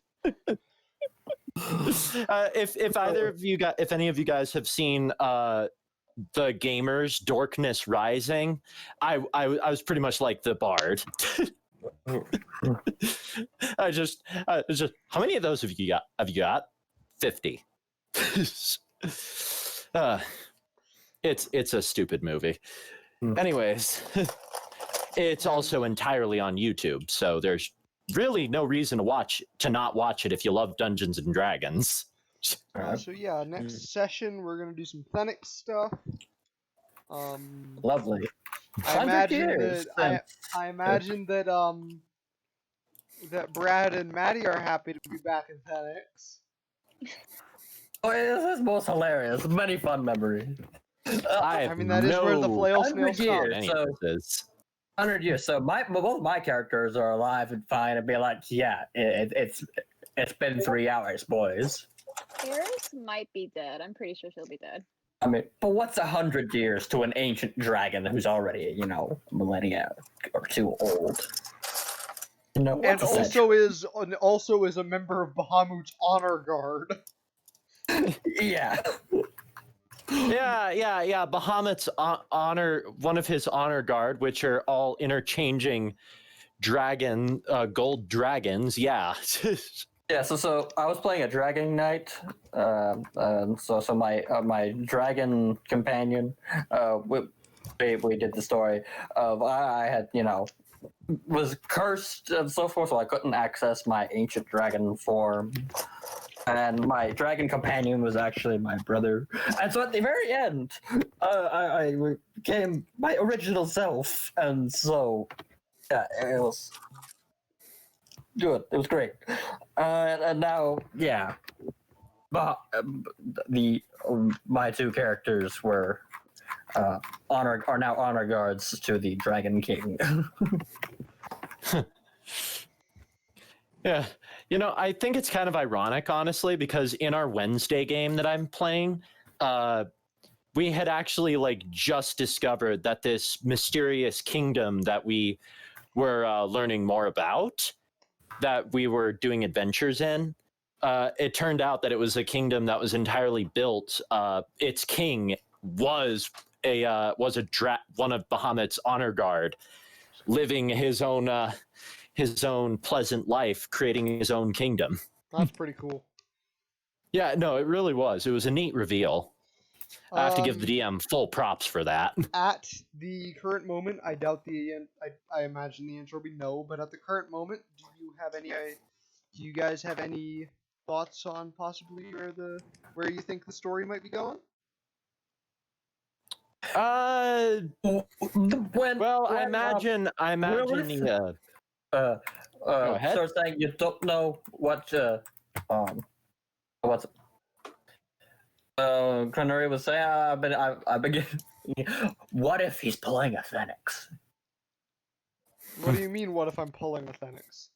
If either of you if any of you guys have seen the Gamers Dorkness Rising, I was pretty much like the bard. I just how many of those have you got? 50. It's a stupid movie. Anyways, it's also entirely on YouTube, so there's really no reason to not watch it if you love Dungeons and Dragons. So yeah, next session we're gonna do some Phoenix stuff. Lovely. I imagine that that Brad and Maddie are happy to be back in Phoenix. Oh, this is most hilarious. Many fun memories. I mean, that is where the flail snail 100 stops. years. 100 years. So both my characters are alive and fine, and be like, yeah, it's been 3 hours, boys. Eris might be dead. I'm pretty sure she'll be dead. I mean, but what's 100 years to an ancient dragon who's already, a millennia or two old? And also is a member of Bahamut's honor guard. Yeah. Yeah. Bahamut's one of his honor guard, which are all interchanging gold dragons. Yeah. Yeah. So I was playing a dragon knight. So my dragon companion, we did the story of I had was cursed and so forth, so I couldn't access my ancient dragon form. And my dragon companion was actually my brother. And so at the very end, I became my original self. And so, yeah, it was good. It was great. And now, yeah, but my two characters are now honor guards to the Dragon King. Yeah. I think it's kind of ironic, honestly, because in our Wednesday game that I'm playing, we had actually just discovered that this mysterious kingdom that we were learning more about, that we were doing adventures in, it turned out that it was a kingdom that was entirely built. Its king was one of Bahamut's honor guard, living his own pleasant life, creating his own kingdom. That's pretty cool. Yeah, no, it really was. It was a neat reveal. I have to give the DM full props for that. At the current moment, I doubt I imagine the answer will be no, but at the current moment, do you guys have any thoughts on possibly where you think the story might be going? I imagine Go ahead. So saying you don't know what's Cranary was saying, but I begin. What if he's pulling a phoenix? What do you mean? What if I'm pulling a phoenix?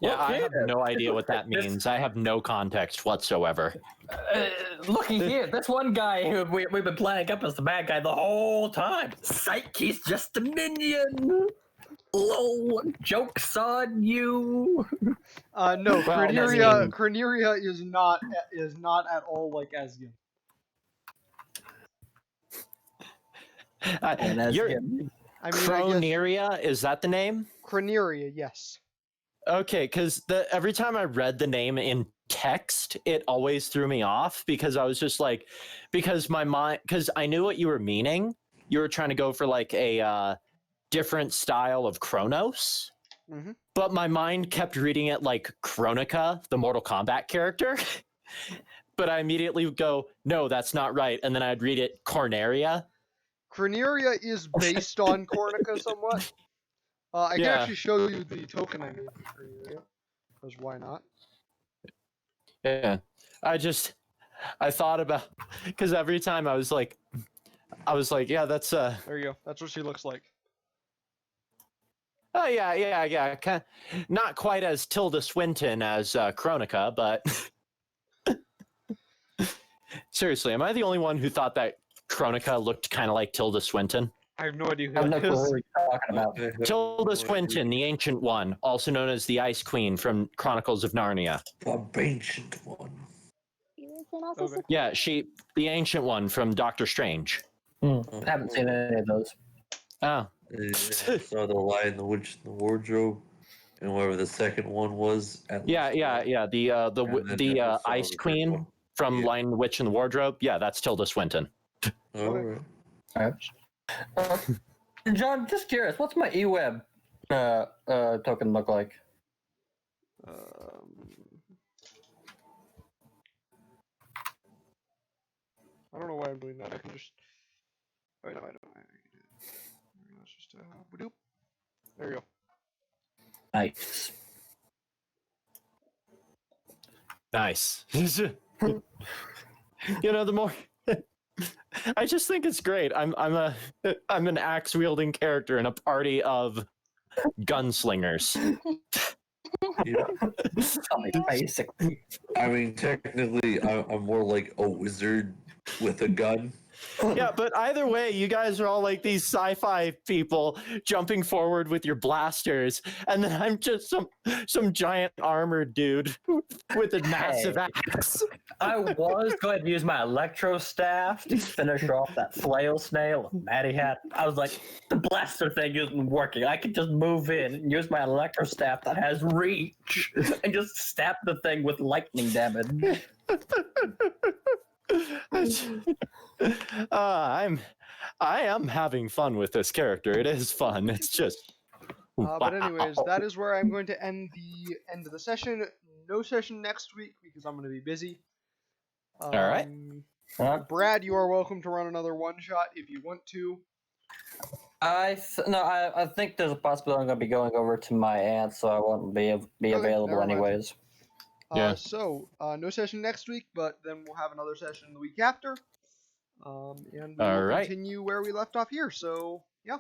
Yeah, I have no idea what that means. I have no context whatsoever. Looky here, this one guy who we've been playing up as the bad guy the whole time. Psych, he's just a minion. Lol, joke's on you. No, Craneria is not at all like Asgen. Croneria, is that the name? Craneria, yes. Okay, because every time I read the name in text, it always threw me off because I was just because I knew what you were meaning. You were trying to go for a different style of Kronos, but my mind kept reading it like Kronika, the Mortal Kombat character. But I immediately would go, no, that's not right, and then I'd read it Corneria. Corneria is based on Cornica somewhat. I can actually show you the token I made for Corneria, because why not? Yeah, I thought about, because every time I was like, yeah, that's There you go. That's what she looks like. Oh yeah. Not quite as Tilda Swinton as Kronika, but seriously, am I the only one who thought that Kronika looked kind of like Tilda Swinton? I have no idea who I have no that clue is. who you're talking about. Tilda Swinton, the Ancient One, also known as the Ice Queen from Chronicles of Narnia. The ancient one. Okay. Yeah, the Ancient One from Doctor Strange. Haven't seen any of those. Oh, Saw the Lion, the Witch, and the Wardrobe, and whatever the second one was. yeah. The Ice Queen from Yeah. Lion, the Witch, and the Wardrobe. Yeah, that's Tilda Swinton. All right. John, just curious, what's my eWeb token look like? I don't know why I'm doing that. I can just. Wait, no, I don't. Let's just. Boop. There you go. Nice. Nice. The more I just think it's great. I'm an axe wielding character in a party of gunslingers. Yeah. Basically. I mean, technically, I'm more like a wizard with a gun. Yeah, but either way, you guys are all like these sci-fi people jumping forward with your blasters, and then I'm just some giant armored dude with a massive axe. I was going to use my electro staff to finish off that flail snail with Matty hat. I was like, the blaster thing isn't working. I could just move in and use my electro staff that has reach and just stab the thing with lightning damage. I am having fun with this character. It is fun. It's just. But anyways, that is where I'm going to end of the session. No session next week because I'm going to be busy. All right. Brad, you are welcome to run another one shot if you want to. I think there's a possibility I'm going to be going over to my aunt, so I won't be available never mind. anyways. Yeah. So, no session next week, but then we'll have another session the week after. And we All will right. continue where we left off here. So, yeah.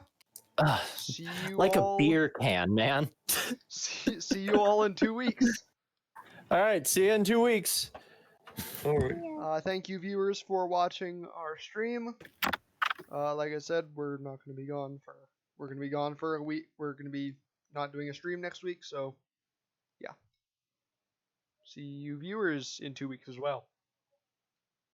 See you like all, a beer can, man. see you all in 2 weeks. All right. See you in 2 weeks. All right. Thank you, viewers, for watching our stream. Like I said, we're not going to be gone for a week. We're going to be not doing a stream next week. So, yeah. See you viewers in 2 weeks as well.